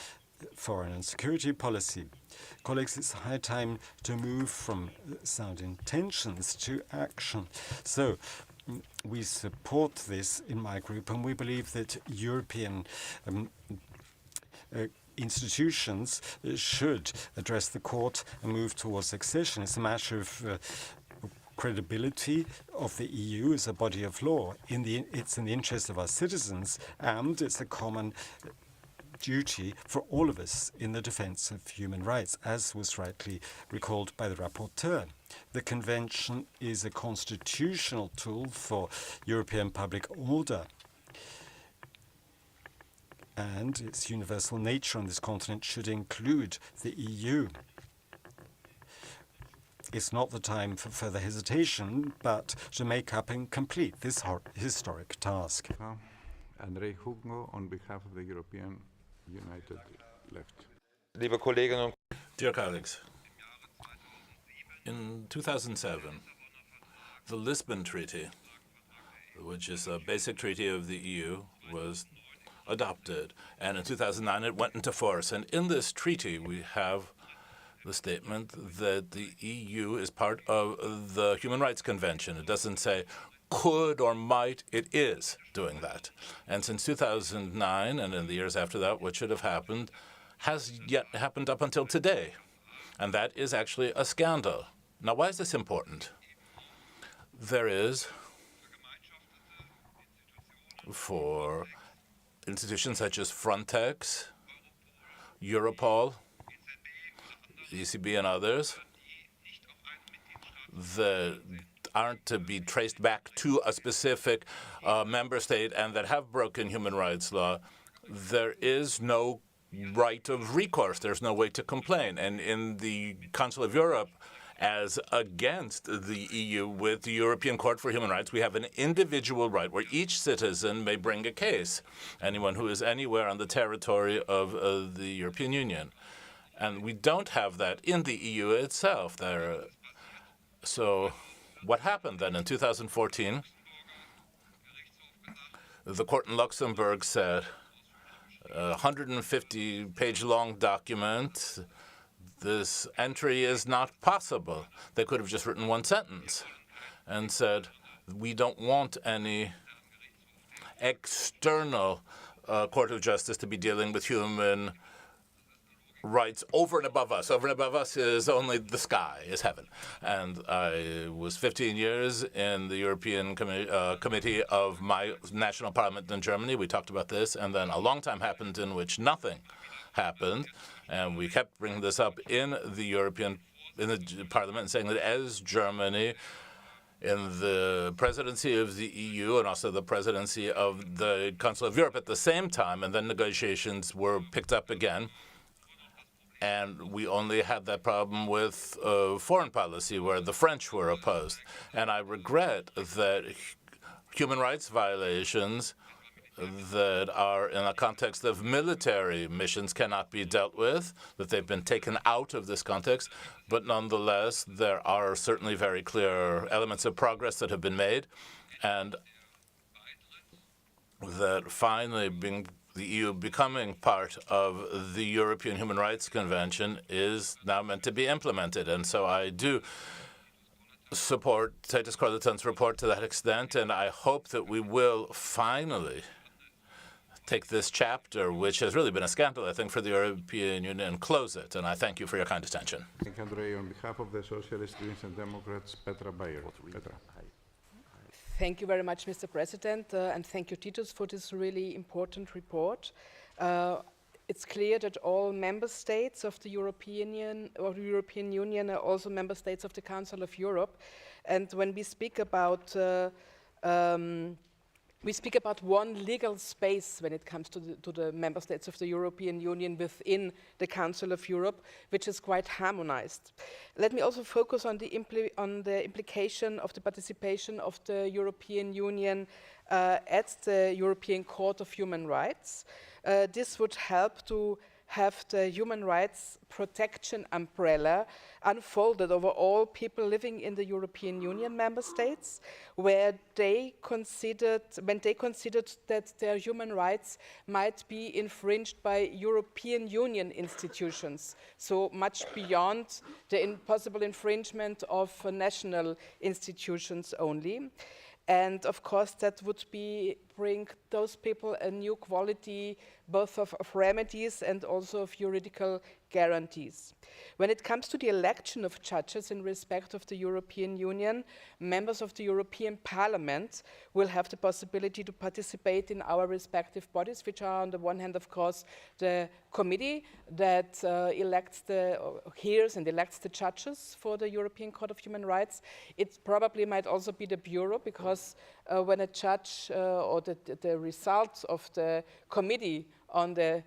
foreign and security policy. Colleagues, it's high time to move from sound intentions to action. So we support this in my group, and we believe that European institutions should address the court and move towards accession. It's a matter of credibility of the EU as a body of law. It's in the interest of our citizens, and it's a common duty for all of us in the defense of human rights, as was rightly recalled by the rapporteur. The Convention is a constitutional tool for European public order, and its universal nature on this continent should include the EU. It's not the time for further hesitation, but to make up and complete this historic task. Andrei Hugo, on behalf of the European United Left. Liebe Kolleginnen und Dear colleagues, in 2007, the Lisbon Treaty which is a basic treaty of the EU, was adopted. And in 2009, it went into force. And in this treaty, we have the statement that the EU is part of the Human Rights Convention. It doesn't say could or might, it is doing that. And since 2009, and in the years after that, what should have happened has yet happened up until today. And that is actually a scandal. Now, why is this important? There is, for institutions such as Frontex, Europol, ECB, and others, that aren't to be traced back to a specific member state and that have broken human rights law, there is no right of recourse. There's no way to complain. And in the Council of Europe, as against the EU with the European Court for Human Rights, we have an individual right where each citizen may bring a case, anyone who is anywhere on the territory of the European Union. And we don't have that in the EU itself. So what happened then in 2014? The court in Luxembourg said, a 150-page long document, this entry is not possible. They could have just written one sentence and said, we don't want any external court of justice to be dealing with human rights over and above us. Over and above us is only the sky, is heaven. And I was 15 years in the European Committee of my national parliament in Germany. We talked about this, and then a long time happened in which nothing happened. And we kept bringing this up in the Parliament, saying that as Germany, in the presidency of the EU and also the presidency of the Council of Europe at the same time, and then negotiations were picked up again. And we only had that problem with foreign policy, where the French were opposed. And I regret that human rights violations that are in a context of military missions cannot be dealt with, that they've been taken out of this context. But nonetheless, there are certainly very clear elements of progress that have been made, and that finally the EU becoming part of the European Human Rights Convention is now meant to be implemented. And so I do support Titus Corleton's report to that extent, and I hope that we will finally take this chapter, which has really been a scandal, I think, for the European Union, and close it. And I thank you for your kind attention. Thank you, Andrei. On behalf of the Socialists, Greens and Democrats, Petra Bayer. Petra. Thank you very much, Mr. President, and thank you, Titus, for this really important report. It's clear that all member states of the European Union are also member states of the Council of Europe. And when we speak about one legal space when it comes to the member states of the European Union within the Council of Europe, which is quite harmonized. Let me also focus on the implication of the participation of the European Union at the European Court of Human Rights. This would help to have the human rights protection umbrella unfolded over all people living in the European Union member states, when they considered that their human rights might be infringed by European Union institutions, so much beyond the possible infringement of national institutions only. And of course, that would bring those people a new quality, both of remedies and also of juridical guarantees. When it comes to the election of judges in respect of the European Union, members of the European Parliament will have the possibility to participate in our respective bodies, which are on the one hand, of course, the committee that hears and elects the judges for the European Court of Human Rights. It probably might also be the Bureau, because when a judge or the results of the committee on the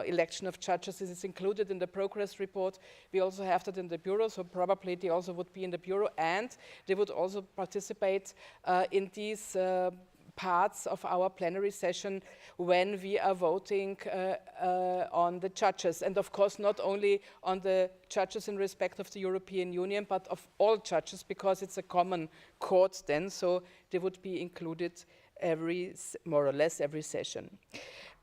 election of judges is included in the progress report, we also have that in the Bureau, so probably they also would be in the Bureau, and they would also participate in these parts of our plenary session when we are voting on the judges. And of course, not only on the judges in respect of the European Union, but of all judges, because it's a common court then, so they would be included more or less every session.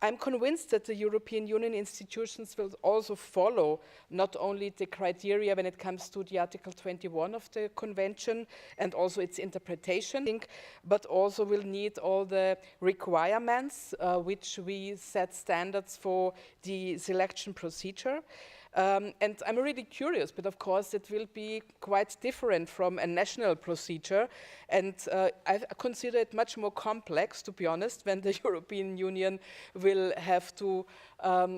I'm convinced that the European Union institutions will also follow not only the criteria when it comes to the Article 21 of the Convention and also its interpretation, but also will need all the requirements which we set standards for the selection procedure. And I'm really curious, but of course it will be quite different from a national procedure. And I consider it much more complex, to be honest, when the European Union will have to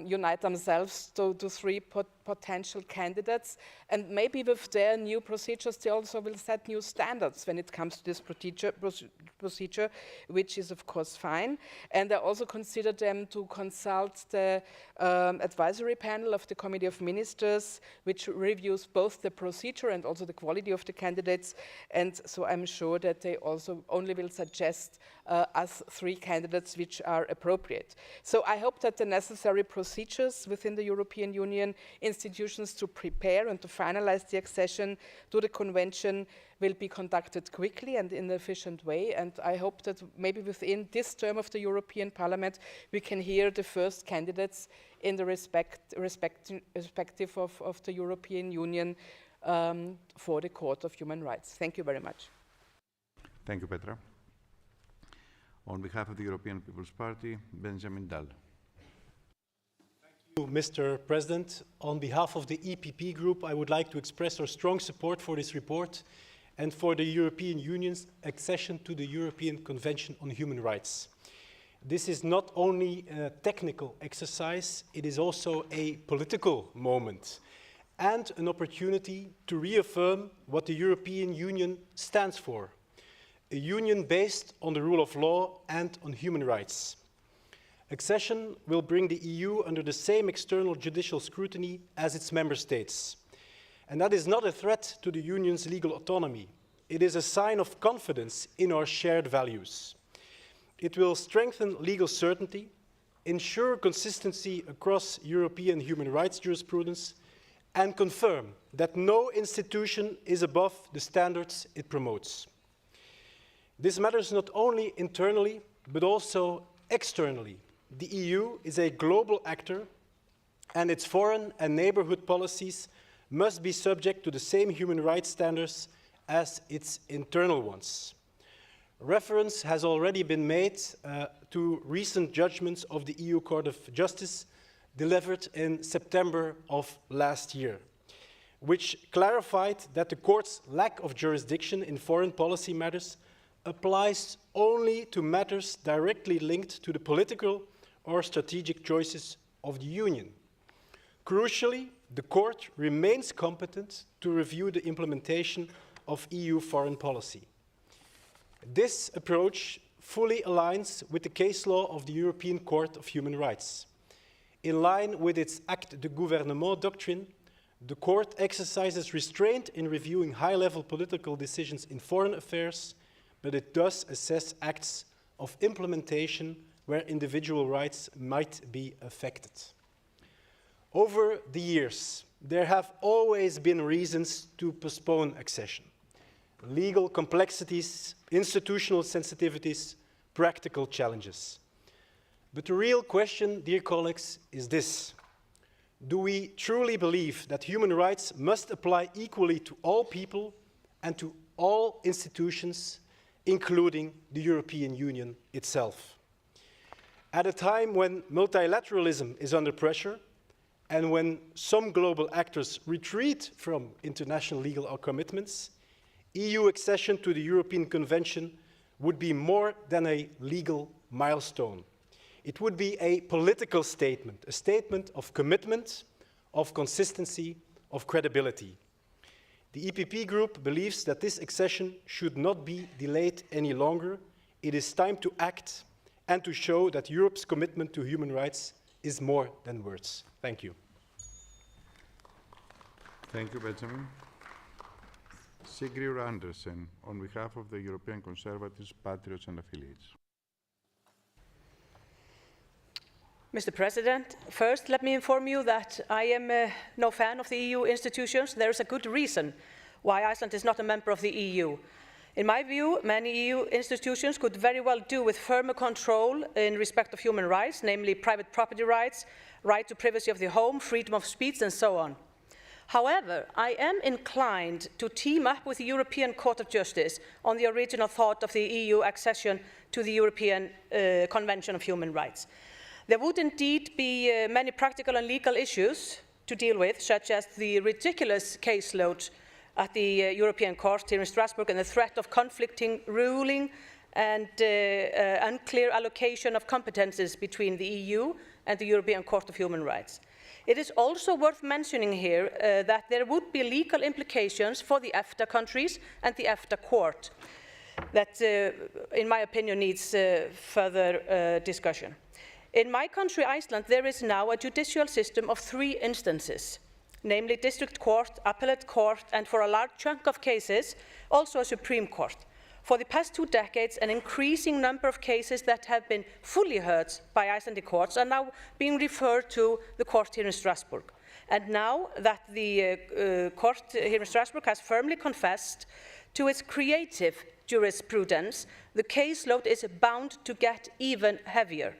unite themselves to three potential candidates. And maybe with their new procedures, they also will set new standards when it comes to this procedure, which is of course fine. And I also consider them to consult the advisory panel of the Committee of Ministers, which reviews both the procedure and also the quality of the candidates. And so I'm sure that they also only will suggest us three candidates which are appropriate. So I hope that the necessary procedures within the European Union institutions to prepare and to finalize the accession to the Convention will be conducted quickly and in an efficient way. And I hope that maybe within this term of the European Parliament, we can hear the first candidates in the respective of the European Union for the Court of Human Rights. Thank you very much. Thank you, Petra. On behalf of the European People's Party, Benjamin Dahl. Thank you, Mr. President. On behalf of the EPP Group, I would like to express our strong support for this report and for the European Union's accession to the European Convention on Human Rights. This is not only a technical exercise, it is also a political moment and an opportunity to reaffirm what the European Union stands for: a union based on the rule of law and on human rights. Accession will bring the EU under the same external judicial scrutiny as its member states. And that is not a threat to the Union's legal autonomy. It is a sign of confidence in our shared values. It will strengthen legal certainty, ensure consistency across European human rights jurisprudence, and confirm that no institution is above the standards it promotes. This matters not only internally, but also externally. The EU is a global actor, and its foreign and neighborhood policies must be subject to the same human rights standards as its internal ones. Reference has already been made to recent judgments of the EU Court of Justice delivered in September of last year, which clarified that the court's lack of jurisdiction in foreign policy matters applies only to matters directly linked to the political or strategic choices of the Union. Crucially, the court remains competent to review the implementation of EU foreign policy. This approach fully aligns with the case law of the European Court of Human Rights. In line with its acte de gouvernement doctrine, the court exercises restraint in reviewing high-level political decisions in foreign affairs, but it does assess acts of implementation where individual rights might be affected. Over the years, there have always been reasons to postpone accession: legal complexities, institutional sensitivities, practical challenges. But the real question, dear colleagues, is this: do we truly believe that human rights must apply equally to all people and to all institutions, including the European Union itself? At a time when multilateralism is under pressure and when some global actors retreat from international legal commitments, EU accession to the European Convention would be more than a legal milestone. It would be a political statement, a statement of commitment, of consistency, of credibility. The EPP Group believes that this accession should not be delayed any longer. It is time to act and to show that Europe's commitment to human rights is more than words. Thank you. Thank you, Benjamin. Sigrid Andersen, on behalf of the European Conservatives, Patriots and Affiliates. Mr. President, first let me inform you that I am no fan of the EU institutions. There is a good reason why Iceland is not a member of the EU. In my view, many EU institutions could very well do with firmer control in respect of human rights, namely private property rights, right to privacy of the home, freedom of speech, and so on. However, I am inclined to team up with the European Court of Justice on the original thought of the EU accession to the European Convention of Human Rights. There would indeed be many practical and legal issues to deal with, such as the ridiculous caseload at the European Court here in Strasbourg and the threat of conflicting ruling and unclear allocation of competences between the EU and the European Court of Human Rights. It is also worth mentioning here that there would be legal implications for the EFTA countries and the EFTA court that, in my opinion, needs further discussion. In my country, Iceland, there is now a judicial system of 3 instances, namely district court, appellate court, and for a large chunk of cases, also a Supreme Court. For the past 2 decades, an increasing number of cases that have been fully heard by Icelandic courts are now being referred to the court here in Strasbourg. And now that the court here in Strasbourg has firmly confessed to its creative jurisprudence, the caseload is bound to get even heavier.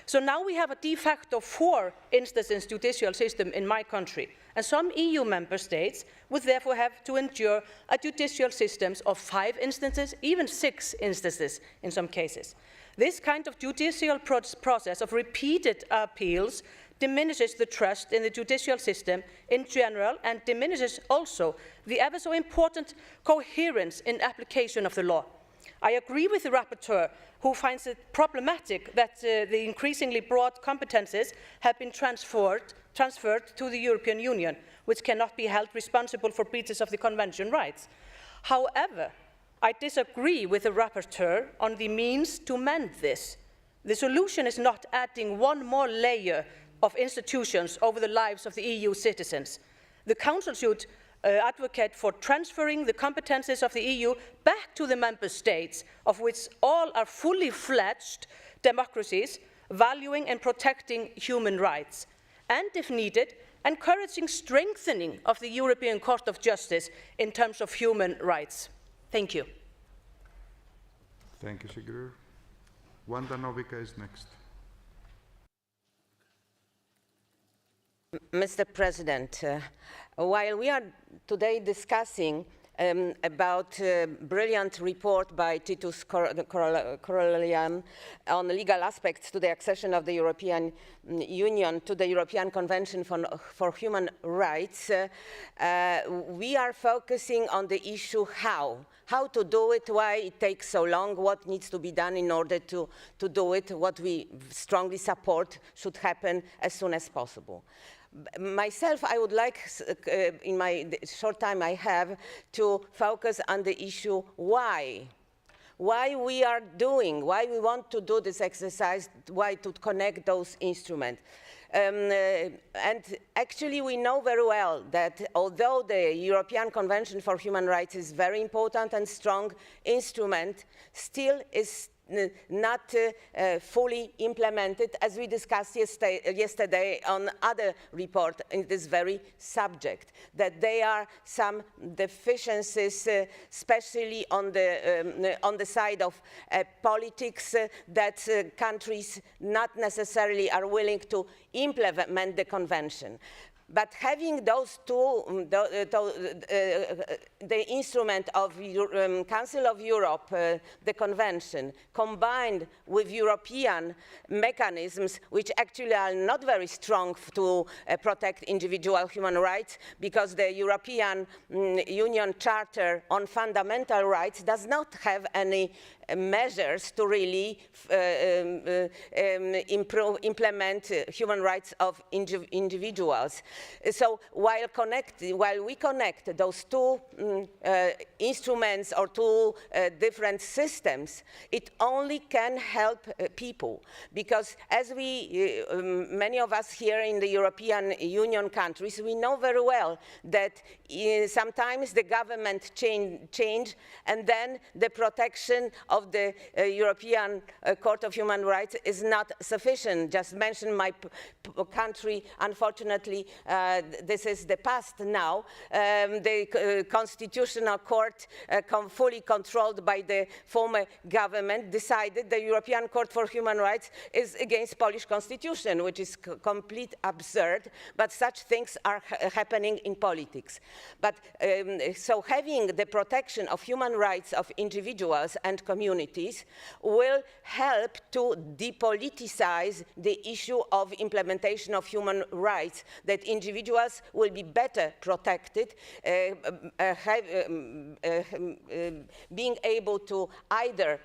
So now we have a de facto 4 instances judicial system in my country, and some EU member states would therefore have to endure a judicial system of 5 instances, even 6 instances in some cases. This kind of judicial process of repeated appeals diminishes the trust in the judicial system in general and diminishes also the ever so important coherence in application of the law. I agree with the rapporteur, who finds it problematic that the increasingly broad competences have been transferred to the European Union, which cannot be held responsible for breaches of the Convention rights. However, I disagree with the rapporteur on the means to mend this. The solution is not adding one more layer of institutions over the lives of the EU citizens. The Council should advocate for transferring the competences of the EU back to the member states, of which all are fully fledged democracies, valuing and protecting human rights, and, if needed, encouraging strengthening of the European Court of Justice in terms of human rights. Thank you. Thank you, Sigurður. Wanda Nowicka is next. Mr. President, while we are today discussing about a brilliant report by Titus Corollian on legal aspects to the accession of the European Union to the European Convention for Human Rights, we are focusing on the issue how to do it, why it takes so long, what needs to be done in order to do it, what we strongly support should happen as soon as possible. Myself, I would like, in my short time I have, to focus on the issue why we are doing, why we want to do this exercise, why to connect those instruments. And actually we know very well that although the European Convention for Human Rights is very important and strong instrument, still is not fully implemented, as we discussed yesterday on other report in this very subject, that there are some deficiencies, especially on the side of politics, that countries not necessarily are willing to implement the convention. But having those two, the instrument of Council of Europe, the Convention, combined with European mechanisms, which actually are not very strong to protect individual human rights, because the European Union Charter on Fundamental Rights does not have any measures to really implement human rights of individuals. So while we connect those two instruments or two different systems, it only can help people, because as we, many of us here in the European Union countries, we know very well that sometimes the government change and then the protection of of the European Court of Human Rights is not sufficient. Just mention my country. Unfortunately, this is the past now. The Constitutional Court, fully controlled by the former government, decided the European Court for Human Rights is against Polish constitution, which is complete absurd, but such things are happening in politics. But so having the protection of human rights of individuals and communities will help to depoliticize the issue of implementation of human rights, that individuals will be better protected, being able to either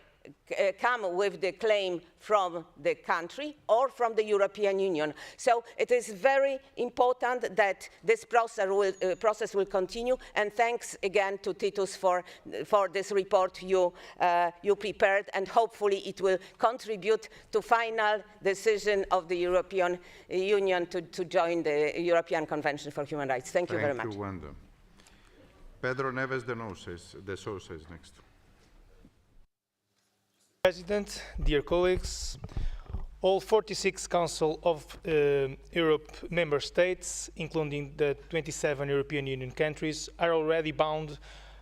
come with the claim from the country or from the European Union. So it is very important that this process will continue, and thanks again to Titus for this report you prepared, and hopefully it will contribute to final decision of the European Union to join the European Convention for Human Rights. Thank you very much. Thank you, Wanda. Pedro Neves de Sousa is next. President, dear colleagues, all 46 Council of Europe member states, including the 27 European Union countries, are already bound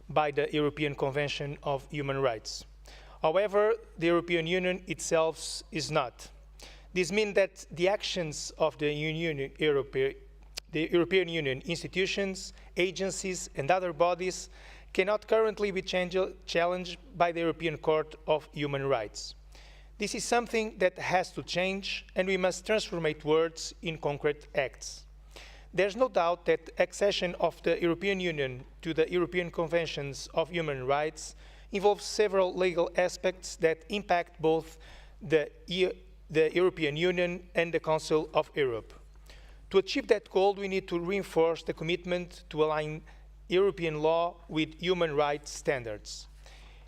by the European Convention of Human Rights. However, the European Union itself is not. This means that the actions of the European Union institutions, agencies, and other bodies cannot currently be challenged by the European Court of Human Rights. This is something that has to change, and we must transform words in concrete acts. There's no doubt that accession of the European Union to the European Conventions of Human Rights involves several legal aspects that impact both the European Union and the Council of Europe. To achieve that goal, we need to reinforce the commitment to align European law with human rights standards.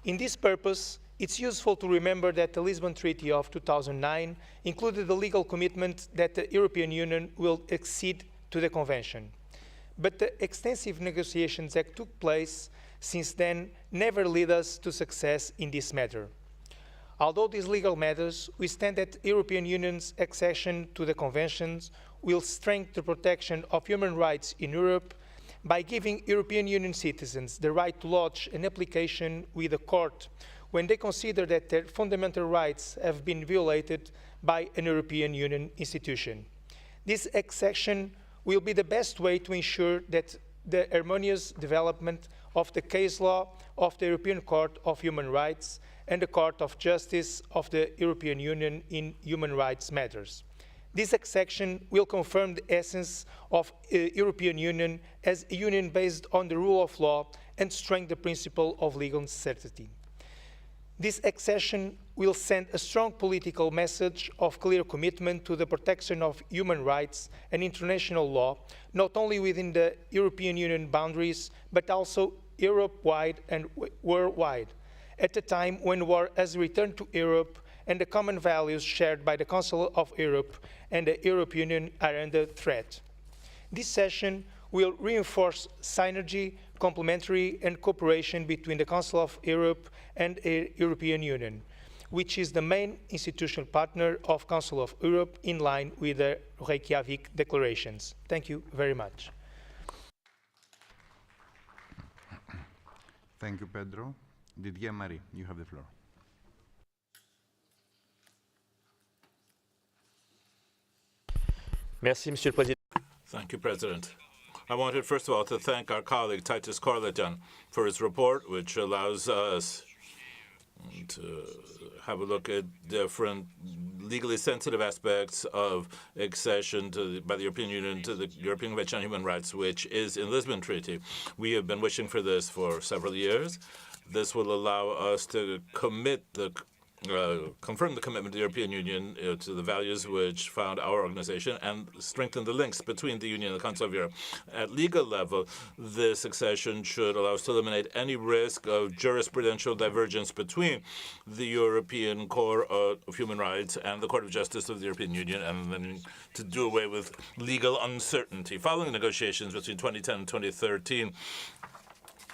In this purpose, it's useful to remember that the Lisbon Treaty of 2009 included the legal commitment that the European Union will accede to the Convention. But the extensive negotiations that took place since then never led us to success in this matter. Although these legal matters, we stand that the European Union's accession to the Conventions will strengthen the protection of human rights in Europe by giving European Union citizens the right to lodge an application with the court when they consider that their fundamental rights have been violated by an European Union institution. This accession will be the best way to ensure that the harmonious development of the case law of the European Court of Human Rights and the Court of Justice of the European Union in human rights matters. This accession will confirm the essence of the European Union as a union based on the rule of law and strengthen the principle of legal certainty. This accession will send a strong political message of clear commitment to the protection of human rights and international law, not only within the European Union boundaries, but also Europe-wide and worldwide, at a time when war has returned to Europe and the common values shared by the Council of Europe and the European Union are under threat. This session will reinforce synergy, complementary and cooperation between the Council of Europe and the European Union, which is the main institutional partner of Council of Europe in line with the Reykjavik declarations. Thank you very much. Thank you, Pedro. Didier Marie, you have the floor. Merci, Monsieur le Président. Thank you, President. I wanted, first of all, to thank our colleague, Titus Corleton, for his report, which allows us to have a look at different legally sensitive aspects of accession by the European Union to the European Convention on Human Rights, which is in the Lisbon Treaty. We have been wishing for this for several years. This will allow us to confirm the commitment of the European Union to the values which found our organization and strengthen the links between the Union and the Council of Europe. At legal level, this accession should allow us to eliminate any risk of jurisprudential divergence between the European Court of Human Rights and the Court of Justice of the European Union, and then to do away with legal uncertainty. Following negotiations between 2010 and 2013,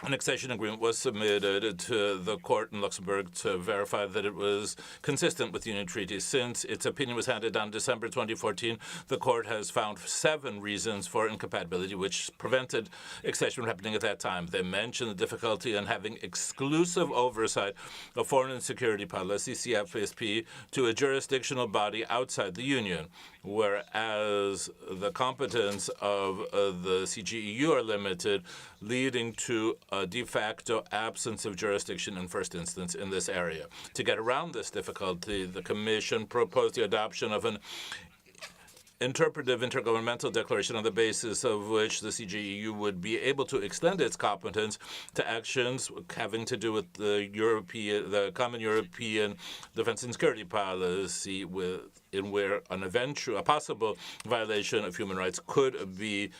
an accession agreement was submitted to the court in Luxembourg to verify that it was consistent with the Union Treaty. Since its opinion was handed down in December 2014, the court has found 7 reasons for incompatibility which prevented accession from happening at that time. They mention the difficulty in having exclusive oversight of foreign and security policy, CFSP, to a jurisdictional body outside the Union, whereas the competence of the CGEU are limited, leading to a de facto absence of jurisdiction in first instance in this area. To get around this difficulty, the Commission proposed the adoption of an interpretive intergovernmental declaration on the basis of which the CGEU would be able to extend its competence to actions having to do with the common European defense and security policy, in where a possible violation of human rights could be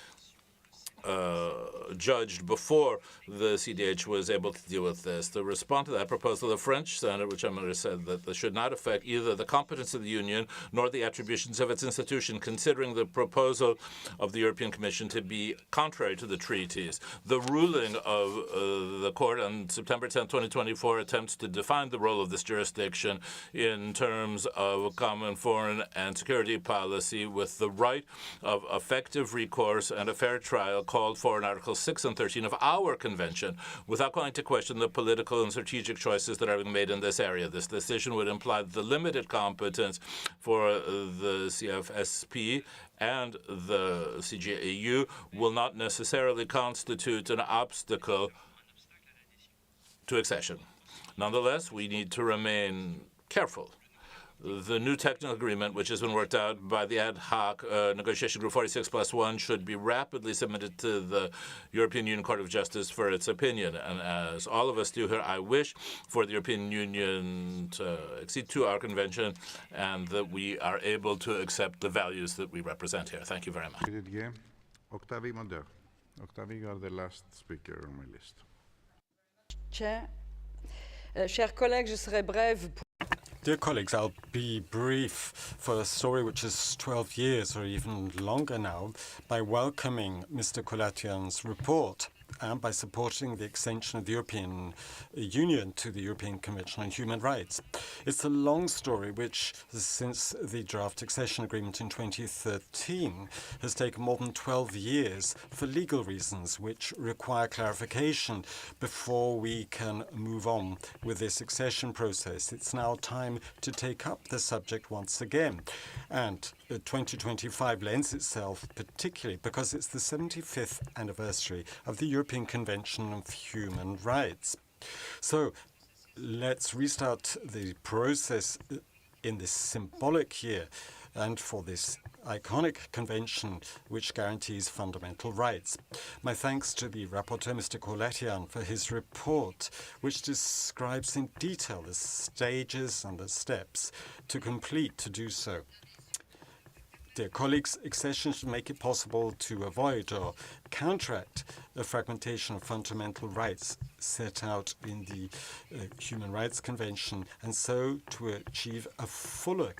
judged before the CDH was able to deal with this. To respond to that proposal, the French Senate, which I'm going to say that this should not affect either the competence of the Union nor the attributions of its institution, considering the proposal of the European Commission to be contrary to the treaties. The ruling of the court on September 10, 2024 attempts to define the role of this jurisdiction in terms of common foreign and security policy with the right of effective recourse and a fair trial called for in Articles 6 and 13 of our convention, without calling into question the political and strategic choices that are being made in this area. This decision would imply the limited competence for the CFSP and the CGEU will not necessarily constitute an obstacle to accession. Nonetheless, we need to remain careful. The new technical agreement, which has been worked out by the ad hoc negotiation group 46+1, should be rapidly submitted to the European Union Court of Justice for its opinion. And as all of us do here, I wish for the European Union to accede to our convention and that we are able to accept the values that we represent here. Thank you very much. Octavie, you are the last speaker on my list. Chair, chers collègues, je serai brève. Dear colleagues, I'll be brief for a story which is 12 years or even longer now by welcoming Mr. Kolatian's report and by supporting the extension of the European Union to the European Convention on Human Rights. It's a long story which, since the draft accession agreement in 2013, has taken more than 12 years for legal reasons which require clarification before we can move on with this accession process. It's now time to take up the subject once again. And 2025 lends itself particularly because it's the 75th anniversary of the European Convention of Human Rights. So let's restart the process in this symbolic year and for this iconic convention which guarantees fundamental rights. My thanks to the rapporteur, Mr. Kolatian, for his report, which describes in detail the stages and the steps to do so. Dear colleagues, accession should make it possible to avoid or counteract the fragmentation of fundamental rights set out in the Human Rights Convention, and so to achieve a fuller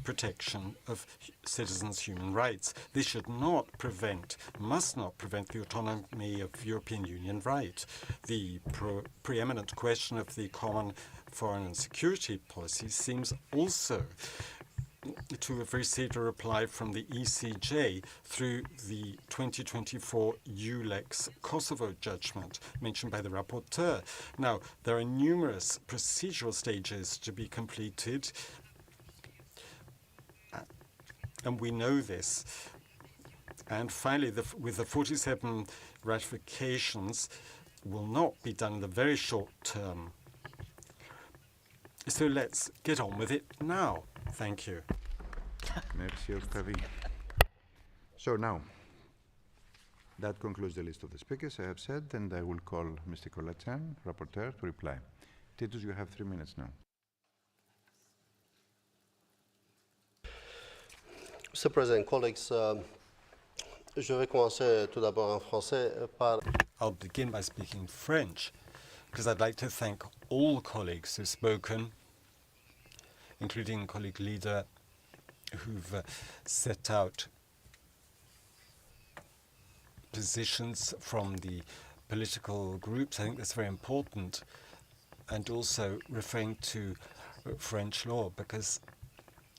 protection of citizens' human rights. This should not prevent, must not prevent the autonomy of European Union right. The preeminent question of the common foreign and security policy seems also to have received a reply from the ECJ through the 2024 EULEX Kosovo judgment mentioned by the rapporteur. Now, there are numerous procedural stages to be completed, and we know this. And finally, with the 47 ratifications, will not be done in the very short term. So let's get on with it now. Thank you. Merci, Octavie. So now, that concludes the list of the speakers I have said, and I will call Mr. Kolatian, rapporteur, to reply. Titus, you have 3 minutes now. Mr. President, colleagues, je vais commencer tout d'abord en français par... I'll begin by speaking French, because I'd like to thank all colleagues who've spoken, including colleague leader, who've set out positions from the political groups. I think that's very important, and also referring to French law, because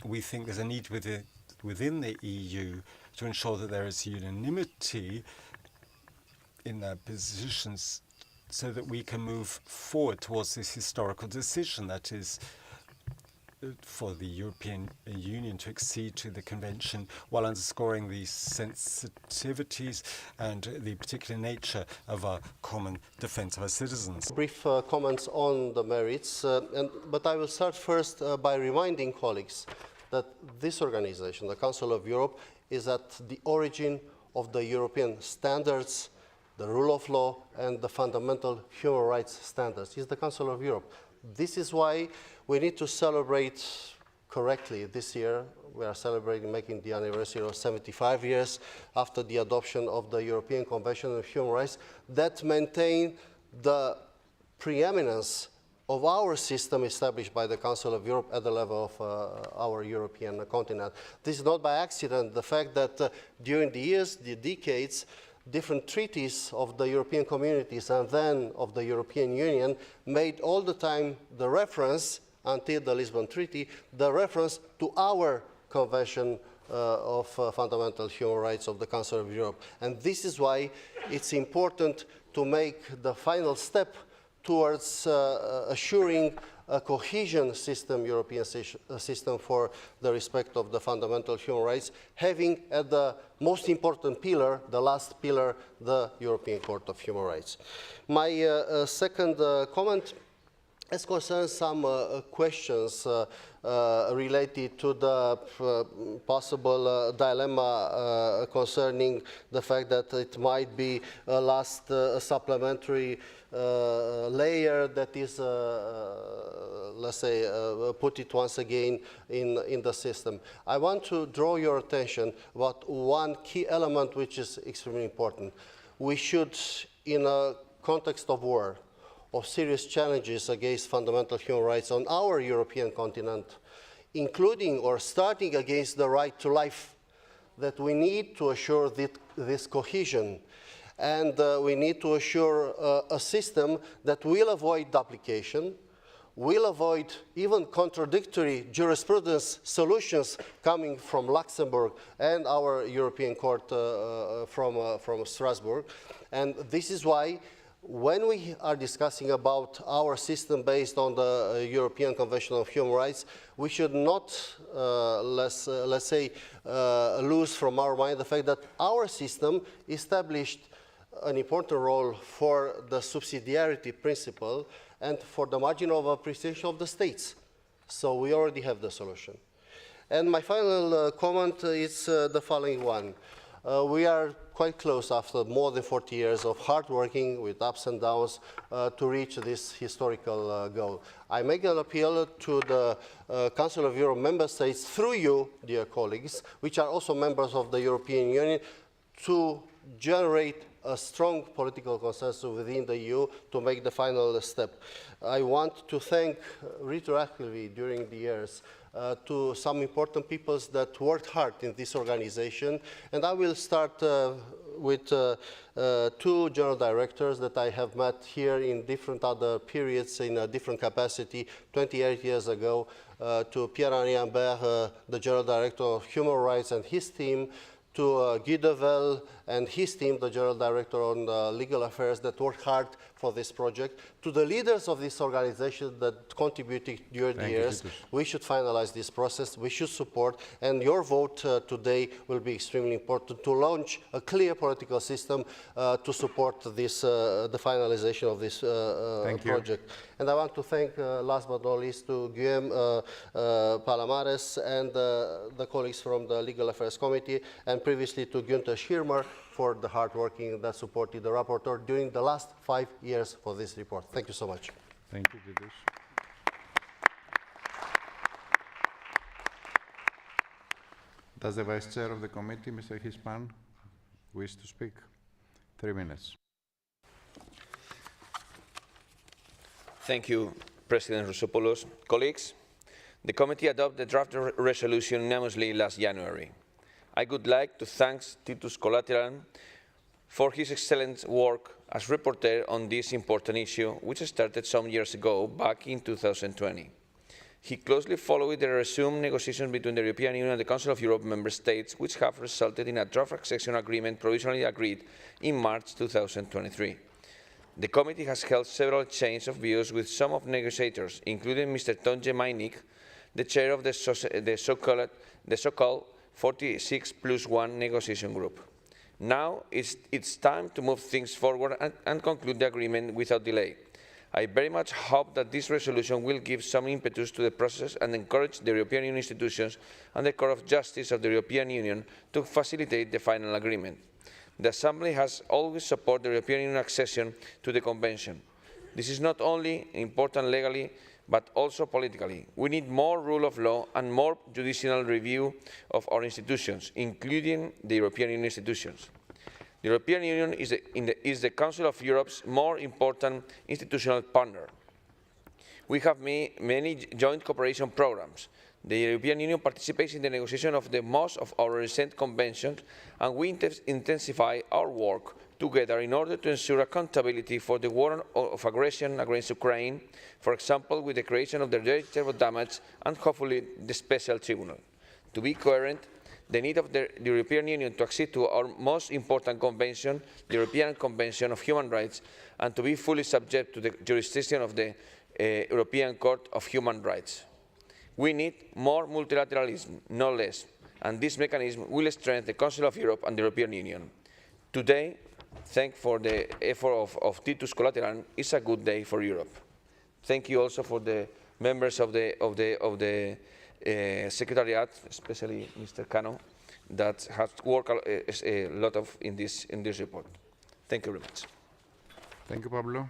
we think there's a need within the EU to ensure that there is unanimity in their positions so that we can move forward towards this historical decision, that is for the European Union to accede to the Convention while underscoring the sensitivities and the particular nature of our common defense of our citizens. Brief comments on the merits, but I will start first by reminding colleagues that this organization, the Council of Europe, is at the origin of the European standards, the rule of law, and the fundamental human rights standards. It's the Council of Europe. This is why we need to celebrate correctly this year. We are celebrating making the anniversary of 75 years after the adoption of the European Convention on Human Rights that maintain the preeminence of our system established by the Council of Europe at the level of our European continent. This is not by accident. The fact that during the years, the decades, different treaties of the European communities and then of the European Union made all the time the reference, until the Lisbon Treaty, the reference to our Convention of Fundamental Human Rights of the Council of Europe. And this is why it's important to make the final step towards assuring a cohesion system, European system for the respect of the fundamental human rights, having at the most important pillar, the last pillar, the European Court of Human Rights. My second comment as concerns some questions related to the possible dilemma concerning the fact that it might be a last supplementary layer that is, let's say, put it once again in the system. I want to draw your attention about one key element which is extremely important. We should, in a context of war, of serious challenges against fundamental human rights on our European continent, including or starting against the right to life, that we need to assure this cohesion. And we need to assure a system that will avoid duplication, will avoid even contradictory jurisprudence solutions coming from Luxembourg and our European Court from Strasbourg. And this is why when we are discussing about our system based on the European Convention of Human Rights, we should not, let's say, lose from our mind the fact that our system established an important role for the subsidiarity principle and for the margin of appreciation of the states. So we already have the solution. And my final comment is the following one. We are quite close after more than 40 years of hard working with ups and downs to reach this historical goal. I make an appeal to the Council of Europe member states through you, dear colleagues, which are also members of the European Union, to generate a strong political consensus within the EU to make the final step. I want to thank retroactively during the years to some important peoples that worked hard in this organization. And I will start with two general directors that I have met here in different other periods in a different capacity 28 years ago, to Pierre-Henri Humbert, the general director of Human Rights and his team, to Guy Devel and his team, the General Director on Legal Affairs, that worked hard for this project, to the leaders of this organization that contributed during the years. We should finalize this process, we should support, and your vote today will be extremely important to launch a clear political system to support this, the finalization of this project. And I want to thank, last but not least, to Guillaume Palamares and the colleagues from the Legal Affairs Committee, and previously to Günther Schirmer for the hard working that supported the rapporteur during the last 5 years for this report. Thank you so much. Thank you, Titus. Does the Vice Chair of the committee, Mr. Hispan, wish to speak? 3 minutes. Thank you, President Rousopoulos. Colleagues, the committee adopted the draft resolution unanimously last January. I would like to thank Titus Collateral for his excellent work as rapporteur on this important issue, which started some years ago, back in 2020. He closely followed the resumed negotiations between the European Union and the Council of Europe member states, which have resulted in a draft accession agreement provisionally agreed in March 2023. The committee has held several exchanges of views with some of the negotiators, including Mr. Tonje Meinik, the chair of the so-called 46+1 negotiation group. Now it's time to move things forward and conclude the agreement without delay. I very much hope that this resolution will give some impetus to the process and encourage the European Union institutions and the Court of Justice of the European Union to facilitate the final agreement. The Assembly has always supported the European Union accession to the Convention. This is not only important legally, but also politically. We need more rule of law and more judicial review of our institutions, including the European Union institutions. The European Union is the Council of Europe's more important institutional partner. We have many joint cooperation programs. The European Union participates in the negotiation of the most of our recent conventions, and we intensify our work together in order to ensure accountability for the war of aggression against Ukraine, for example, with the creation of the register of damage and hopefully the special tribunal. To be coherent, the need of the European Union to accede to our most important convention, the European Convention of Human Rights, and to be fully subject to the jurisdiction of the European Court of Human Rights. We need more multilateralism, no less, and this mechanism will strengthen the Council of Europe and the European Union. Today, thanks for the effort of Titus Collateral, is a good day for Europe. Thank you also for the members of the Secretariat, especially Mr. Cano, that has worked a lot in this report. Thank you very much. Thank you, Pablo.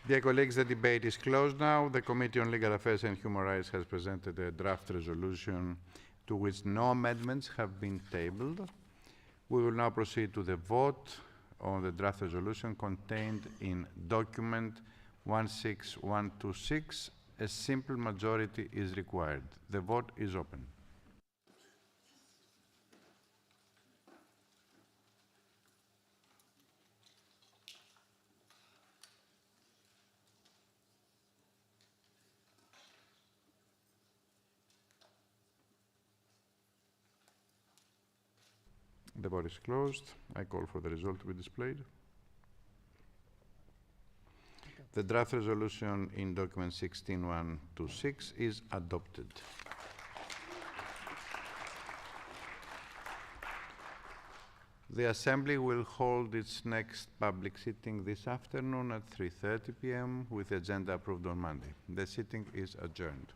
Dear colleagues, the debate is closed now. The Committee on Legal Affairs and Human Rights has presented a draft resolution to which no amendments have been tabled. We will now proceed to the vote on the draft resolution contained in document 16126. A simple majority is required. The vote is open. The vote is closed. I call for the result to be displayed. The draft resolution in document 16126 is adopted. The Assembly will hold its next public sitting this afternoon at 3:30 p.m. with the agenda approved on Monday. The sitting is adjourned.